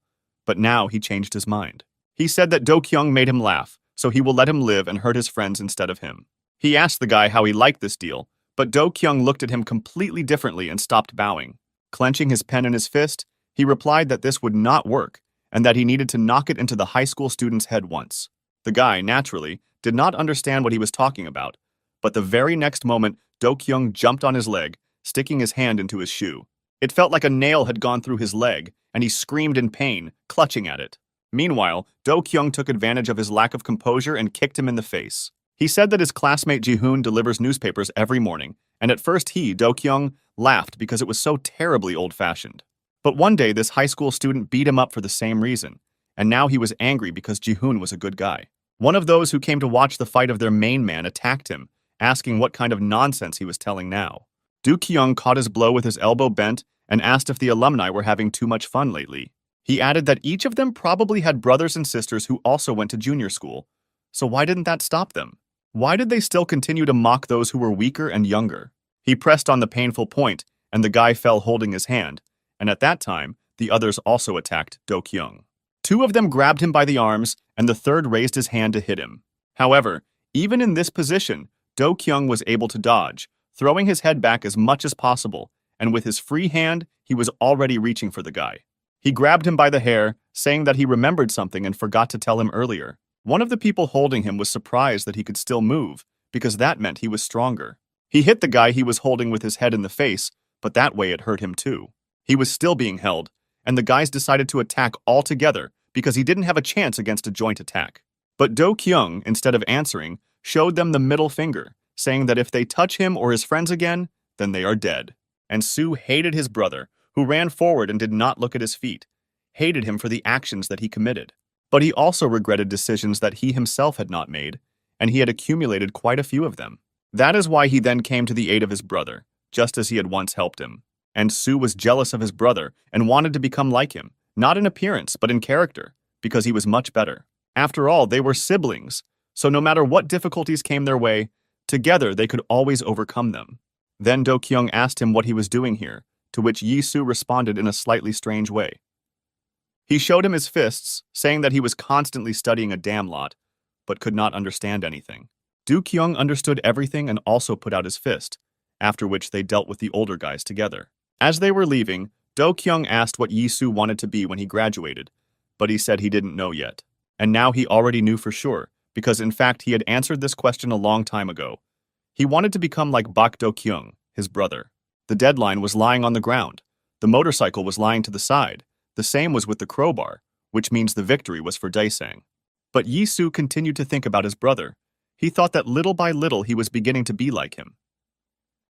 but now he changed his mind. He said that Do-kyung made him laugh, so he will let him live and hurt his friends instead of him. He asked the guy how he liked this deal, but Do-kyung looked at him completely differently and stopped bowing. Clenching his pen in his fist, he replied that this would not work, and that he needed to knock it into the high school student's head once. The guy, naturally, did not understand what he was talking about, but the very next moment, Do-kyung jumped on his leg, sticking his hand into his shoe. It felt like a nail had gone through his leg, and he screamed in pain, clutching at it. Meanwhile, Do-kyung took advantage of his lack of composure and kicked him in the face. He said that his classmate Ji-hoon delivers newspapers every morning, and at first he, Do-kyung, laughed because it was so terribly old-fashioned. But one day, this high school student beat him up for the same reason, and now he was angry because Ji-hoon was a good guy. One of those who came to watch the fight of their main man attacked him, asking what kind of nonsense he was telling now. Do-kyung caught his blow with his elbow bent and asked if the alumni were having too much fun lately. He added that each of them probably had brothers and sisters who also went to junior school, so why didn't that stop them? Why did they still continue to mock those who were weaker and younger? He pressed on the painful point, and the guy fell holding his hand, and at that time, the others also attacked Do-kyung. 2 of them grabbed him by the arms, and the third raised his hand to hit him. However, even in this position, Do-kyung was able to dodge, throwing his head back as much as possible, and with his free hand, he was already reaching for the guy. He grabbed him by the hair, saying that he remembered something and forgot to tell him earlier. One of the people holding him was surprised that he could still move, because that meant he was stronger. He hit the guy he was holding with his head in the face, but that way it hurt him too. He was still being held, and the guys decided to attack all together because he didn't have a chance against a joint attack. But Do-kyung, instead of answering, showed them the middle finger, saying that if they touch him or his friends again, then they are dead. And Soo hated his brother, who ran forward and did not look at his feet, hated him for the actions that he committed. But he also regretted decisions that he himself had not made, and he had accumulated quite a few of them. That is why he then came to the aid of his brother, just as he had once helped him. and Su was jealous of his brother and wanted to become like him, not in appearance but in character, because he was much better. After all, they were siblings, so no matter what difficulties came their way, together they could always overcome them. Then Do Kyung asked him what he was doing here, to which Yi Su responded in a slightly strange way. He showed him his fists, saying that he was constantly studying a damn lot, but could not understand anything. Do Kyung understood everything and also put out his fist, after which they dealt with the older guys together. As they were leaving, Do Kyung asked what Yi Su wanted to be when he graduated, but he said he didn't know yet. And now he already knew for sure, because in fact he had answered this question a long time ago. He wanted to become like Bak Do Kyung, his brother. The deadline was lying on the ground. The motorcycle was lying to the side. The same was with the crowbar, which means the victory was for Daesang. But Yi Su continued to think about his brother. He thought that little by little he was beginning to be like him.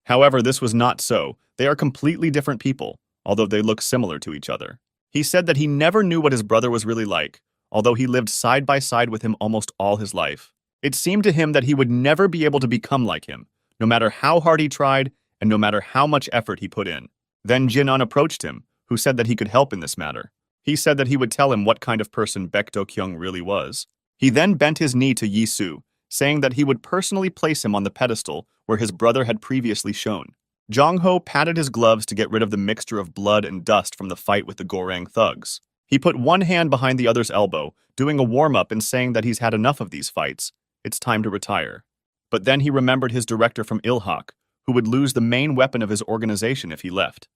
However, this was not so. They are completely different people, although they look similar to each other. He said that he never knew what his brother was really like, although he lived side by side with him almost all his life. It seemed to him that he would never be able to become like him, no matter how hard he tried and no matter how much effort he put in. Then Jin-un approached him, who said that he could help in this matter. He said that he would tell him what kind of person Baek Do Kyung really was. He then bent his knee to Yi Su, saying that he would personally place him on the pedestal where his brother had previously shown. Jong-ho patted his gloves to get rid of the mixture of blood and dust from the fight with the Gorang thugs. He put one hand behind the other's elbow, doing a warm-up and saying that he's had enough of these fights. It's time to retire. But then he remembered his director from Ilhak, who would lose the main weapon of his organization if he left.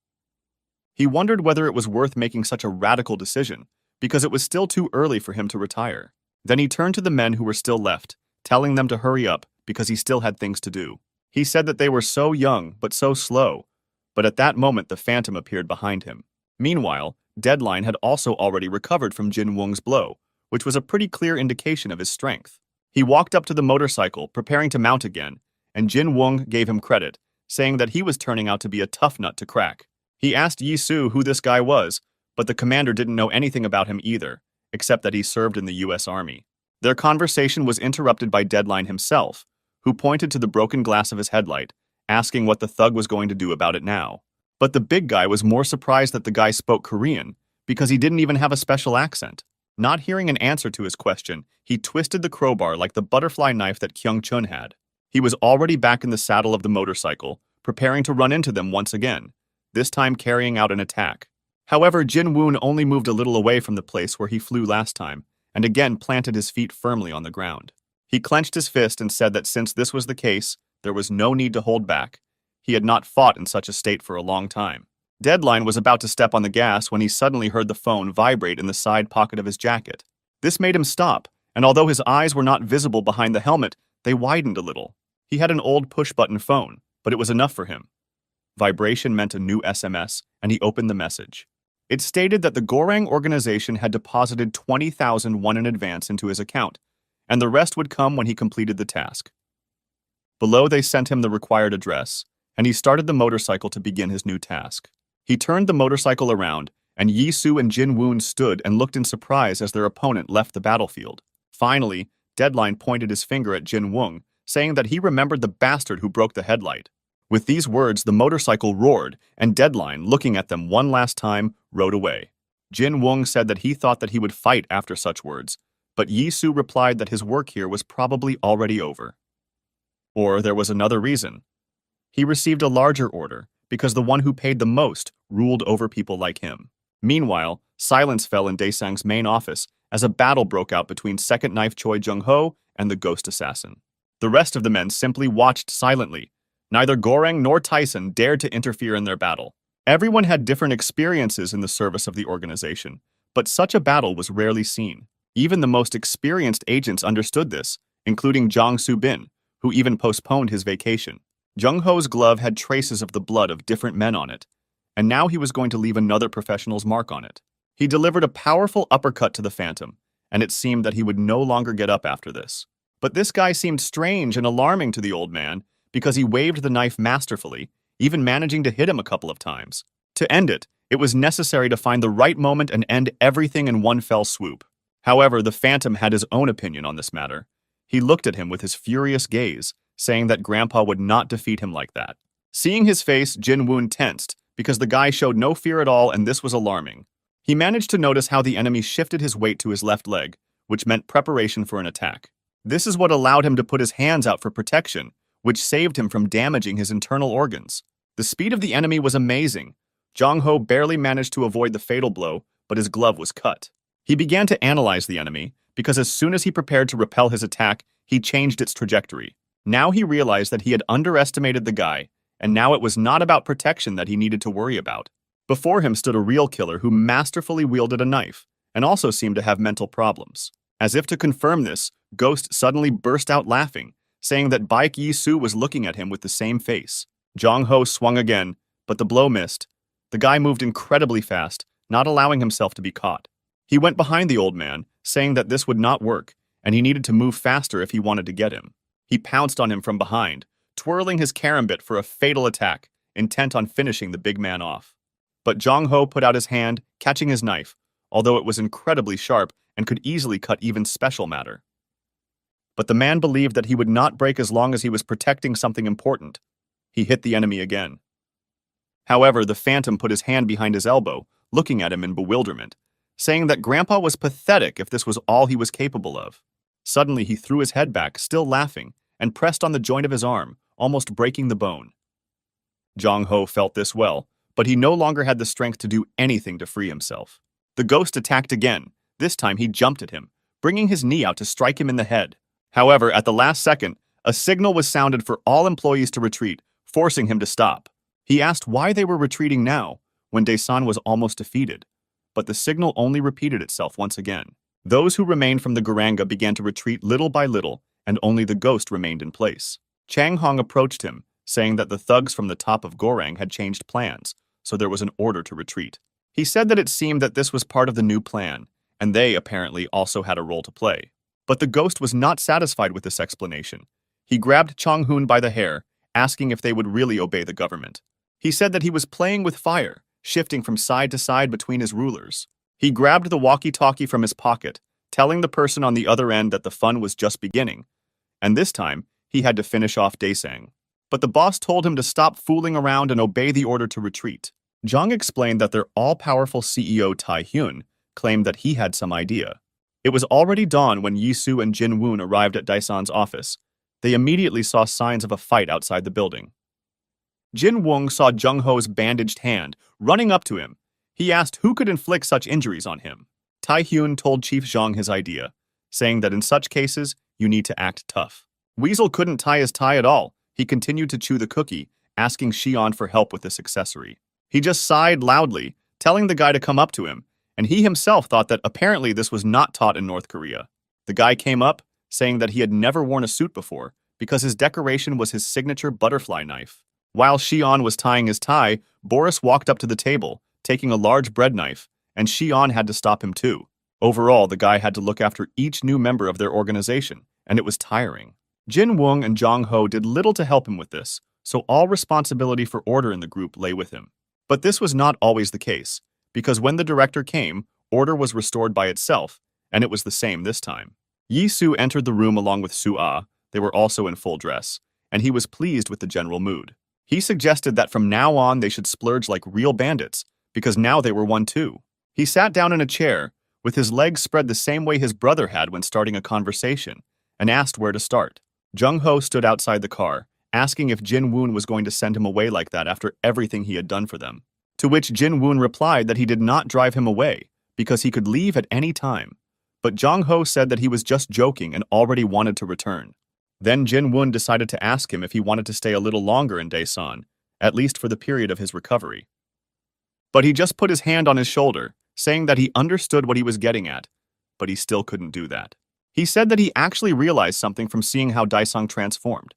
He wondered whether it was worth making such a radical decision, because it was still too early for him to retire. Then he turned to the men who were still left, telling them to hurry up because he still had things to do. He said that they were so young but so slow, but at that moment the phantom appeared behind him. Meanwhile, Deadline had also already recovered from Jin Woong's blow, which was a pretty clear indication of his strength. He walked up to the motorcycle, preparing to mount again, and Jin Woong gave him credit, saying that he was turning out to be a tough nut to crack. He asked Yi Su who this guy was, but the commander didn't know anything about him either, except that he served in the US Army. Their conversation was interrupted by Deadline himself, who pointed to the broken glass of his headlight, asking what the thug was going to do about it now. But the big guy was more surprised that the guy spoke Korean, because he didn't even have a special accent. Not hearing an answer to his question, he twisted the crowbar like the butterfly knife that Kyung Chun had. He was already back in the saddle of the motorcycle, preparing to run into them once again, this time carrying out an attack. However, Jin Woon only moved a little away from the place where he flew last time, and again planted his feet firmly on the ground. He clenched his fist and said that since this was the case, there was no need to hold back. He had not fought in such a state for a long time. Deadline was about to step on the gas when he suddenly heard the phone vibrate in the side pocket of his jacket. This made him stop, and although his eyes were not visible behind the helmet, they widened a little. He had an old push-button phone, but it was enough for him. Vibration meant a new SMS, and he opened the message. It stated that the Gorang organization had deposited 20,000 won in advance into his account, and the rest would come when he completed the task. Below, they sent him the required address, and he started the motorcycle to begin his new task. He turned the motorcycle around, and Yi Su and Jin Woon stood and looked in surprise as their opponent left the battlefield. Finally, Deadline pointed his finger at Jin Woong, saying that he remembered the bastard who broke the headlight. With these words, the motorcycle roared, and Deadline, looking at them one last time, rode away. Jin Woong said that he thought that he would fight after such words, but Yi Su replied that his work here was probably already over. Or there was another reason. He received a larger order, because the one who paid the most ruled over people like him. Meanwhile, silence fell in Daesang's main office as a battle broke out between Second Knife Choi Jung-ho and the ghost assassin. The rest of the men simply watched silently. Neither Gorang nor Tyson dared to interfere in their battle. Everyone had different experiences in the service of the organization, but such a battle was rarely seen. Even the most experienced agents understood this, including Jang Soo-bin, who even postponed his vacation. Jung-ho's glove had traces of the blood of different men on it, and now he was going to leave another professional's mark on it. He delivered a powerful uppercut to the Phantom, and it seemed that he would no longer get up after this. But this guy seemed strange and alarming to the old man, because he waved the knife masterfully, even managing to hit him a couple of times. To end it, it was necessary to find the right moment and end everything in one fell swoop. However, the Phantom had his own opinion on this matter. He looked at him with his furious gaze, saying that Grandpa would not defeat him like that. Seeing his face, Jin Woon tensed, because the guy showed no fear at all, and this was alarming. He managed to notice how the enemy shifted his weight to his left leg, which meant preparation for an attack. This is what allowed him to put his hands out for protection, which saved him from damaging his internal organs. The speed of the enemy was amazing. Jong Ho barely managed to avoid the fatal blow, but his glove was cut. He began to analyze the enemy, because as soon as he prepared to repel his attack, he changed its trajectory. Now he realized that he had underestimated the guy, and now it was not about protection that he needed to worry about. Before him stood a real killer who masterfully wielded a knife, and also seemed to have mental problems. As if to confirm this, Ghost suddenly burst out laughing, saying that Baek Yi-soo was looking at him with the same face. Jong Ho swung again, but the blow missed. The guy moved incredibly fast, not allowing himself to be caught. He went behind the old man, saying that this would not work, and he needed to move faster if he wanted to get him. He pounced on him from behind, twirling his karambit for a fatal attack, intent on finishing the big man off. But Jong Ho put out his hand, catching his knife, although it was incredibly sharp and could easily cut even special matter. But the man believed that he would not break as long as he was protecting something important. He hit the enemy again. However, the Phantom put his hand behind his elbow, looking at him in bewilderment, saying that Grandpa was pathetic if this was all he was capable of. Suddenly, he threw his head back, still laughing, and pressed on the joint of his arm, almost breaking the bone. Jong Ho felt this well, but he no longer had the strength to do anything to free himself. The ghost attacked again. This time he jumped at him, bringing his knee out to strike him in the head. However, at the last second, a signal was sounded for all employees to retreat, forcing him to stop. He asked why they were retreating now, when Daesan was almost defeated. But the signal only repeated itself once again. Those who remained from the Garanga began to retreat little by little, and only the ghost remained in place. Chang Hong approached him, saying that the thugs from the top of Gorang had changed plans, so there was an order to retreat. He said that it seemed that this was part of the new plan, and they apparently also had a role to play. But the ghost was not satisfied with this explanation. He grabbed Chong Hoon by the hair, asking if they would really obey the government. He said that he was playing with fire, shifting from side to side between his rulers. He grabbed the walkie-talkie from his pocket, telling the person on the other end that the fun was just beginning, and this time he had to finish off Daesang. But the boss told him to stop fooling around and obey the order to retreat. Zhang explained that their all-powerful CEO Tai Hyun claimed that he had some idea. It was already dawn when Yi-soo and Jin Woon arrived at Daesan's office. They immediately saw signs of a fight outside the building. Jin Woon saw Jung Ho's bandaged hand, running up to him. He asked who could inflict such injuries on him. Tai Hyun told Chief Zhang his idea, saying that in such cases, you need to act tough. Weasel couldn't tie his tie at all. He continued to chew the cookie, asking Xion for help with this accessory. He just sighed loudly, telling the guy to come up to him, and he himself thought that apparently this was not taught in North Korea. The guy came up, saying that he had never worn a suit before, because his decoration was his signature butterfly knife. While Xion was tying his tie, Boris walked up to the table, taking a large bread knife, and Xion had to stop him too. Overall, the guy had to look after each new member of their organization, and it was tiring. Jin Woong and Jong Ho did little to help him with this, so all responsibility for order in the group lay with him. But this was not always the case, because when the director came, order was restored by itself, and it was the same this time. Yi-soo entered the room along with Su-ah. They were also in full dress, and he was pleased with the general mood. He suggested that from now on they should splurge like real bandits, because now they were one too. He sat down in a chair, with his legs spread the same way his brother had when starting a conversation, and asked where to start. Jung Ho stood outside the car, asking if Jin Woon was going to send him away like that after everything he had done for them. To which Jin Woon replied that he did not drive him away, because he could leave at any time. But Jong Ho said that he was just joking and already wanted to return. Then Jin Woon decided to ask him if he wanted to stay a little longer in Daesan, at least for the period of his recovery. But he just put his hand on his shoulder, saying that he understood what he was getting at, but he still couldn't do that. He said that he actually realized something from seeing how Daesang transformed,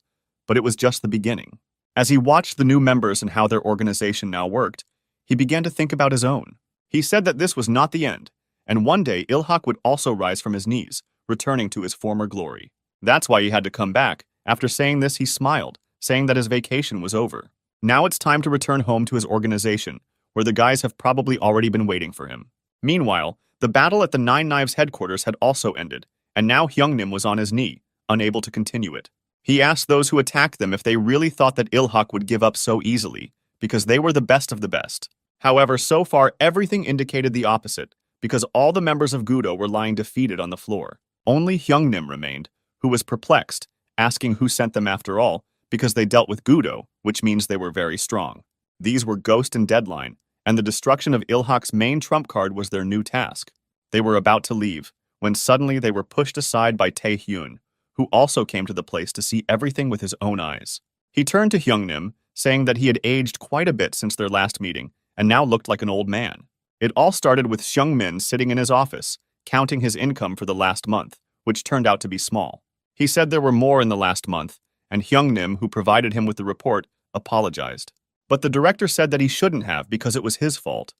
but it was just the beginning. As he watched the new members and how their organization now worked, he began to think about his own. He said that this was not the end, and one day Ilhak would also rise from his knees, returning to his former glory. That's why he had to come back. After saying this, he smiled, saying that his vacation was over. Now it's time to return home to his organization, where the guys have probably already been waiting for him. Meanwhile, the battle at the Nine Knives headquarters had also ended, and now Hyungnim was on his knee, unable to continue it. He asked those who attacked them if they really thought that Ilhak would give up so easily, because they were the best of the best. However, so far everything indicated the opposite, because all the members of Gudo were lying defeated on the floor. Only Hyungnim remained, who was perplexed, asking who sent them after all, because they dealt with Gudo, which means they were very strong. These were Ghost and Deadline, and the destruction of Ilhak's main trump card was their new task. They were about to leave, when suddenly they were pushed aside by Tae-hyun, who also came to the place to see everything with his own eyes. He turned to Hyungnim, saying that he had aged quite a bit since their last meeting, and now looked like an old man. It all started with Seung-min sitting in his office, counting his income for the last month, which turned out to be small. He said there were more in the last month, and Hyungnim, who provided him with the report, apologized. But the director said that he shouldn't have because it was his fault.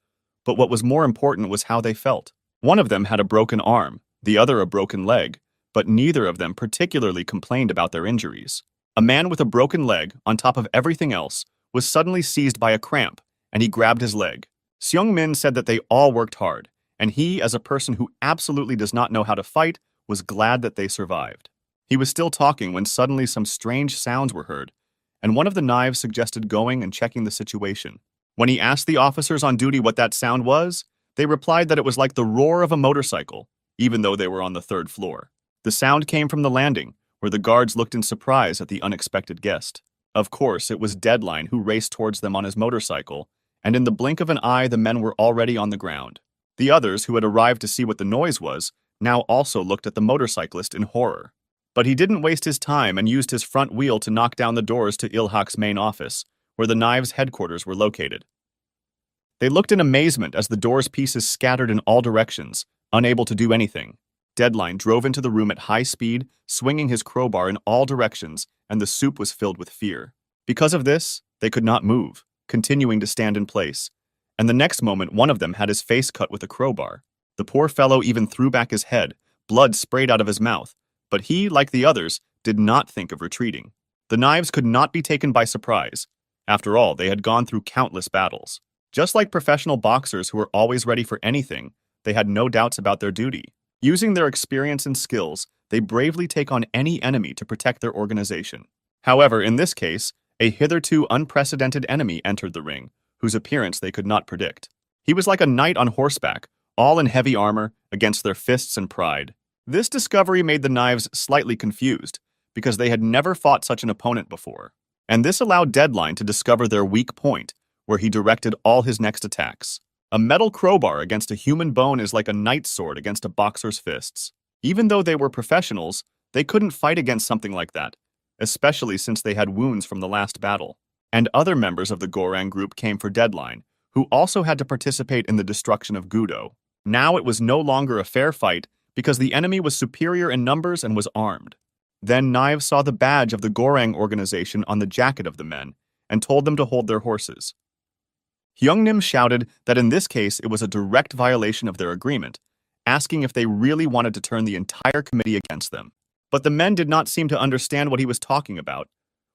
But what was more important was how they felt. One of them had a broken arm, the other a broken leg, but neither of them particularly complained about their injuries. A man with a broken leg, on top of everything else, was suddenly seized by a cramp, and he grabbed his leg. Seung-min said that they all worked hard, and he, as a person who absolutely does not know how to fight, was glad that they survived. He was still talking when suddenly some strange sounds were heard, and one of the knives suggested going and checking the situation. When he asked the officers on duty what that sound was, they replied that it was like the roar of a motorcycle, even though they were on the 3rd floor. The sound came from the landing, where the guards looked in surprise at the unexpected guest. Of course, it was Deadline who raced towards them on his motorcycle, and in the blink of an eye the men were already on the ground. The others, who had arrived to see what the noise was, now also looked at the motorcyclist in horror. But he didn't waste his time and used his front wheel to knock down the doors to Ilhak's main office, where the knives' headquarters were located. They looked in amazement as the door's pieces scattered in all directions, unable to do anything. Deadline drove into the room at high speed, swinging his crowbar in all directions, and the soup was filled with fear. Because of this, they could not move, continuing to stand in place, and the next moment one of them had his face cut with a crowbar. The poor fellow even threw back his head, blood sprayed out of his mouth, but he, like the others, did not think of retreating. The knives could not be taken by surprise. After all, they had gone through countless battles. Just like professional boxers who were always ready for anything, they had no doubts about their duty. Using their experience and skills, they bravely take on any enemy to protect their organization. However, in this case, a hitherto unprecedented enemy entered the ring, whose appearance they could not predict. He was like a knight on horseback, all in heavy armor, against their fists and pride. This discovery made the knives slightly confused, because they had never fought such an opponent before. And this allowed Deadline to discover their weak point, where he directed all his next attacks. A metal crowbar against a human bone is like a knight's sword against a boxer's fists. Even though they were professionals, they couldn't fight against something like that, especially since they had wounds from the last battle. And other members of the Gorang group came for Deadline, who also had to participate in the destruction of Gudo. Now it was no longer a fair fight because the enemy was superior in numbers and was armed. Then Knives saw the badge of the Gorang organization on the jacket of the men and told them to hold their horses. Hyungnim shouted that in this case it was a direct violation of their agreement, asking if they really wanted to turn the entire committee against them. But the men did not seem to understand what he was talking about.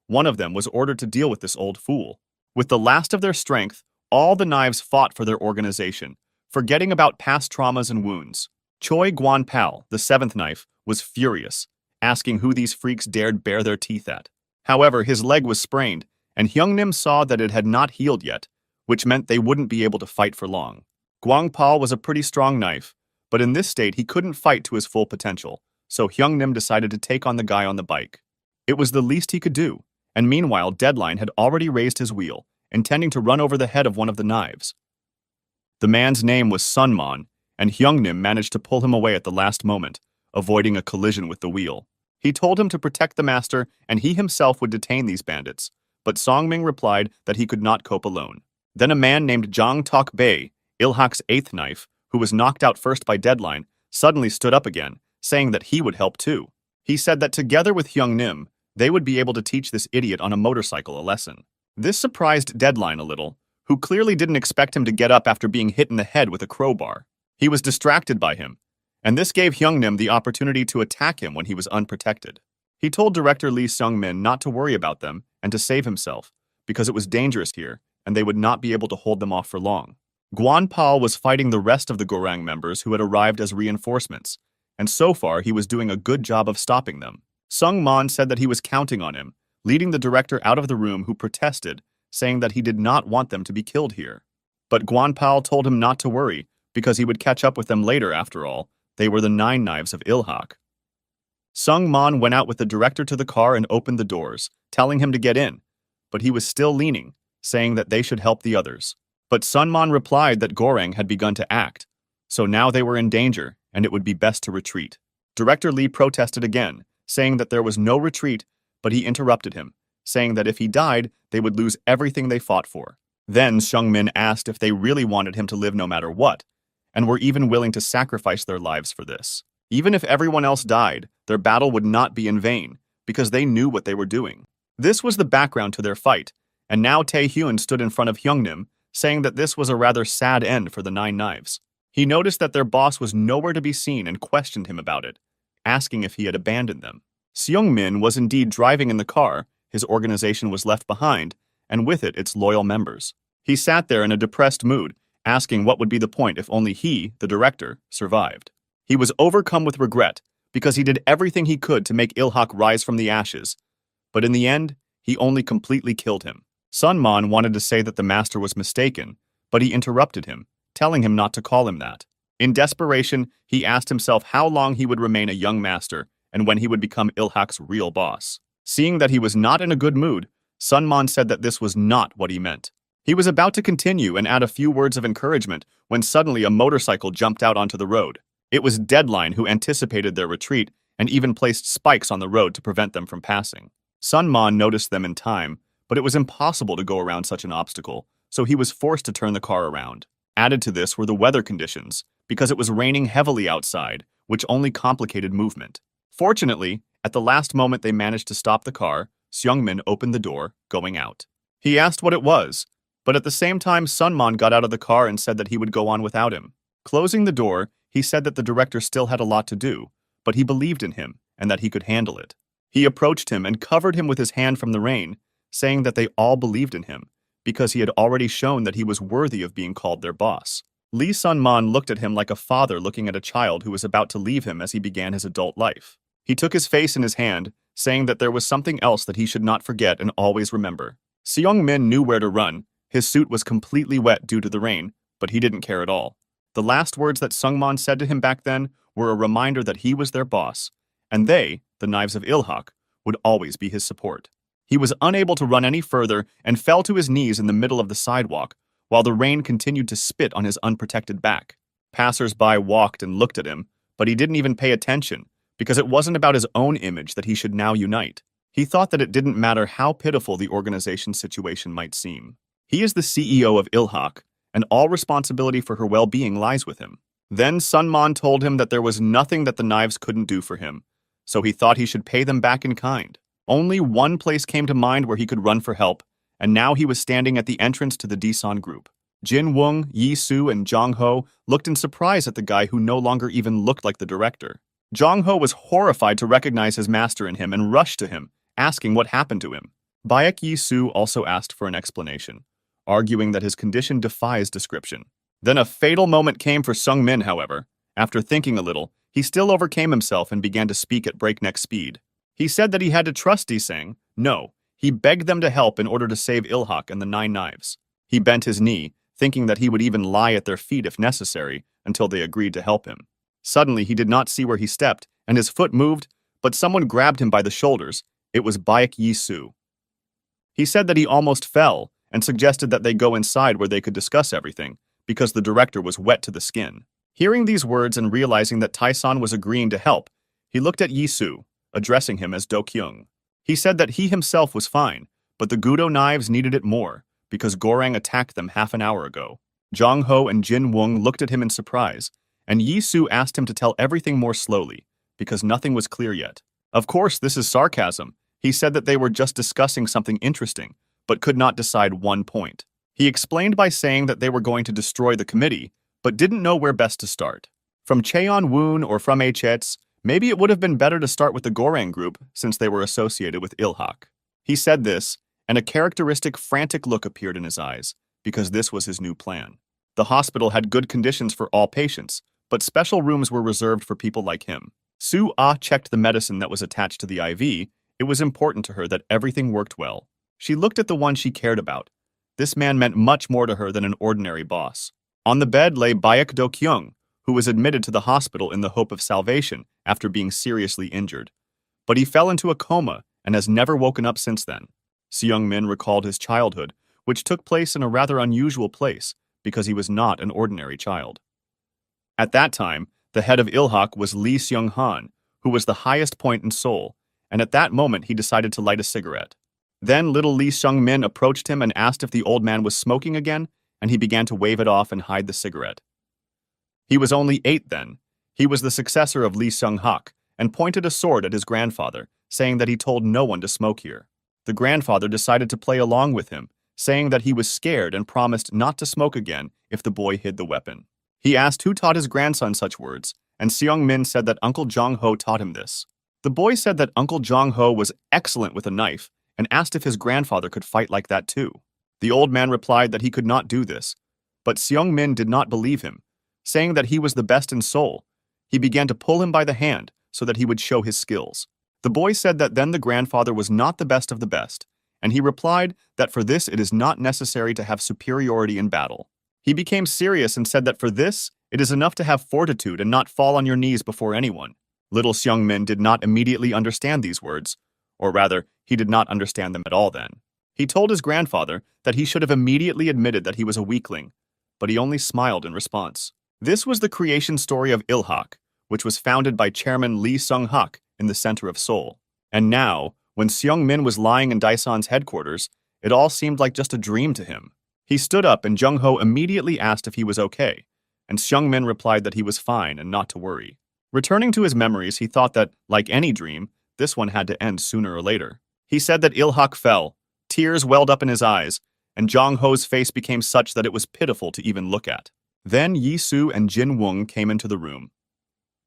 One of them was ordered to deal with this old fool. With the last of their strength, all the knives fought for their organization, forgetting about past traumas and wounds. Choi Guan-pal, the 7th knife, was furious, asking who these freaks dared bare their teeth at. However, his leg was sprained, and Hyungnim saw that it had not healed yet, which meant they wouldn't be able to fight for long. Guang-pal was a pretty strong knife, but in this state he couldn't fight to his full potential, so Hyungnim decided to take on the guy on the bike. It was the least he could do, and meanwhile Deadline had already raised his wheel, intending to run over the head of one of the knives. The man's name was Sunmon, and Hyungnim managed to pull him away at the last moment, avoiding a collision with the wheel. He told him to protect the master and he himself would detain these bandits, but Songming replied that he could not cope alone. Then a man named Jang Tok-bae, Ilhak's 8th knife, who was knocked out first by Deadline, suddenly stood up again, saying that he would help too. He said that together with Hyungnim, they would be able to teach this idiot on a motorcycle a lesson. This surprised Deadline a little, who clearly didn't expect him to get up after being hit in the head with a crowbar. He was distracted by him, and this gave Hyungnim the opportunity to attack him when he was unprotected. He told director Lee Seung-min not to worry about them and to save himself, because it was dangerous here, and they would not be able to hold them off for long. Guan-pal was fighting the rest of the Gorang members who had arrived as reinforcements, and so far he was doing a good job of stopping them. Sung-mon said that he was counting on him, leading the director out of the room who protested, saying that he did not want them to be killed here. But Guanpao told him not to worry, because he would catch up with them later after all. They were the 9 Knives of Ilhak. Sung Man went out with the director to the car and opened the doors, telling him to get in, but he was still leaning, saying that they should help the others. But Sun Man replied that Goreng had begun to act, so now they were in danger and it would be best to retreat. Director Lee protested again, saying that there was no retreat, but he interrupted him, saying that if he died, they would lose everything they fought for. Then Xiong Min asked if they really wanted him to live no matter what, and were even willing to sacrifice their lives for this. Even if everyone else died, their battle would not be in vain, because they knew what they were doing. This was the background to their fight, and now Tae-hyun stood in front of Hyungnim, saying that this was a rather sad end for the 9 Knives. He noticed that their boss was nowhere to be seen and questioned him about it, asking if he had abandoned them. Seung-min was indeed driving in the car, his organization was left behind, and with it its loyal members. He sat there in a depressed mood, asking what would be the point if only he, the director, survived. He was overcome with regret, because he did everything he could to make Ilhak rise from the ashes, but in the end, he only completely killed him. Sun Man wanted to say that the master was mistaken, but he interrupted him, telling him not to call him that. In desperation, he asked himself how long he would remain a young master and when he would become Ilhak's real boss. Seeing that he was not in a good mood, Sun Man said that this was not what he meant. He was about to continue and add a few words of encouragement when suddenly a motorcycle jumped out onto the road. It was Deadline who anticipated their retreat and even placed spikes on the road to prevent them from passing. Sun Man noticed them in time, but it was impossible to go around such an obstacle, so he was forced to turn the car around. Added to this were the weather conditions, because it was raining heavily outside, which only complicated movement. Fortunately, at the last moment they managed to stop the car, Seung-min opened the door, going out. He asked what it was, but at the same time Sun Man got out of the car and said that he would go on without him. Closing the door, he said that the director still had a lot to do, but he believed in him and that he could handle it. He approached him and covered him with his hand from the rain, saying that they all believed in him, because he had already shown that he was worthy of being called their boss. Lee Sun-man looked at him like a father looking at a child who was about to leave him as he began his adult life. He took his face in his hand, saying that there was something else that he should not forget and always remember. Seung-min knew where to run. His suit was completely wet due to the rain, but he didn't care at all. The last words that Sung-man said to him back then were a reminder that he was their boss, and they, the Knives of Ilhak, would always be his support. He was unable to run any further and fell to his knees in the middle of the sidewalk, while the rain continued to spit on his unprotected back. Passers-by walked and looked at him, but he didn't even pay attention, because it wasn't about his own image that he should now unite. He thought that it didn't matter how pitiful the organization's situation might seem. He is the CEO of Ilhak, and all responsibility for her well-being lies with him. Then Sun-man told him that there was nothing that the Knives couldn't do for him, so he thought he should pay them back in kind. Only one place came to mind where he could run for help, and now he was standing at the entrance to the Daesan group. Jin Woong, Yi Soo, and Jong Ho looked in surprise at the guy who no longer even looked like the director. Jong Ho was horrified to recognize his master in him and rushed to him, asking what happened to him. Baek Yi Soo also asked for an explanation, arguing that his condition defies description. Then a fatal moment came for Sung Min, however. After thinking a little, he still overcame himself and began to speak at breakneck speed. He said that he had to trust Daesang. No, he begged them to help in order to save Ilhak and the 9 Knives. He bent his knee, thinking that he would even lie at their feet if necessary, until they agreed to help him. Suddenly, he did not see where he stepped, and his foot moved, but someone grabbed him by the shoulders. It was Baek Yi Soo. He said that he almost fell, and suggested that they go inside where they could discuss everything, because the director was wet to the skin. Hearing these words and realizing that Taesan was agreeing to help, he looked at Yi Soo, addressing him as Do-kyung. He said that he himself was fine, but the Gudo Knives needed it more, because Goreng attacked them half an hour ago. Jong Ho and Jin Woong looked at him in surprise, and Yi Soo asked him to tell everything more slowly, because nothing was clear yet. Of course, this is sarcasm. He said that they were just discussing something interesting, but could not decide one point. He explained by saying that they were going to destroy the committee, but didn't know where best to start. From Cheon Woon or from HETS, maybe it would have been better to start with the Goreng group since they were associated with Ilhak. He said this, and a characteristic frantic look appeared in his eyes, because this was his new plan. The hospital had good conditions for all patients, but special rooms were reserved for people like him. Soo Ah checked the medicine that was attached to the IV. It was important to her that everything worked well. She looked at the one she cared about, This man meant much more to her than an ordinary boss. On the bed lay Baek Do-kyung, who was admitted to the hospital in the hope of salvation after being seriously injured. But he fell into a coma and has never woken up since then. Seung-min recalled his childhood, which took place in a rather unusual place because he was not an ordinary child. At that time, the head of Ilhak was Lee Seung-han, who was the highest point in Seoul, and at that moment he decided to light a cigarette. Then little Lee Seung-min approached him and asked if the old man was smoking again, and he began to wave it off and hide the cigarette. He was only 8 then. He was the successor of Lee Seung-hak, and pointed a sword at his grandfather, saying that he told no one to smoke here. The grandfather decided to play along with him, saying that he was scared and promised not to smoke again if the boy hid the weapon. He asked who taught his grandson such words, and Seung-min said that Uncle Jong-ho taught him this. The boy said that Uncle Jong-ho was excellent with a knife, and asked if his grandfather could fight like that too. The old man replied that he could not do this, but Seung-min did not believe him, saying that he was the best in Seoul. He began to pull him by the hand so that he would show his skills. The boy said that then the grandfather was not the best of the best, and he replied that for this it is not necessary to have superiority in battle. He became serious and said that for this, it is enough to have fortitude and not fall on your knees before anyone. Little Seung-min did not immediately understand these words, or rather, he did not understand them at all then. He told his grandfather that he should have immediately admitted that he was a weakling, but he only smiled in response. This was the creation story of Ilhak, which was founded by Chairman Lee Seung-hak in the center of Seoul. And now, when Seung-min was lying in Daeson's headquarters, it all seemed like just a dream to him. He stood up and Jung-ho immediately asked if he was okay, and Seung-min replied that he was fine and not to worry. Returning to his memories, he thought that, like any dream, this one had to end sooner or later. He said that Ilhak fell, tears welled up in his eyes, and Jong-ho's face became such that it was pitiful to even look at. Then Yi-soo and Jin-woong came into the room.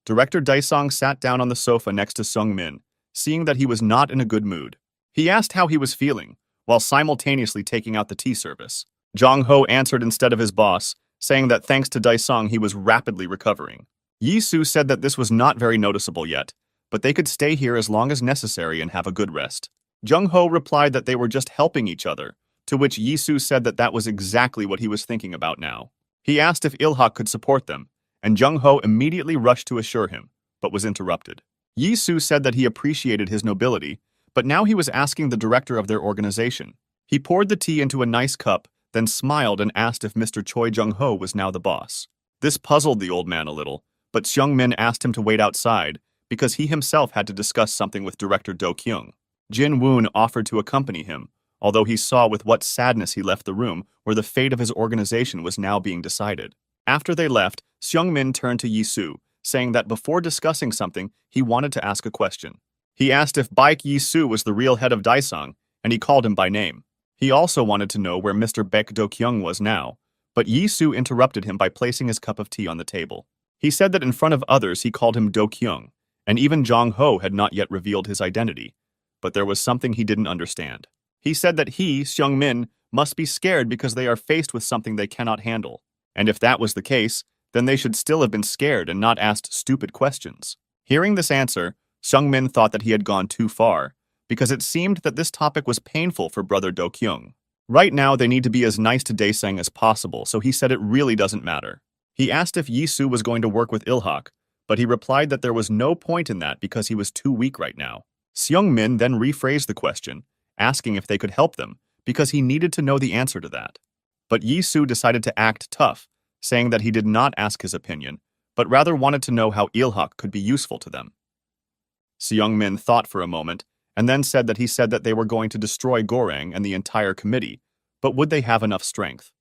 Director Daesong sat down on the sofa next to Seung-min, seeing that he was not in a good mood. He asked how he was feeling, while simultaneously taking out the tea service. Jong-ho answered instead of his boss, saying that thanks to Daesong he was rapidly recovering. Yi-soo said that this was not very noticeable yet, but they could stay here as long as necessary and have a good rest. Jung-ho replied that they were just helping each other, to which Yi-soo said that that was exactly what he was thinking about now. He asked if Ilhak could support them, and Jung-ho immediately rushed to assure him, but was interrupted. Yi-soo said that he appreciated his nobility, but now he was asking the director of their organization. He poured the tea into a nice cup, then smiled and asked if Mr. Choi Jung-ho was now the boss. This puzzled the old man a little, but Seung-min asked him to wait outside because he himself had to discuss something with Director Do-kyung. Jin-woon offered to accompany him, although he saw with what sadness he left the room where the fate of his organization was now being decided. After they left, Seung-min turned to Yi-soo, saying that before discussing something, he wanted to ask a question. He asked if Baek Yi-soo was the real head of Daesong, and he called him by name. He also wanted to know where Mr. Baek Do-kyung was now, but Yi-soo interrupted him by placing his cup of tea on the table. He said that in front of others he called him Do-kyung, and even Jong-ho had not yet revealed his identity, but there was something he didn't understand. He said that he, Seung-min, must be scared because they are faced with something they cannot handle, and if that was the case, then they should still have been scared and not asked stupid questions. Hearing this answer, Seung-min thought that he had gone too far, because it seemed that this topic was painful for brother Do-kyung. Right now, they need to be as nice to Daesang as possible, so he said it really doesn't matter. He asked if Yi-soo was going to work with Ilhak, but he replied that there was no point in that because he was too weak right now. Seung-min then rephrased the question, asking if they could help them, because he needed to know the answer to that. But Yi-soo decided to act tough, saying that he did not ask his opinion, but rather wanted to know how Ilhak could be useful to them. Seung-min thought for a moment, and then said that they were going to destroy Gorang and the entire committee, but would they have enough strength?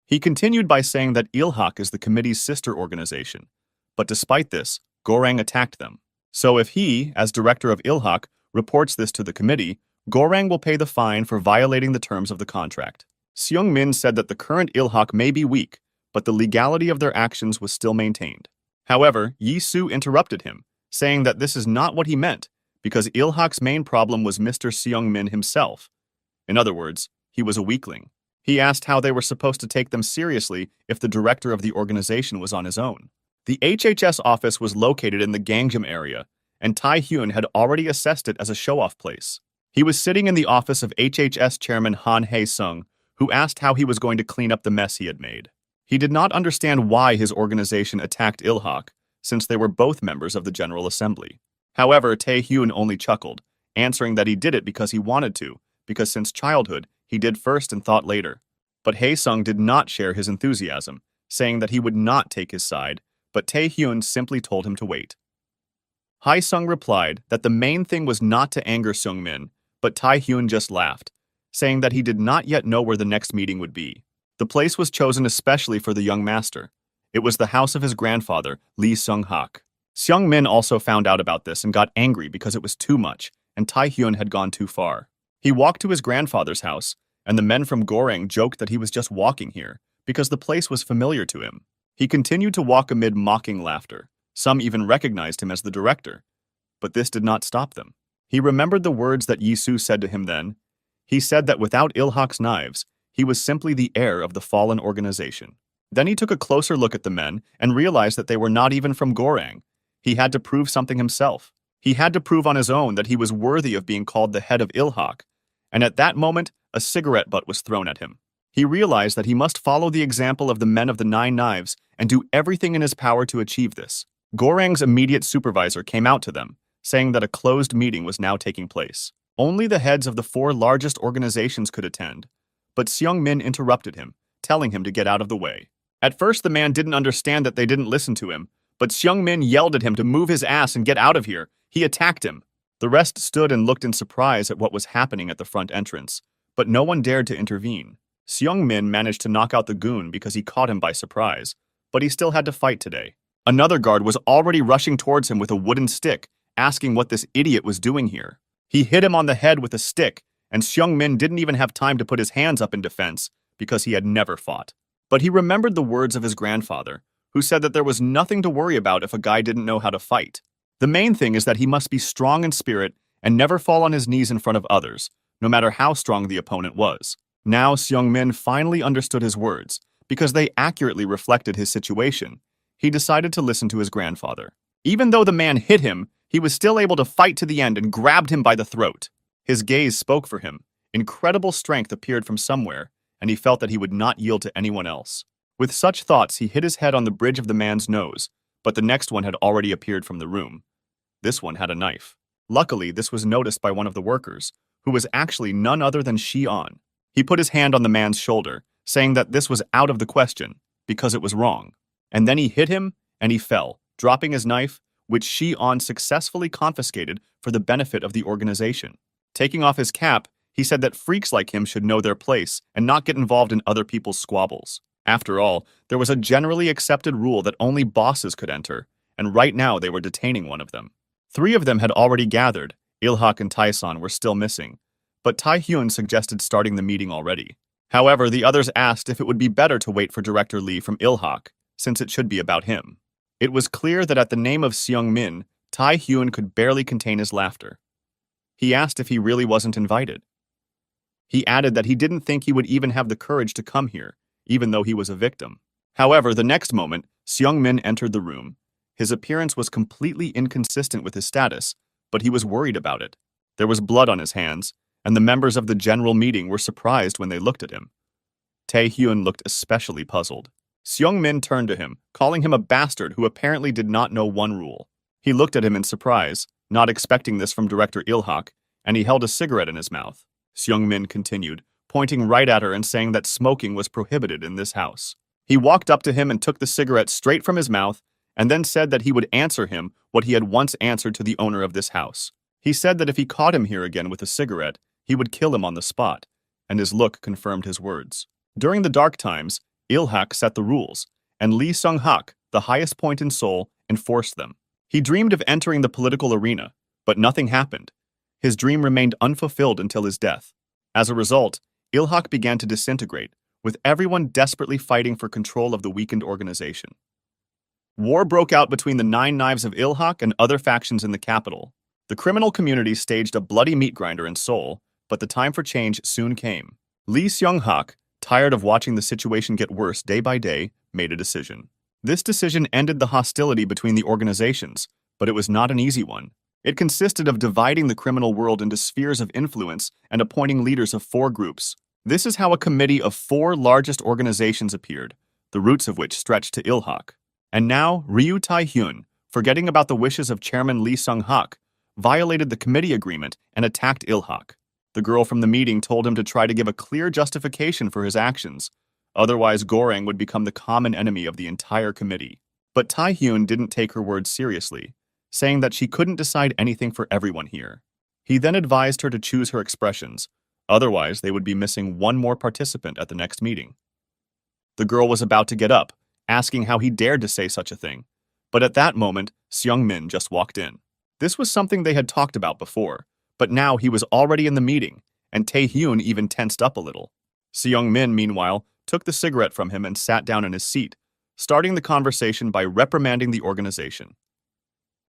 He continued by saying that Ilhak is the committee's sister organization, but despite this, Gorang attacked them. So if he, as director of Ilhak, reports this to the committee, Gorang will pay the fine for violating the terms of the contract. Seung-min said that the current Ilhak may be weak, but the legality of their actions was still maintained. However, Yi-soo interrupted him, saying that this is not what he meant, because Ilhak's main problem was Mr. Seung-min himself. In other words, he was a weakling. He asked how they were supposed to take them seriously if the director of the organization was on his own. The HHS office was located in the Gangjam area, and Tae-hyun had already assessed it as a show-off place. He was sitting in the office of HHS Chairman Han Hae-sung, who asked how he was going to clean up the mess he had made. He did not understand why his organization attacked Ilhak, since they were both members of the General Assembly. However, Tae-hyun only chuckled, answering that he did it because he wanted to, because since childhood, he did first and thought later. But Hae-sung did not share his enthusiasm, saying that he would not take his side, but Tae-hyun simply told him to wait. Hae-sung replied that the main thing was not to anger Seung-min, but Tae-hyun just laughed, saying that he did not yet know where the next meeting would be. The place was chosen especially for the young master. It was the house of his grandfather, Lee Seung-hak. Seung-min also found out about this and got angry because it was too much, and Tae-hyun had gone too far. He walked to his grandfather's house, and the men from Goreng joked that he was just walking here, because the place was familiar to him. He continued to walk amid mocking laughter. Some even recognized him as the director. But this did not stop them. He remembered the words that Yisu said to him then. He said that without Ilhak's knives, he was simply the heir of the fallen organization. Then he took a closer look at the men and realized that they were not even from Goreng. He had to prove something himself. He had to prove on his own that he was worthy of being called the head of Ilhak. And at that moment, a cigarette butt was thrown at him. He realized that he must follow the example of the men of the 9 knives and do everything in his power to achieve this. Goreng's immediate supervisor came out to them, saying that a closed meeting was now taking place. Only the heads of the 4 largest organizations could attend. But Seung-min interrupted him, telling him to get out of the way. At first, the man didn't understand that they didn't listen to him, but Seung-min yelled at him to move his ass and get out of here. He attacked him. The rest stood and looked in surprise at what was happening at the front entrance, but no one dared to intervene. Seung-min managed to knock out the goon because he caught him by surprise, but he still had to fight today. Another guard was already rushing towards him with a wooden stick, asking what this idiot was doing here. He hit him on the head with a stick, and Seung-min didn't even have time to put his hands up in defense because he had never fought. But he remembered the words of his grandfather, who said that there was nothing to worry about if a guy didn't know how to fight. The main thing is that he must be strong in spirit and never fall on his knees in front of others, no matter how strong the opponent was. Now Seung-min finally understood his words, because they accurately reflected his situation. He decided to listen to his grandfather. Even though the man hit him, he was still able to fight to the end and grabbed him by the throat. His gaze spoke for him. Incredible strength appeared from somewhere, and he felt that he would not yield to anyone else. With such thoughts, he hit his head on the bridge of the man's nose, but the next one had already appeared from the room. This one had a knife. Luckily, this was noticed by one of the workers, who was actually none other than Shi-on. He put his hand on the man's shoulder, saying that this was out of the question, because it was wrong. And then he hit him, and he fell, dropping his knife, which Shi-on successfully confiscated for the benefit of the organization. Taking off his cap, he said that freaks like him should know their place and not get involved in other people's squabbles. After all, there was a generally accepted rule that only bosses could enter, and right now they were detaining one of them. 3 of them had already gathered. Ilhak and Tae-san were still missing, but Tae-hyun suggested starting the meeting already. However, the others asked if it would be better to wait for Director Lee from Ilhak, since it should be about him. It was clear that at the name of Seung-min, Tae-hyun could barely contain his laughter. He asked if he really wasn't invited. He added that he didn't think he would even have the courage to come here, even though he was a victim. However, the next moment, Seung-min entered the room. His appearance was completely inconsistent with his status, but he was worried about it. There was blood on his hands, and the members of the general meeting were surprised when they looked at him. Tae-hyun looked especially puzzled. Seung-min turned to him, calling him a bastard who apparently did not know one rule. He looked at him in surprise, not expecting this from Director Ilhak, and he held a cigarette in his mouth. Seung-min continued, pointing right at her and saying that smoking was prohibited in this house. He walked up to him and took the cigarette straight from his mouth, and then said that he would answer him what he had once answered to the owner of this house. He said that if he caught him here again with a cigarette, he would kill him on the spot, and his look confirmed his words. During the dark times, Ilhak set the rules, and Lee Seung-hak, the highest point in Seoul, enforced them. He dreamed of entering the political arena, but nothing happened. His dream remained unfulfilled until his death. As a result, Ilhak began to disintegrate, with everyone desperately fighting for control of the weakened organization. War broke out between the 9 Knives of Ilhak and other factions in the capital. The criminal community staged a bloody meat grinder in Seoul, but the time for change soon came. Lee Seung-hak, tired of watching the situation get worse day by day, made a decision. This decision ended the hostility between the organizations, but it was not an easy one. It consisted of dividing the criminal world into spheres of influence and appointing leaders of 4 groups. This is how a committee of 4 largest organizations appeared, the roots of which stretched to Ilhak. And now, Ryu Tae-hyun, forgetting about the wishes of Chairman Lee Sung-hak, violated the committee agreement and attacked Ilhak. The girl from the meeting told him to try to give a clear justification for his actions, otherwise Goreng would become the common enemy of the entire committee. But Tae-hyun didn't take her words seriously, saying that she couldn't decide anything for everyone here. He then advised her to choose her expressions, otherwise they would be missing one more participant at the next meeting. The girl was about to get up, asking how he dared to say such a thing. But at that moment, Seung-min just walked in. This was something they had talked about before, but now he was already in the meeting, and Tae-hyun even tensed up a little. Seung-min, meanwhile, took the cigarette from him and sat down in his seat, starting the conversation by reprimanding the organization.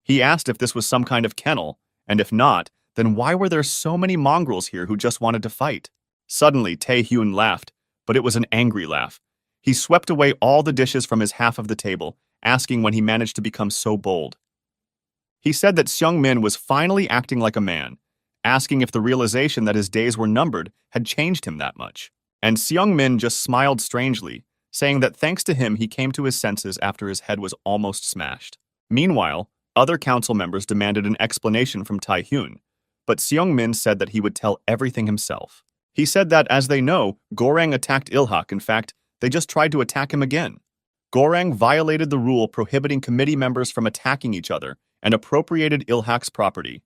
He asked if this was some kind of kennel, and if not, then why were there so many mongrels here who just wanted to fight? Suddenly, Tae-hyun laughed, but it was an angry laugh. He swept away all the dishes from his half of the table, asking when he managed to become so bold. He said that Seung-min was finally acting like a man, asking if the realization that his days were numbered had changed him that much. And Seung-min just smiled strangely, saying that thanks to him he came to his senses after his head was almost smashed. Meanwhile, other council members demanded an explanation from Tae-hyun, but Seung-min said that he would tell everything himself. He said that, as they know, Goreng attacked Ilhak. In fact, they just tried to attack him again. Goreng violated the rule prohibiting committee members from attacking each other and appropriated Ilhak's property.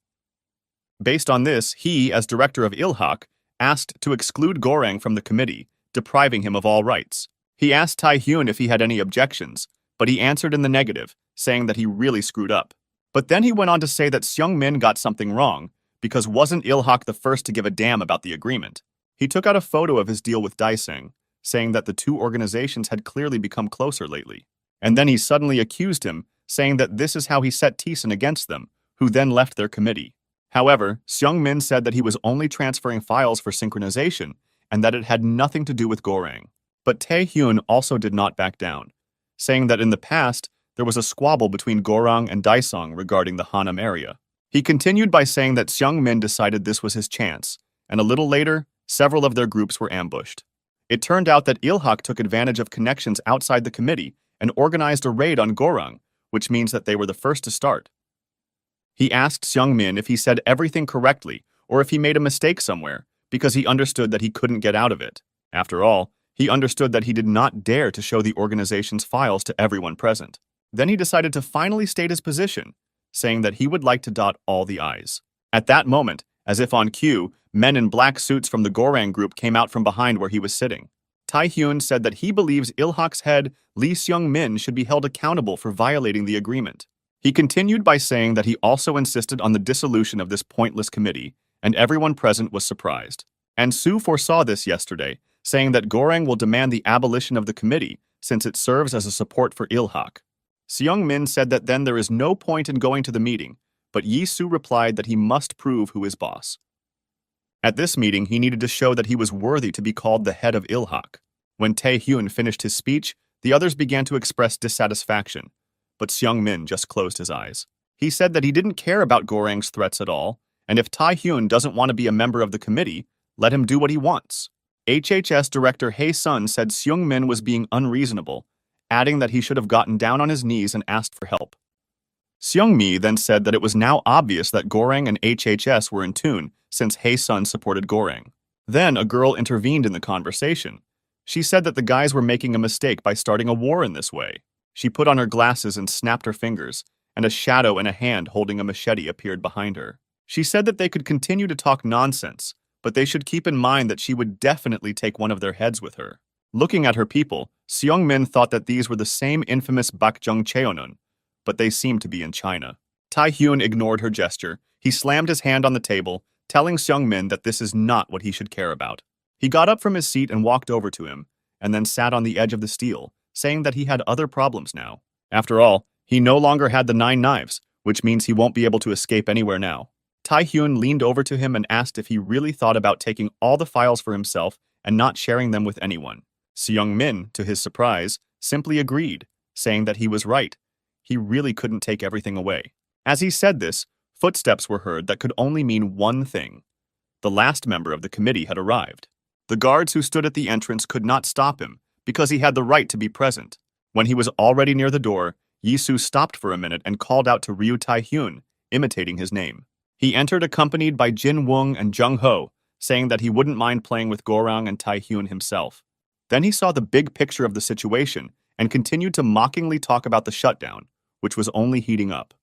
Based on this, he, as director of Ilhak, asked to exclude Goreng from the committee, depriving him of all rights. He asked Tae-hyun if he had any objections, but he answered in the negative, saying that he really screwed up. But then he went on to say that Seung-min got something wrong, because wasn't Ilhak the first to give a damn about the agreement? He took out a photo of his deal with Daesung, saying that the two organizations had clearly become closer lately. And then he suddenly accused him, saying that this is how he set Taesun against them, who then left their committee. However, Seung-min said that he was only transferring files for synchronization and that it had nothing to do with Goreng. But Tae-hyun also did not back down, saying that in the past, there was a squabble between Goreng and Daesung regarding the Hanam area. He continued by saying that Seung-min decided this was his chance, and a little later, several of their groups were ambushed. It turned out that Ilhak took advantage of connections outside the committee and organized a raid on Goreng, which means that they were the first to start. He asked Seung-min if he said everything correctly or if he made a mistake somewhere, because he understood that he couldn't get out of it. After all, he understood that he did not dare to show the organization's files to everyone present. Then he decided to finally state his position, saying that he would like to dot all the I's. At that moment, as if on cue, men in black suits from the Goreng group came out from behind where he was sitting. Tae-hyun said that he believes Ilhak's head, Lee Seung-min, should be held accountable for violating the agreement. He continued by saying that he also insisted on the dissolution of this pointless committee, and everyone present was surprised. And Soo foresaw this yesterday, saying that Goreng will demand the abolition of the committee since it serves as a support for Ilhak. Seung-min said that then there is no point in going to the meeting, but Yi-soo replied that he must prove who is boss. At this meeting, he needed to show that he was worthy to be called the head of Ilhak. When Tae-hyun finished his speech, the others began to express dissatisfaction, but Seung-min just closed his eyes. He said that he didn't care about Goreng's threats at all, and if Tae-hyun doesn't want to be a member of the committee, let him do what he wants. HHS Director Hae-sun said Seung-min was being unreasonable, adding that he should have gotten down on his knees and asked for help. Seung-mi then said that it was now obvious that Goreng and HHS were in tune since Hae-sun supported Goreng. Then a girl intervened in the conversation. She said that the guys were making a mistake by starting a war in this way. She put on her glasses and snapped her fingers, and a shadow and a hand holding a machete appeared behind her. She said that they could continue to talk nonsense, but they should keep in mind that she would definitely take one of their heads with her. Looking at her people, Seung-min thought that these were the same infamous Bakjung Cheonun, but they seemed to be in China. Tae-hyun ignored her gesture. He slammed his hand on the table, telling Seung-min that this is not what he should care about. He got up from his seat and walked over to him, and then sat on the edge of the steel, saying that he had other problems now. After all, he no longer had the 9 knives, which means he won't be able to escape anywhere now. Tae-hyun leaned over to him and asked if he really thought about taking all the files for himself and not sharing them with anyone. Seung-min, to his surprise, simply agreed, saying that he was right. He really couldn't take everything away. As he said this, footsteps were heard that could only mean one thing. The last member of the committee had arrived. The guards who stood at the entrance could not stop him because he had the right to be present. When he was already near the door, Yisu stopped for a minute and called out to Ryu Tai-hyun, imitating his name. He entered accompanied by Jin Woong and Jung Ho, saying that he wouldn't mind playing with Gorang and Tai-hyun himself. Then he saw the big picture of the situation and continued to mockingly talk about the shutdown, which was only heating up.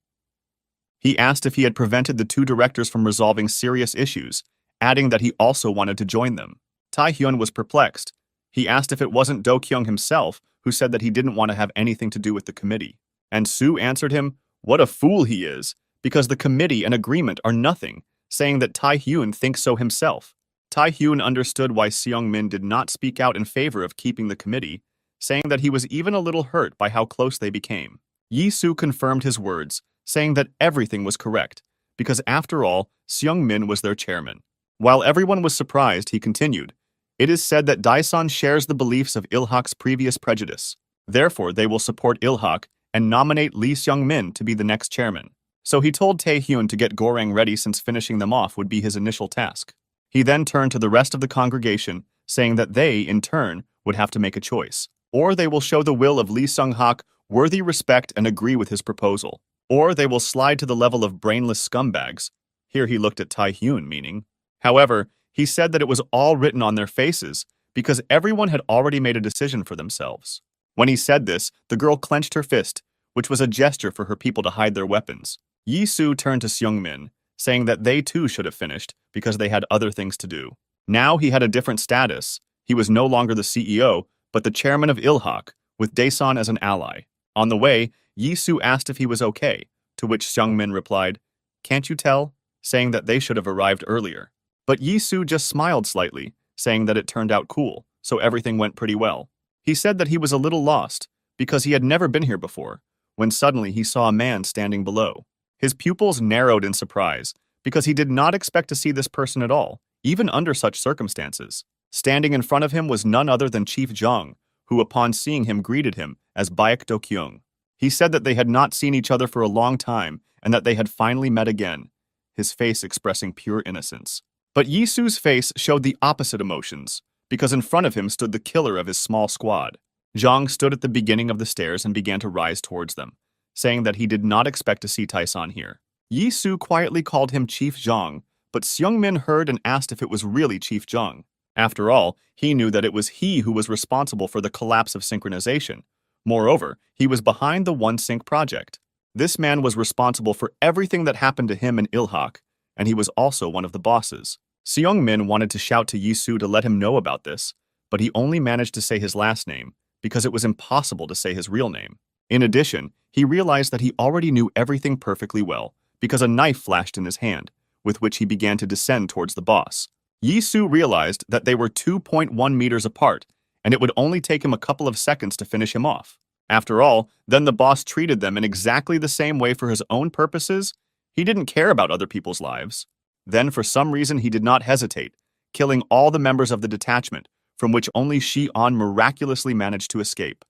He asked if he had prevented the two directors from resolving serious issues, adding that he also wanted to join them. Tai-hyun was perplexed. He asked if it wasn't Do-kyung himself who said that he didn't want to have anything to do with the committee. And Soo answered him, what a fool he is, because the committee and agreement are nothing, saying that Tai-hyun thinks so himself. Tai-hyun understood why Seung-min did not speak out in favor of keeping the committee, saying that he was even a little hurt by how close they became. Yi-soo confirmed his words, saying that everything was correct, because after all, Seung-min was their chairman. While everyone was surprised, he continued, it is said that Daesan shares the beliefs of Il-hak's previous prejudice. Therefore, they will support Il-hak and nominate Lee Seung-min to be the next chairman. So he told Tae-hyun to get Gorang ready since finishing them off would be his initial task. He then turned to the rest of the congregation, saying that they, in turn, would have to make a choice. Or they will show the will of Lee Seung-hak worthy respect and agree with his proposal. Or they will slide to the level of brainless scumbags. Here he looked at Tae-hyun, meaning. However, he said that it was all written on their faces because everyone had already made a decision for themselves. When he said this, the girl clenched her fist, which was a gesture for her people to hide their weapons. Yi-soo turned to Seung-min, saying that they too should have finished because they had other things to do. Now he had a different status. He was no longer the CEO, but the chairman of Il-hak, with Daesan as an ally. On the way, Yi-soo asked if he was okay, to which Seung-min replied, can't you tell? Saying that they should have arrived earlier. But Yi-soo just smiled slightly, saying that it turned out cool, so everything went pretty well. He said that he was a little lost, because he had never been here before, when suddenly he saw a man standing below. His pupils narrowed in surprise, because he did not expect to see this person at all, even under such circumstances. Standing in front of him was none other than Chief Jung, who upon seeing him greeted him as Baek Do-kyung. He said that they had not seen each other for a long time, and that they had finally met again, his face expressing pure innocence. But Yi-soo's face showed the opposite emotions, because in front of him stood the killer of his small squad. Jong stood at the beginning of the stairs and began to rise towards them, saying that he did not expect to see Taesan here. Yi-soo quietly called him Chief Jong, but Seung-min heard and asked if it was really Chief Jong. After all, he knew that it was he who was responsible for the collapse of synchronization. Moreover, he was behind the One-Sync project. This man was responsible for everything that happened to him in Il-hak, and he was also one of the bosses. Seung-min wanted to shout to Yi-soo to let him know about this, but he only managed to say his last name because it was impossible to say his real name. In addition, he realized that he already knew everything perfectly well because a knife flashed in his hand, with which he began to descend towards the boss. Yi-soo realized that they were 2.1 meters apart, and it would only take him a couple of seconds to finish him off. After all, then the boss treated them in exactly the same way for his own purposes. He didn't care about other people's lives. Then, for some reason, he did not hesitate, killing all the members of the detachment, from which only Shi-on miraculously managed to escape.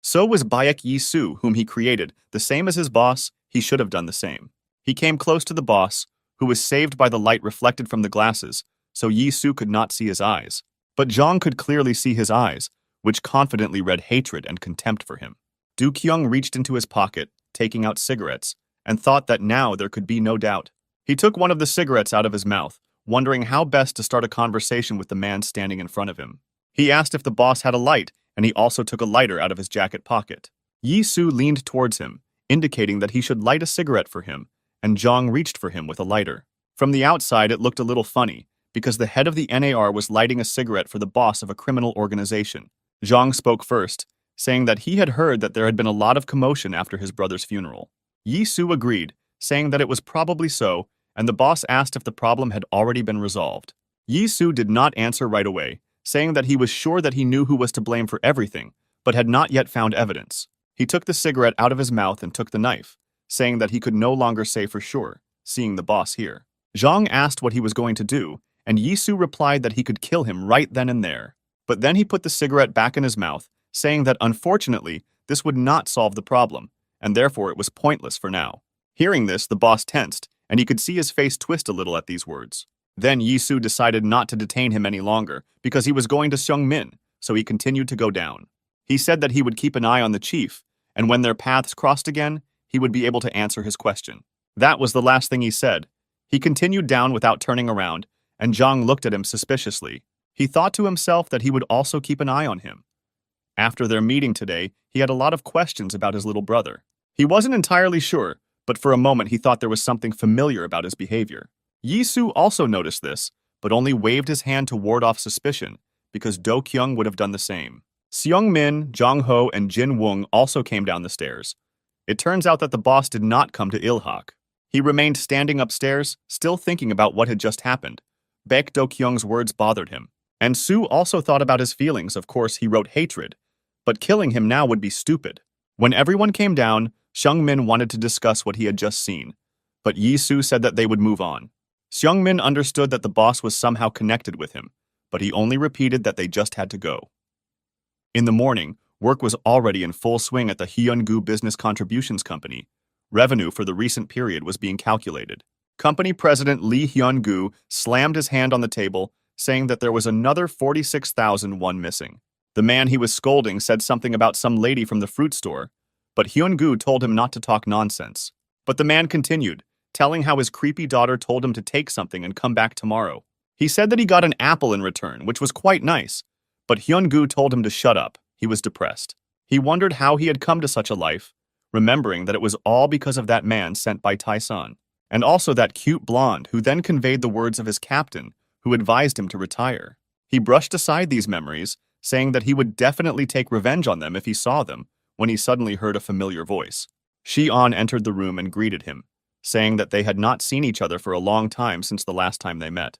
So was Baek Yi-soo, whom he created, the same as his boss. He should have done the same. He came close to the boss, who was saved by the light reflected from the glasses, so Yi-soo could not see his eyes. But Jong could clearly see his eyes, which confidently read hatred and contempt for him. Do-kyung reached into his pocket, taking out cigarettes, and thought that now there could be no doubt. He took one of the cigarettes out of his mouth, wondering how best to start a conversation with the man standing in front of him. He asked if the boss had a light, and he also took a lighter out of his jacket pocket. Yi-soo leaned towards him, indicating that he should light a cigarette for him, and Jong reached for him with a lighter. From the outside, it looked a little funny, because the head of the NAR was lighting a cigarette for the boss of a criminal organization. Jong spoke first, saying that he had heard that there had been a lot of commotion after his brother's funeral. Yi-soo agreed, saying that it was probably so, and the boss asked if the problem had already been resolved. Yi-soo did not answer right away, saying that he was sure that he knew who was to blame for everything, but had not yet found evidence. He took the cigarette out of his mouth and took the knife, saying that he could no longer say for sure, seeing the boss here. Jong asked what he was going to do, and Yi-soo replied that he could kill him right then and there. But then he put the cigarette back in his mouth, saying that unfortunately, this would not solve the problem, and therefore it was pointless for now. Hearing this, the boss tensed, and he could see his face twist a little at these words. Then Yisu decided not to detain him any longer because he was going to Seungmin, so he continued to go down. He said that he would keep an eye on the chief, and when their paths crossed again, he would be able to answer his question. That was the last thing he said. He continued down without turning around, and Zhang looked at him suspiciously. He thought to himself that he would also keep an eye on him. After their meeting today, he had a lot of questions about his little brother. He wasn't entirely sure, but for a moment he thought there was something familiar about his behavior. Yisu also noticed this, but only waved his hand to ward off suspicion, because Do Kyung would have done the same. Seungmin, Jong Ho, and Jin Woong also came down the stairs. It turns out that the boss did not come to Ilhak. He remained standing upstairs, still thinking about what had just happened. Baek Do Kyung's words bothered him. And Su also thought about his feelings. Of course, he wrote hatred, but killing him now would be stupid. When everyone came down, Seungmin wanted to discuss what he had just seen, but Yisu said that they would move on. Seungmin understood that the boss was somehow connected with him, but he only repeated that they just had to go. In the morning, work was already in full swing at the Hyungu Business Contributions Company. Revenue for the recent period was being calculated. Company President Lee Hyun-gu slammed his hand on the table, saying that there was another 46,000 won missing. The man he was scolding said something about some lady from the fruit store, but Hyun-gu told him not to talk nonsense. But the man continued, telling how his creepy daughter told him to take something and come back tomorrow. He said that he got an apple in return, which was quite nice, but Hyun-gu told him to shut up. He was depressed. He wondered how he had come to such a life, remembering that it was all because of that man sent by Tae-san, and also that cute blonde who then conveyed the words of his captain, who advised him to retire. He brushed aside these memories, saying that he would definitely take revenge on them if he saw them, when he suddenly heard a familiar voice. Shi-on entered the room and greeted him, saying that they had not seen each other for a long time since the last time they met.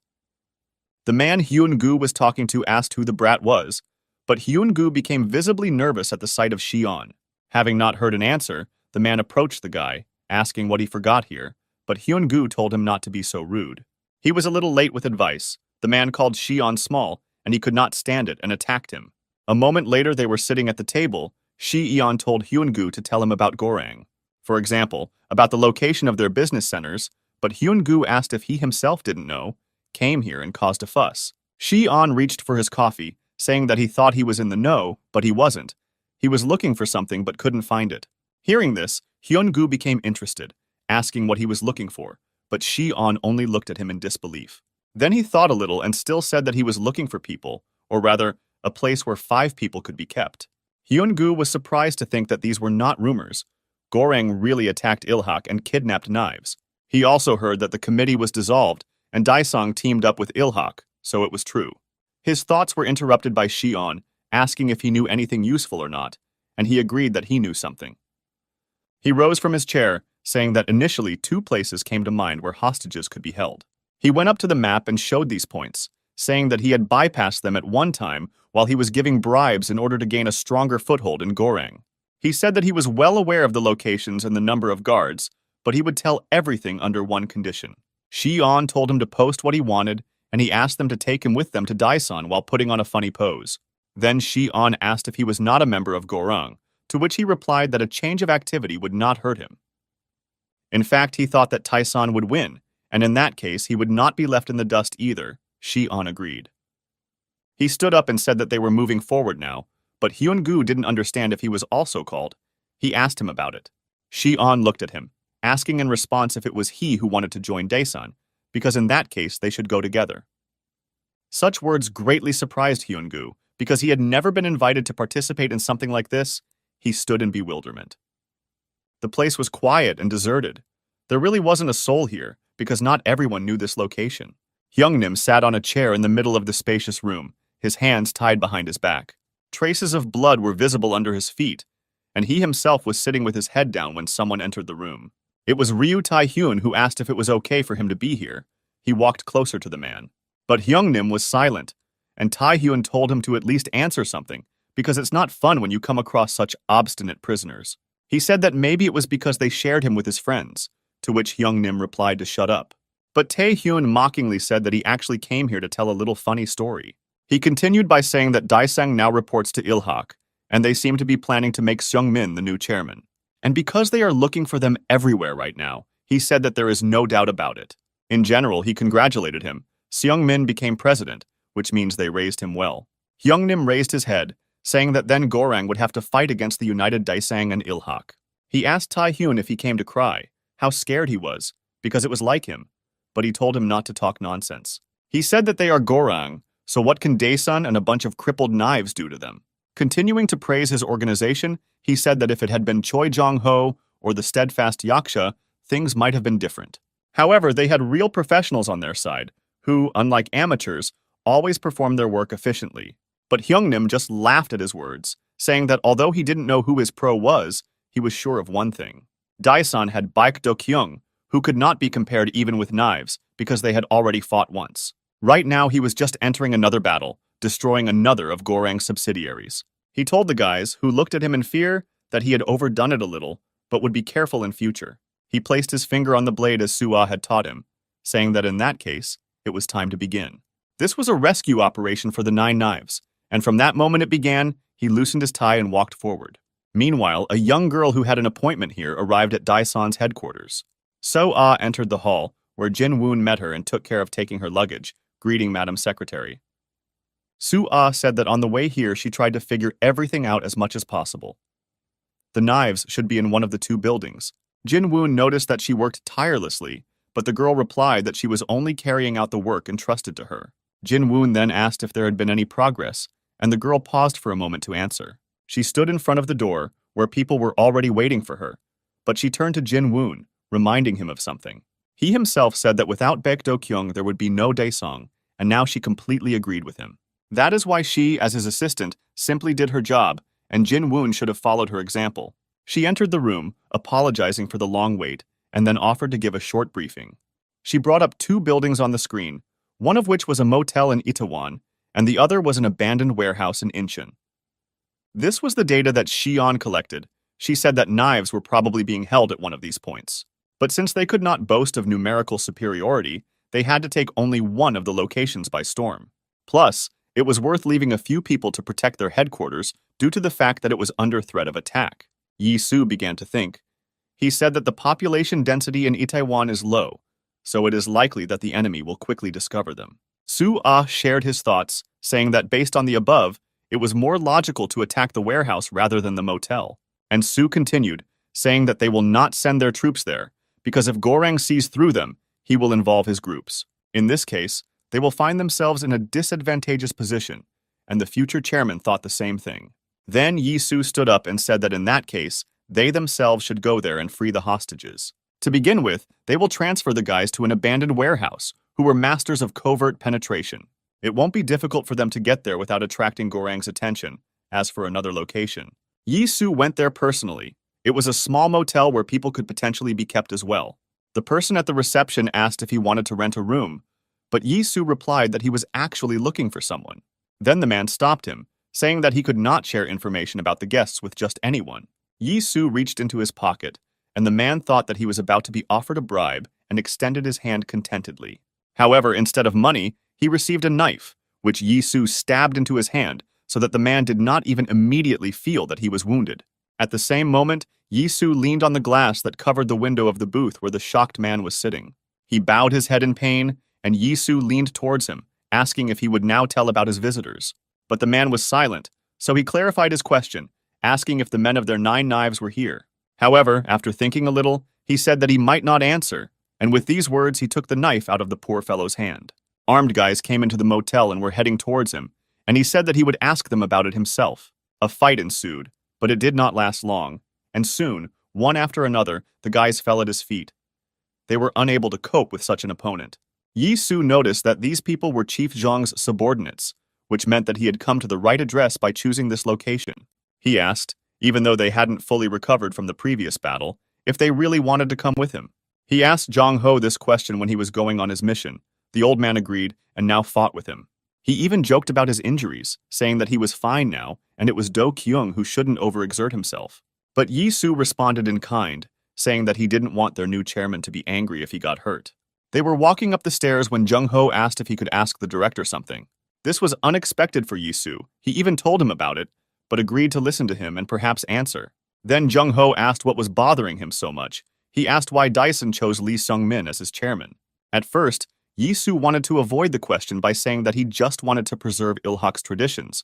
The man Hyun-gu was talking to asked who the brat was, but Hyun-gu became visibly nervous at the sight of Shi-on. Having not heard an answer, the man approached the guy, asking what he forgot here, but Hyun-gu told him not to be so rude. He was a little late with advice. The man called Shi-on small, and he could not stand it and attacked him. A moment later, they were sitting at the table. Shi-eon told Hyun-gu to tell him about Gorang. For example, about the location of their business centers, but Hyun-gu asked if he himself didn't know, came here and caused a fuss. Shi-on reached for his coffee, saying that he thought he was in the know, but he wasn't. He was looking for something but couldn't find it. Hearing this, Hyun-gu became interested, asking what he was looking for, but Shi-on only looked at him in disbelief. Then he thought a little and still said that he was looking for people, or rather, a place where 5 people could be kept. Hyun-gu was surprised to think that these were not rumors. Gorang really attacked Ilhak and kidnapped Knives. He also heard that the committee was dissolved and Daesung teamed up with Ilhak, so it was true. His thoughts were interrupted by Shi-on, asking if he knew anything useful or not, and he agreed that he knew something. He rose from his chair, saying that initially 2 places came to mind where hostages could be held. He went up to the map and showed these points, saying that he had bypassed them at one time while he was giving bribes in order to gain a stronger foothold in Gorang. He said that he was well aware of the locations and the number of guards, but he would tell everything under one condition. Shi-on told him to post what he wanted, and he asked them to take him with them to Daesan while putting on a funny pose. Then Shi-on asked if he was not a member of Gorang, to which he replied that a change of activity would not hurt him. In fact, he thought that Tae-san would win, and in that case, he would not be left in the dust either. Shi-on agreed. He stood up and said that they were moving forward now, but Hyun-gu didn't understand if he was also called. He asked him about it. Shi-on looked at him, asking in response if it was he who wanted to join Daesan, because in that case, they should go together. Such words greatly surprised Hyun-gu, because he had never been invited to participate in something like this. He stood in bewilderment. The place was quiet and deserted. There really wasn't a soul here, because not everyone knew this location. Hyungnim sat on a chair in the middle of the spacious room, his hands tied behind his back. Traces of blood were visible under his feet, and he himself was sitting with his head down when someone entered the room. It was Ryu Tae-hyun who asked if it was okay for him to be here. He walked closer to the man. But Hyungnim was silent, and Tae-hyun told him to at least answer something, because it's not fun when you come across such obstinate prisoners. He said that maybe it was because they shared him with his friends, to which Hyungnim replied to shut up. But Tae-hyun mockingly said that he actually came here to tell a little funny story. He continued by saying that Daesang now reports to Ilhak, and they seem to be planning to make Seungmin the new chairman. And because they are looking for them everywhere right now, he said that there is no doubt about it. In general, he congratulated him, Seung-min became president, which means they raised him well. Hyung-nim raised his head, saying that then Gorang would have to fight against the united Daesang and Ilhak. He asked Tae-hyun if he came to cry, how scared he was, because it was like him, but he told him not to talk nonsense. He said that they are Gorang, so what can Daesun and a bunch of crippled knives do to them? Continuing to praise his organization, he said that if it had been Choi Jong-ho or the steadfast Yaksha, things might have been different. However, they had real professionals on their side, who, unlike amateurs, always performed their work efficiently. But Hyung-nim just laughed at his words, saying that although he didn't know who his pro was, he was sure of one thing. Daesun had Baek Do-kyung, who could not be compared even with knives, because they had already fought once. Right now, he was just entering another battle, destroying another of Gorang's subsidiaries. He told the guys, who looked at him in fear, that he had overdone it a little, but would be careful in future. He placed his finger on the blade as Soo-ah had taught him, saying that in that case, it was time to begin. This was a rescue operation for the 9 knives, and from that moment it began, he loosened his tie and walked forward. Meanwhile, a young girl who had an appointment here arrived at Daesun's headquarters. So-ah entered the hall, where Jin-woon met her and took care of taking her luggage, greeting Madam Secretary. Soo-ah said that on the way here she tried to figure everything out as much as possible. The knives should be in one of the 2 buildings. Jin-woon noticed that she worked tirelessly, but the girl replied that she was only carrying out the work entrusted to her. Jin-woon then asked if there had been any progress, and the girl paused for a moment to answer. She stood in front of the door, where people were already waiting for her, but she turned to Jin-woon, reminding him of something. He himself said that without Baek Do-kyung there would be no Daesung, and now she completely agreed with him. That is why she, as his assistant, simply did her job, and Jin-woon should have followed her example. She entered the room, apologizing for the long wait, and then offered to give a short briefing. She brought up 2 buildings on the screen, one of which was a motel in Itaewon, and the other was an abandoned warehouse in Incheon. This was the data that Xion collected. She said that knives were probably being held at one of these points. But since they could not boast of numerical superiority, they had to take only one of the locations by storm. Plus, it was worth leaving a few people to protect their headquarters due to the fact that it was under threat of attack. Yi-soo began to think. He said that the population density in Itaewon is low, so it is likely that the enemy will quickly discover them. Soo-ah shared his thoughts, saying that based on the above, it was more logical to attack the warehouse rather than the motel. And Soo continued, saying that they will not send their troops there, because if Gorang sees through them, he will involve his groups. In this case, they will find themselves in a disadvantageous position, and the future chairman thought the same thing. Then Yi-soo stood up and said that in that case, they themselves should go there and free the hostages. To begin with, they will transfer the guys to an abandoned warehouse, who were masters of covert penetration. It won't be difficult for them to get there without attracting Gorang's attention. As for another location, Yi-soo went there personally. It was a small motel where people could potentially be kept as well. The person at the reception asked if he wanted to rent a room, but Yi-soo replied that he was actually looking for someone. Then the man stopped him, saying that he could not share information about the guests with just anyone. Yi-soo reached into his pocket, and the man thought that he was about to be offered a bribe and extended his hand contentedly. However, instead of money, he received a knife, which Yi-soo stabbed into his hand so that the man did not even immediately feel that he was wounded. At the same moment, Yi-soo leaned on the glass that covered the window of the booth where the shocked man was sitting. He bowed his head in pain, and Yi-soo leaned towards him, asking if he would now tell about his visitors. But the man was silent, so he clarified his question, asking if the men of their 9 knives were here. However, after thinking a little, he said that he might not answer, and with these words he took the knife out of the poor fellow's hand. Armed guys came into the motel and were heading towards him, and he said that he would ask them about it himself. A fight ensued, but it did not last long, and soon, one after another, the guys fell at his feet. They were unable to cope with such an opponent. Yi-soo noticed that these people were Chief Zhang's subordinates, which meant that he had come to the right address by choosing this location. He asked, even though they hadn't fully recovered from the previous battle, if they really wanted to come with him. He asked Jong-ho this question when he was going on his mission. The old man agreed and now fought with him. He even joked about his injuries, saying that he was fine now and it was Do-kyung who shouldn't overexert himself. But Yi-soo responded in kind, saying that he didn't want their new chairman to be angry if he got hurt. They were walking up the stairs when Jung-ho asked if he could ask the director something. This was unexpected for Yi-soo. He even told him about it, but agreed to listen to him and perhaps answer. Then Jung-ho asked what was bothering him so much. He asked why Dyson chose Lee Sung-min as his chairman. At first, Yisu wanted to avoid the question by saying that he just wanted to preserve Ilhak's traditions,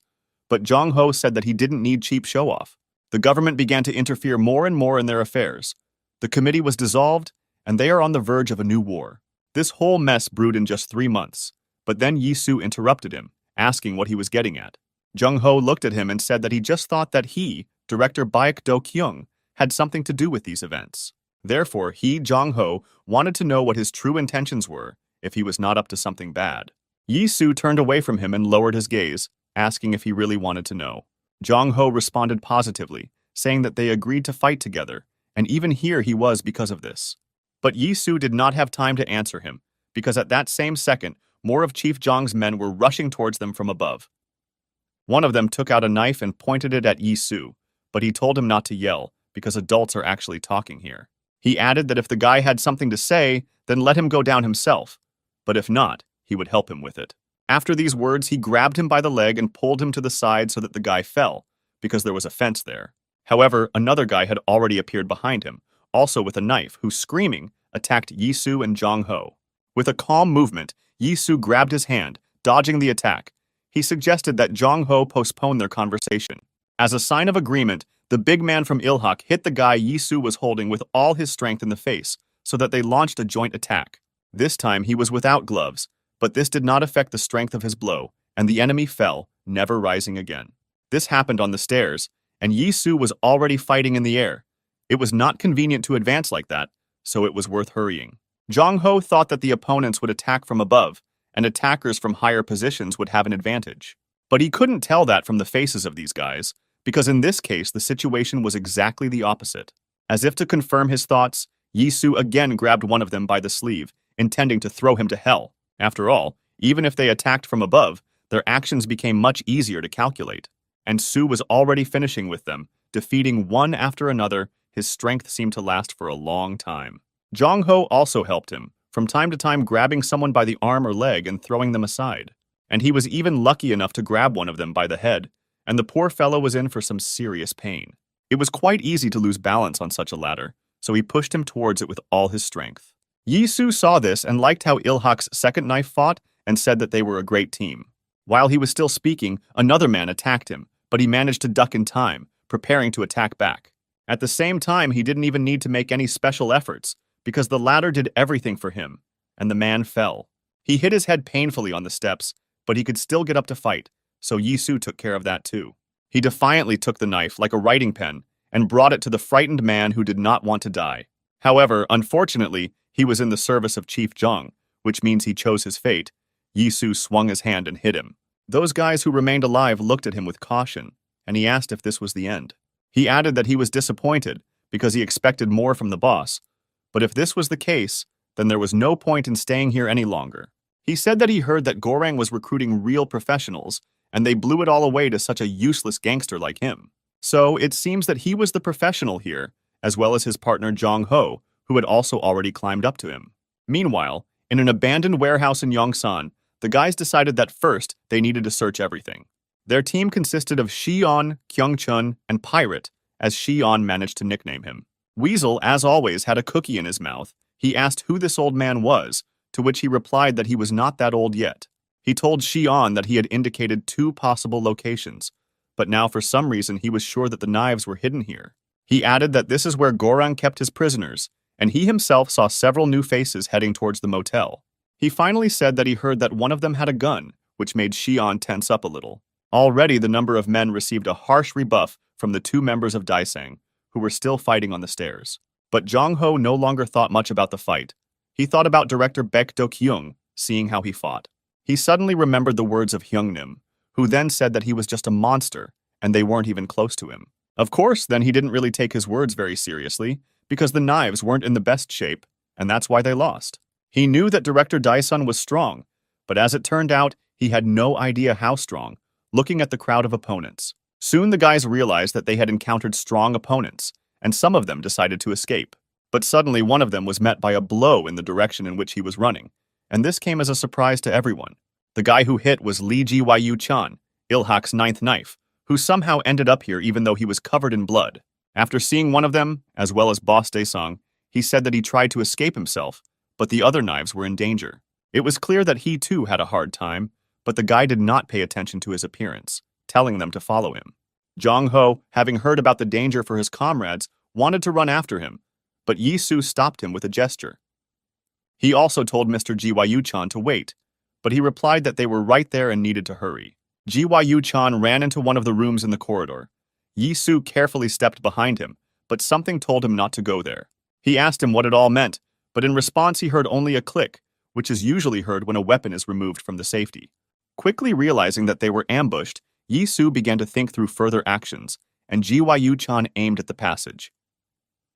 but Zhang Ho said that he didn't need cheap show-off. The government began to interfere more and more in their affairs. The committee was dissolved, and they are on the verge of a new war. This whole mess brewed in just 3 months, but then Yisu interrupted him, asking what he was getting at. Zhang Ho looked at him and said that he just thought that he, director Baek Do-kyung, had something to do with these events. Therefore, he, Zhang Ho, wanted to know what his true intentions were if he was not up to something bad. Yisu turned away from him and lowered his gaze, asking if he really wanted to know. Zhang Ho responded positively, saying that they agreed to fight together, and even here he was because of this. But Yisu did not have time to answer him, because at that same second, more of Chief Zhang's men were rushing towards them from above. One of them took out a knife and pointed it at Yisu, but he told him not to yell, because adults are actually talking here. He added that if the guy had something to say, then let him go down himself, but if not, he would help him with it. After these words, he grabbed him by the leg and pulled him to the side so that the guy fell, because there was a fence there. However, another guy had already appeared behind him, also with a knife, who, screaming, attacked Yisu and Zhang Ho. With a calm movement, Yisu grabbed his hand, dodging the attack. He suggested that Zhang Ho postpone their conversation. As a sign of agreement, the big man from Ilhak hit the guy Yisu was holding with all his strength in the face, so that they launched a joint attack. This time he was without gloves, but this did not affect the strength of his blow, and the enemy fell, never rising again. This happened on the stairs, and Yisu was already fighting in the air. It was not convenient to advance like that, so it was worth hurrying. Zhang Ho thought that the opponents would attack from above, and attackers from higher positions would have an advantage. But he couldn't tell that from the faces of these guys, because in this case the situation was exactly the opposite. As if to confirm his thoughts, Yisu again grabbed one of them by the sleeve, intending to throw him to hell. After all, even if they attacked from above, their actions became much easier to calculate. And Su was already finishing with them, defeating one after another. His strength seemed to last for a long time. Zhang Ho also helped him, from time to time grabbing someone by the arm or leg and throwing them aside. And he was even lucky enough to grab one of them by the head, and the poor fellow was in for some serious pain. It was quite easy to lose balance on such a ladder, so he pushed him towards it with all his strength. Yisu saw this and liked how Ilhak's second knife fought and said that they were a great team. While he was still speaking, another man attacked him, but he managed to duck in time, preparing to attack back. At the same time, he didn't even need to make any special efforts, because the ladder did everything for him, and the man fell. He hit his head painfully on the steps, but he could still get up to fight, so Yisu took care of that too. He defiantly took the knife like a writing pen and brought it to the frightened man who did not want to die. However, unfortunately, he was in the service of Chief Zhang, which means he chose his fate. Yisu swung his hand and hit him. Those guys who remained alive looked at him with caution, and he asked if this was the end. He added that he was disappointed because he expected more from the boss, but if this was the case, then there was no point in staying here any longer. He said that he heard that Gorang was recruiting real professionals, and they blew it all away to such a useless gangster like him. So it seems that he was the professional here, as well as his partner Zhang Ho, who had also already climbed up to him. Meanwhile, in an abandoned warehouse in Yongsan, the guys decided that first they needed to search everything. Their team consisted of Xion, Kyungchun, and Pirate, as Xion managed to nickname him. Weasel, as always, had a cookie in his mouth. He asked who this old man was, to which he replied that he was not that old yet. He told Xion that he had indicated 2 possible locations, but now for some reason he was sure that the knives were hidden here. He added that this is where Gorang kept his prisoners, and he himself saw several new faces heading towards the motel. He finally said that he heard that one of them had a gun, which made Xion tense up a little. Already the number of men received a harsh rebuff from the 2 members of Daisang, who were still fighting on the stairs. But Zhang Ho no longer thought much about the fight. He thought about director Baek Do-kyung, seeing how he fought. He suddenly remembered the words of Hyungnim, who then said that he was just a monster, and they weren't even close to him. Of course, then he didn't really take his words very seriously, because the knives weren't in the best shape, and that's why they lost. He knew that Director Daesun was strong, but as it turned out, he had no idea how strong, looking at the crowd of opponents. Soon the guys realized that they had encountered strong opponents, and some of them decided to escape. But suddenly one of them was met by a blow in the direction in which he was running, and this came as a surprise to everyone. The guy who hit was Lee Ji-Yu-chan, Ilhak's 9th knife, who somehow ended up here even though he was covered in blood. After seeing one of them, as well as Boss Daesung, he said that he tried to escape himself, but the other knives were in danger. It was clear that he too had a hard time, but the guy did not pay attention to his appearance, telling them to follow him. Zhang Ho, having heard about the danger for his comrades, wanted to run after him, but Yi Su stopped him with a gesture. He also told Mr. Gyu-chan to wait, but he replied that they were right there and needed to hurry. Gyu-chan ran into one of the rooms in the corridor. Yi Su carefully stepped behind him, but something told him not to go there. He asked him what it all meant, but in response he heard only a click, which is usually heard when a weapon is removed from the safety. Quickly realizing that they were ambushed, Yi Su began to think through further actions, and Gyu-chan aimed at the passage.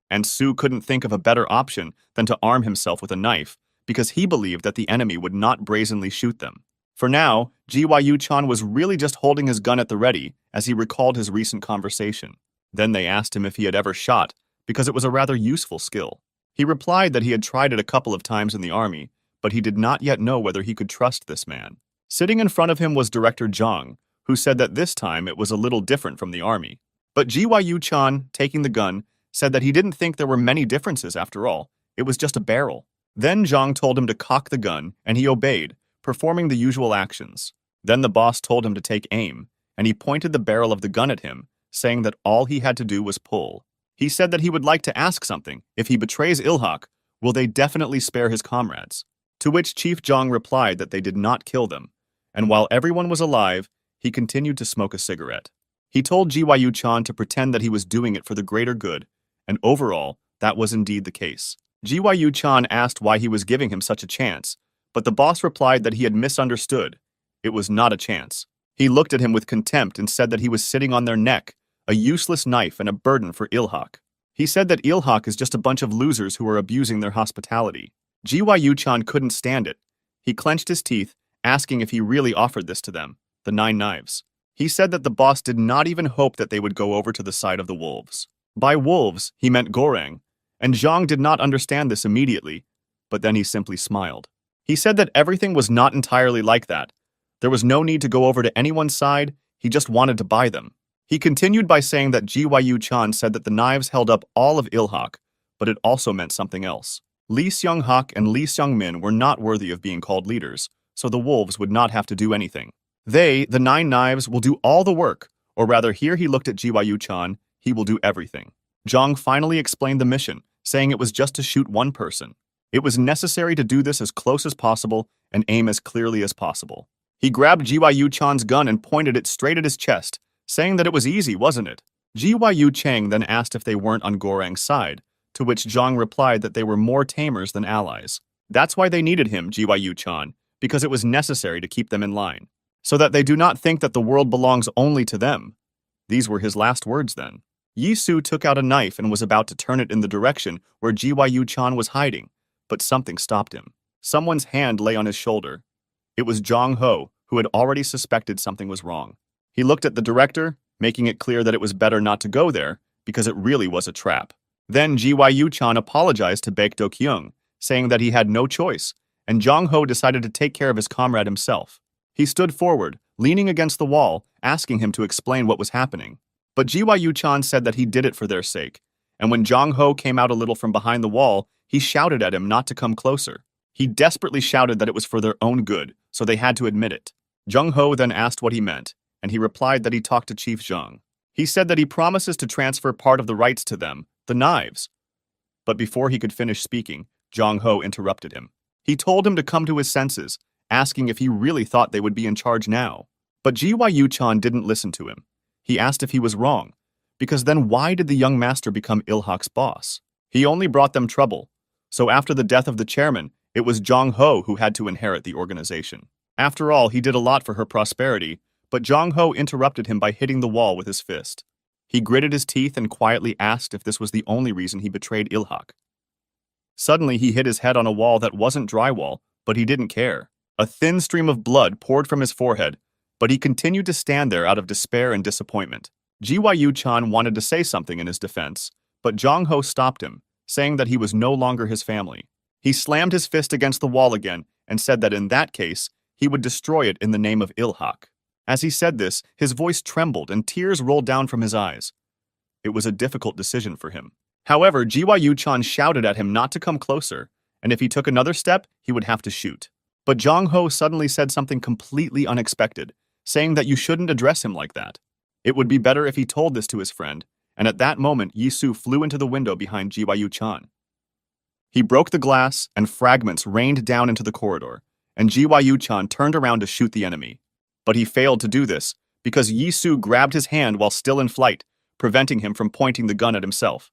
And Su couldn't think of a better option than to arm himself with a knife, because he believed that the enemy would not brazenly shoot them. For now, Gyu-chan was really just holding his gun at the ready as he recalled his recent conversation. Then they asked him if he had ever shot, because it was a rather useful skill. He replied that he had tried it a couple of times in the army, but he did not yet know whether he could trust this man. Sitting in front of him was Director Zhang, who said that this time it was a little different from the army. But Gyu-chan, taking the gun, said that he didn't think there were many differences after all. It was just a barrel. Then Zhang told him to cock the gun, and he obeyed, performing the usual actions. Then the boss told him to take aim, and he pointed the barrel of the gun at him, saying that all he had to do was pull. He said that he would like to ask something. If he betrays Ilhak, will they definitely spare his comrades? To which Chief Zhang replied that they did not kill them, and while everyone was alive, he continued to smoke a cigarette. He told Gyu-chan to pretend that he was doing it for the greater good, and overall, that was indeed the case. Gyu-chan asked why he was giving him such a chance, but the boss replied that he had misunderstood. It was not a chance. He looked at him with contempt and said that he was sitting on their neck, a useless knife and a burden for Ilhak. He said that Ilhak is just a bunch of losers who are abusing their hospitality. Gyu-chan couldn't stand it. He clenched his teeth, asking if he really offered this to them, the 9 knives. He said that the boss did not even hope that they would go over to the side of the wolves. By wolves, he meant Goreng, and Zhang did not understand this immediately, but then he simply smiled. He said that everything was not entirely like that. There was no need to go over to anyone's side, he just wanted to buy them. He continued by saying that Gyu-chan said that the knives held up all of Ilhak, but it also meant something else. Lee Seung-hak and Lee Seung-min were not worthy of being called leaders, so the wolves would not have to do anything. They, the 9 knives, will do all the work, or rather here he looked at Gyu-chan, he will do everything. Zhang finally explained the mission, saying it was just to shoot one person. It was necessary to do this as close as possible and aim as clearly as possible. He grabbed Gyu-chan's gun and pointed it straight at his chest, saying that it was easy, wasn't it? Gyu-chang then asked if they weren't on Goreng's side, to which Zhang replied that they were more tamers than allies. That's why they needed him, Gyu-chan, because it was necessary to keep them in line, so that they do not think that the world belongs only to them. These were his last words then. Yi Su took out a knife and was about to turn it in the direction where Gyu-chan was hiding, but something stopped him. Someone's hand lay on his shoulder. It was Zhang Ho, who had already suspected something was wrong. He looked at the director, making it clear that it was better not to go there, because it really was a trap. Then Gyu-chan apologized to Baek Do-kyung, saying that he had no choice, and Zhang Ho decided to take care of his comrade himself. He stood forward, leaning against the wall, asking him to explain what was happening. But Gyu-chan said that he did it for their sake, and when Zhang Ho came out a little from behind the wall, he shouted at him not to come closer. He desperately shouted that it was for their own good, so they had to admit it. Zhang Ho then asked what he meant, and he replied that he talked to Chief Zhang. He said that he promises to transfer part of the rights to them, the knives. But before he could finish speaking, Zhang Ho interrupted him. He told him to come to his senses, asking if he really thought they would be in charge now. But Gyu-chan didn't listen to him. He asked if he was wrong, because then why did the young master become Ilhak's boss? He only brought them trouble, so after the death of the chairman, it was Zhang Ho who had to inherit the organization. After all, he did a lot for her prosperity, but Zhang Ho interrupted him by hitting the wall with his fist. He gritted his teeth and quietly asked if this was the only reason he betrayed Ilhak. Suddenly, he hit his head on a wall that wasn't drywall, but he didn't care. A thin stream of blood poured from his forehead, but he continued to stand there out of despair and disappointment. Gyu-chan wanted to say something in his defense, but Zhang Ho stopped him, saying that he was no longer his family. He slammed his fist against the wall again and said that in that case, he would destroy it in the name of Ilhak. As he said this, his voice trembled and tears rolled down from his eyes. It was a difficult decision for him. However, Gyu-chan shouted at him not to come closer, and if he took another step, he would have to shoot. But Jong Ho suddenly said something completely unexpected, saying that you shouldn't address him like that. It would be better if he told this to his friend, and at that moment Yisu flew into the window behind Gyu-chan. He broke the glass, and fragments rained down into the corridor, and Gyu-chan turned around to shoot the enemy. But he failed to do this, because Yisu grabbed his hand while still in flight, preventing him from pointing the gun at himself.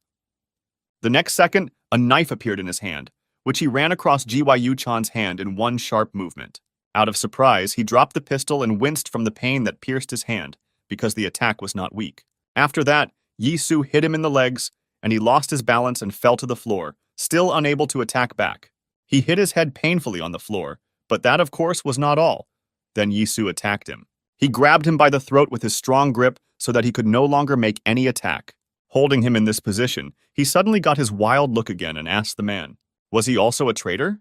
The next second, a knife appeared in his hand, which he ran across Gyu-chan's hand in one sharp movement. Out of surprise, he dropped the pistol and winced from the pain that pierced his hand, because the attack was not weak. After that, Yisu hit him in the legs, and he lost his balance and fell to the floor, still unable to attack back. He hit his head painfully on the floor, but that of course was not all. Then Yisu attacked him. He grabbed him by the throat with his strong grip so that he could no longer make any attack. Holding him in this position, he suddenly got his wild look again and asked the man, was he also a traitor?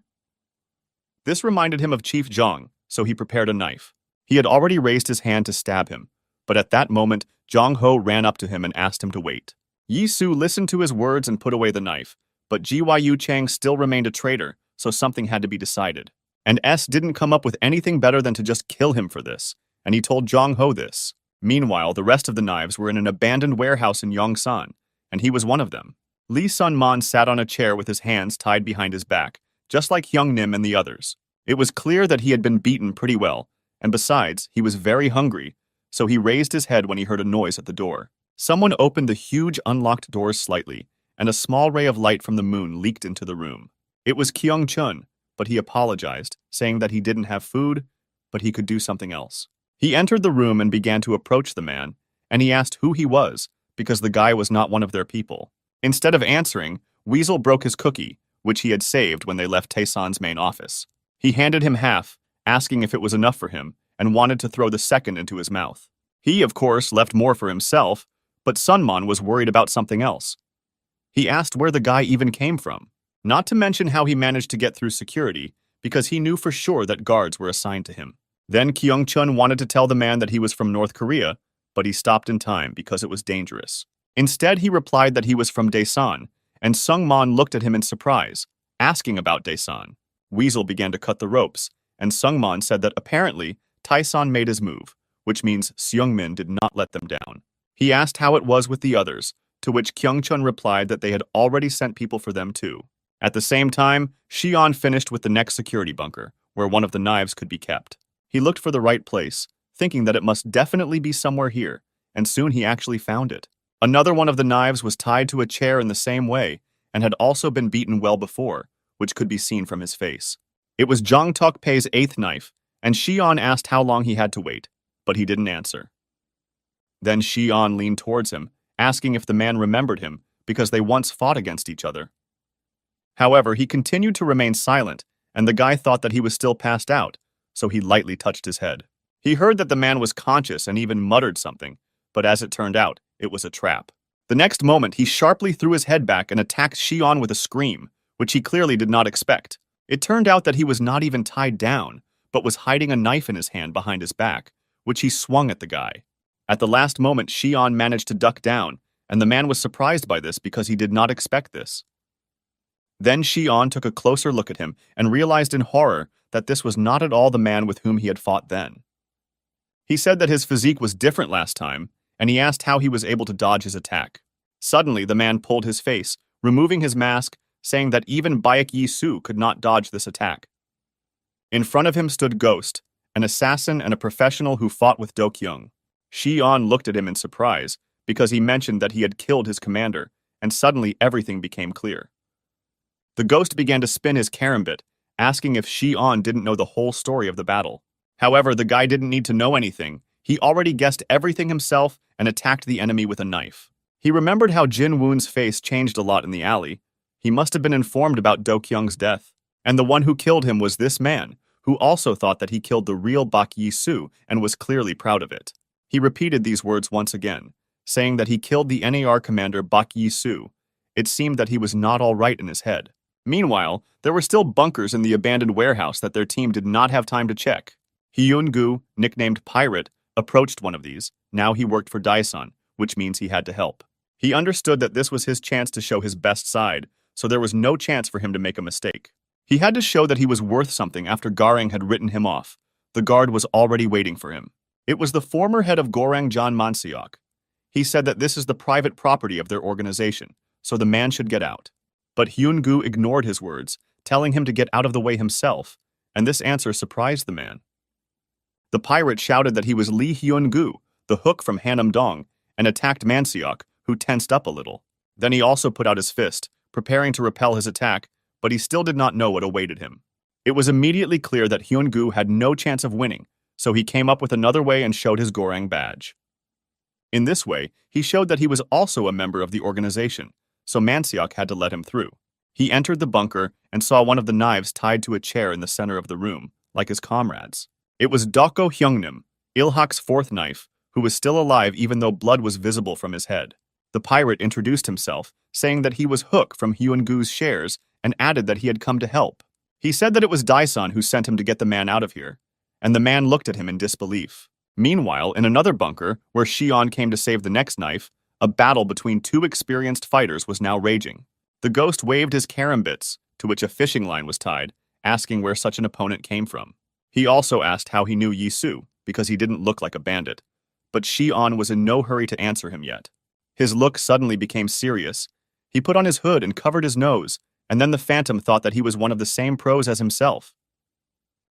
This reminded him of Chief Zhang, so he prepared a knife. He had already raised his hand to stab him, but at that moment, Jong Ho ran up to him and asked him to wait. Yisu listened to his words and put away the knife, but Gyu still remained a traitor, so something had to be decided. And S didn't come up with anything better than to just kill him for this, and he told Jong Ho this. Meanwhile, the rest of the knives were in an abandoned warehouse in Yongsan, and he was one of them. Lee Sun-man sat on a chair with his hands tied behind his back, just like Hyung-nim and the others. It was clear that he had been beaten pretty well, and besides, he was very hungry, so he raised his head when he heard a noise at the door. Someone opened the huge unlocked doors slightly, and a small ray of light from the moon leaked into the room. It was Kyung-chun, but he apologized, saying that he didn't have food, but he could do something else. He entered the room and began to approach the man, and he asked who he was, because the guy was not one of their people. Instead of answering, Weasel broke his cookie, which he had saved when they left Taesan's main office. He handed him half, asking if it was enough for him, and wanted to throw the second into his mouth. He, of course, left more for himself, but Sun-man was worried about something else. He asked where the guy even came from, not to mention how he managed to get through security, because he knew for sure that guards were assigned to him. Then Kyung-chun wanted to tell the man that he was from North Korea, but he stopped in time because it was dangerous. Instead, he replied that he was from Daesan, and Sung-man looked at him in surprise, asking about Daesan. Weasel began to cut the ropes, and Sung-man said that apparently Taesan made his move, which means Seung-min did not let them down. He asked how it was with the others, to which Kyung-chun replied that they had already sent people for them too. At the same time, Xi'an finished with the next security bunker, where one of the knives could be kept. He looked for the right place, thinking that it must definitely be somewhere here, and soon he actually found it. Another one of the knives was tied to a chair in the same way, and had also been beaten well before, which could be seen from his face. It was Jang Tok-pei's 8th knife, and Xi'an asked how long he had to wait, but he didn't answer. Then Xi'an leaned towards him, asking if the man remembered him, because they once fought against each other. However, he continued to remain silent, and the guy thought that he was still passed out, so he lightly touched his head. He heard that the man was conscious and even muttered something, but as it turned out, it was a trap. The next moment, he sharply threw his head back and attacked Xi'an with a scream, which he clearly did not expect. It turned out that he was not even tied down, but was hiding a knife in his hand behind his back, which he swung at the guy. At the last moment, Xi'an managed to duck down, and the man was surprised by this because he did not expect this. Then Xi'an took a closer look at him and realized in horror that this was not at all the man with whom he had fought then. He said that his physique was different last time, and he asked how he was able to dodge his attack. Suddenly, the man pulled his face, removing his mask, saying that even Baek Yi-soo could not dodge this attack. In front of him stood Ghost, an assassin and a professional who fought with Do-kyung. Xi'an looked at him in surprise, because he mentioned that he had killed his commander, and suddenly everything became clear. The Ghost began to spin his karambit, asking if Xi'an didn't know the whole story of the battle. However, the guy didn't need to know anything. He already guessed everything himself and attacked the enemy with a knife. He remembered how Jin Woon's face changed a lot in the alley. He must have been informed about Do-kyung's death. And the one who killed him was this man, who also thought that he killed the real Baek Yi-soo and was clearly proud of it. He repeated these words once again, saying that he killed the NAR commander Baek Yi-soo. It seemed that he was not all right in his head. Meanwhile, there were still bunkers in the abandoned warehouse that their team did not have time to check. Hyun-gu, nicknamed Pirate, approached one of these. Now he worked for Daesan, which means he had to help. He understood that this was his chance to show his best side, so there was no chance for him to make a mistake. He had to show that he was worth something after Garang had written him off. The guard was already waiting for him. It was the former head of Gorang John Mansiok. He said that this is the private property of their organization, so the man should get out. But Hyun-gu ignored his words, telling him to get out of the way himself, and this answer surprised the man. The pirate shouted that he was Lee Hyun-gu, the hook from Hanam-dong, and attacked Mansiok, who tensed up a little. Then he also put out his fist, preparing to repel his attack, but he still did not know what awaited him. It was immediately clear that Hyun-gu had no chance of winning, so he came up with another way and showed his Gorang badge. In this way, he showed that he was also a member of the organization, so Mansiok had to let him through. He entered the bunker and saw one of the knives tied to a chair in the center of the room, like his comrades. It was Doko Hyungnim, Ilhak's fourth knife, who was still alive even though blood was visible from his head. The pirate introduced himself, saying that he was Hook from Hyun-gu's shares and added that he had come to help. He said that it was Daesan who sent him to get the man out of here, and the man looked at him in disbelief. Meanwhile, in another bunker, where Shion came to save the next knife, a battle between two experienced fighters was now raging. The ghost waved his karambits, to which a fishing line was tied, asking where such an opponent came from. He also asked how he knew Yisu, because he didn't look like a bandit. But Shion was in no hurry to answer him yet. His look suddenly became serious. He put on his hood and covered his nose, and then the phantom thought that he was one of the same pros as himself.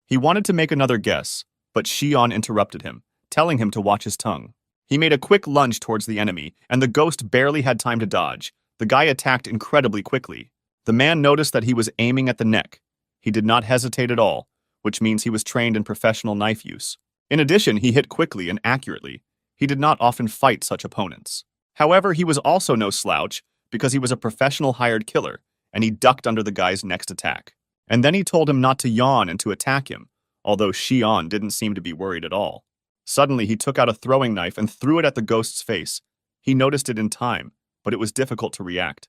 He wanted to make another guess, but Shion interrupted him, telling him to watch his tongue. He made a quick lunge towards the enemy, and the ghost barely had time to dodge. The guy attacked incredibly quickly. The man noticed that he was aiming at the neck. He did not hesitate at all, which means he was trained in professional knife use. In addition, he hit quickly and accurately. He did not often fight such opponents. However, he was also no slouch, because he was a professional hired killer, and he ducked under the guy's next attack. And then he told him not to yawn and to attack him, although Shion didn't seem to be worried at all. Suddenly, he took out a throwing knife and threw it at the ghost's face. He noticed it in time, but it was difficult to react.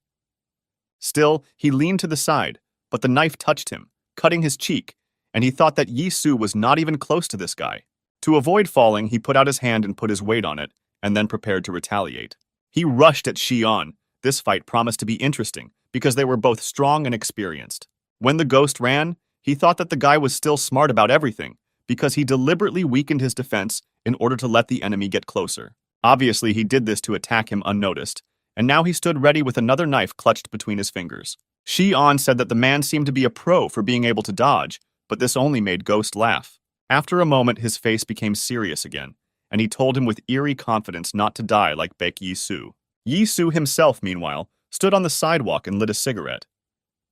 Still, he leaned to the side, but the knife touched him, cutting his cheek, and he thought that Yisu was not even close to this guy. To avoid falling, he put out his hand and put his weight on it, and then prepared to retaliate. He rushed at Shion. This fight promised to be interesting, because they were both strong and experienced. When the ghost ran, he thought that the guy was still smart about everything, because he deliberately weakened his defense in order to let the enemy get closer. Obviously, he did this to attack him unnoticed, and now he stood ready with another knife clutched between his fingers. Shion said that the man seemed to be a pro for being able to dodge, but this only made Ghost laugh. After a moment, his face became serious again, and he told him with eerie confidence not to die like Baek Yisu. Yisu himself, meanwhile, stood on the sidewalk and lit a cigarette.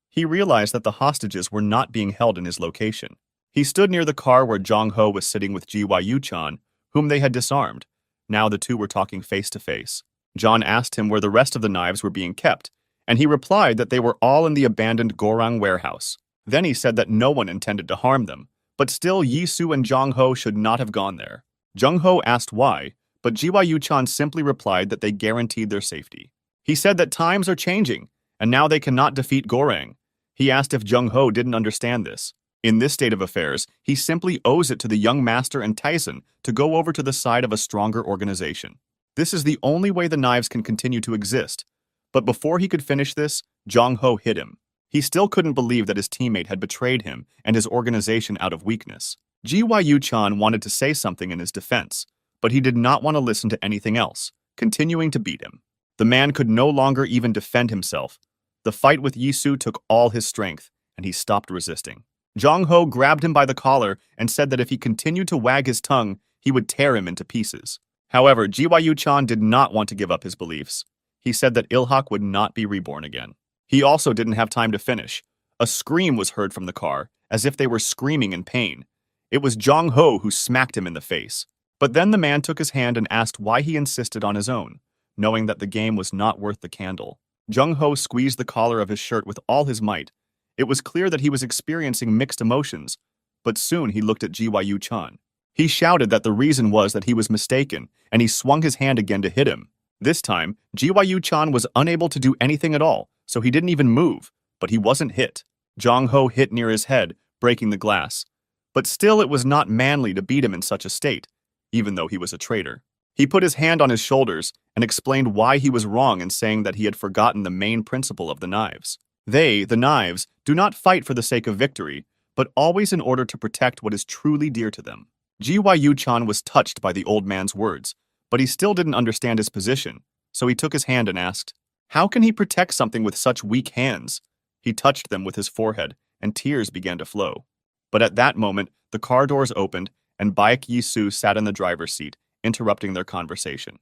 He realized that the hostages were not being held in his location. He stood near the car where Jong-ho was sitting with Ji-Yu-chan, whom they had disarmed. Now the two were talking face to face. John asked him where the rest of the knives were being kept, and he replied that they were all in the abandoned Gorang warehouse. Then he said that no one intended to harm them, but still Yisu and Jong-ho should not have gone there. Jong-ho asked why, but Ji-Yu-chan simply replied that they guaranteed their safety. He said that times are changing, and now they cannot defeat Gorang. He asked if Jong-ho didn't understand this. In this state of affairs, he simply owes it to the young master and Tyson to go over to the side of a stronger organization. This is the only way the knives can continue to exist. But before he could finish this, Jong-ho hit him. He still couldn't believe that his teammate had betrayed him and his organization out of weakness. Ji-Yu-chan wanted to say something in his defense, but he did not want to listen to anything else, continuing to beat him. The man could no longer even defend himself. The fight with Yisu took all his strength, and he stopped resisting. Jong-ho grabbed him by the collar and said that if he continued to wag his tongue, he would tear him into pieces. However, Ji-Yu-chan did not want to give up his beliefs. He said that Ilhak would not be reborn again. He also didn't have time to finish. A scream was heard from the car, as if they were screaming in pain. It was Jong-ho who smacked him in the face. But then the man took his hand and asked why he insisted on his own, knowing that the game was not worth the candle. Jong-ho squeezed the collar of his shirt with all his might. It was clear that he was experiencing mixed emotions, but soon he looked at Ji-Yu-chan. He shouted that the reason was that he was mistaken, and he swung his hand again to hit him. This time, Ji-Yu-chan was unable to do anything at all, so he didn't even move, but he wasn't hit. Jong-ho hit near his head, breaking the glass. But still it was not manly to beat him in such a state, even though he was a traitor. He put his hand on his shoulders and explained why he was wrong in saying that he had forgotten the main principle of the knives. They, the knives, do not fight for the sake of victory, but always in order to protect what is truly dear to them. Gyu-chan was touched by the old man's words, but he still didn't understand his position, so he took his hand and asked, "How can he protect something with such weak hands?" He touched them with his forehead, and tears began to flow. But at that moment, the car doors opened, and Baek Yi-soo sat in the driver's seat, interrupting their conversation.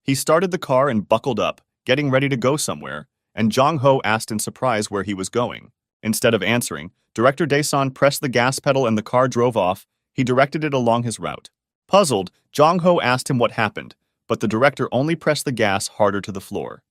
He started the car and buckled up, getting ready to go somewhere, and Jong-ho asked in surprise where he was going. Instead of answering, Director Daesan pressed the gas pedal and the car drove off. He directed it along his route. Puzzled, Jong-ho asked him what happened, but the director only pressed the gas harder to the floor.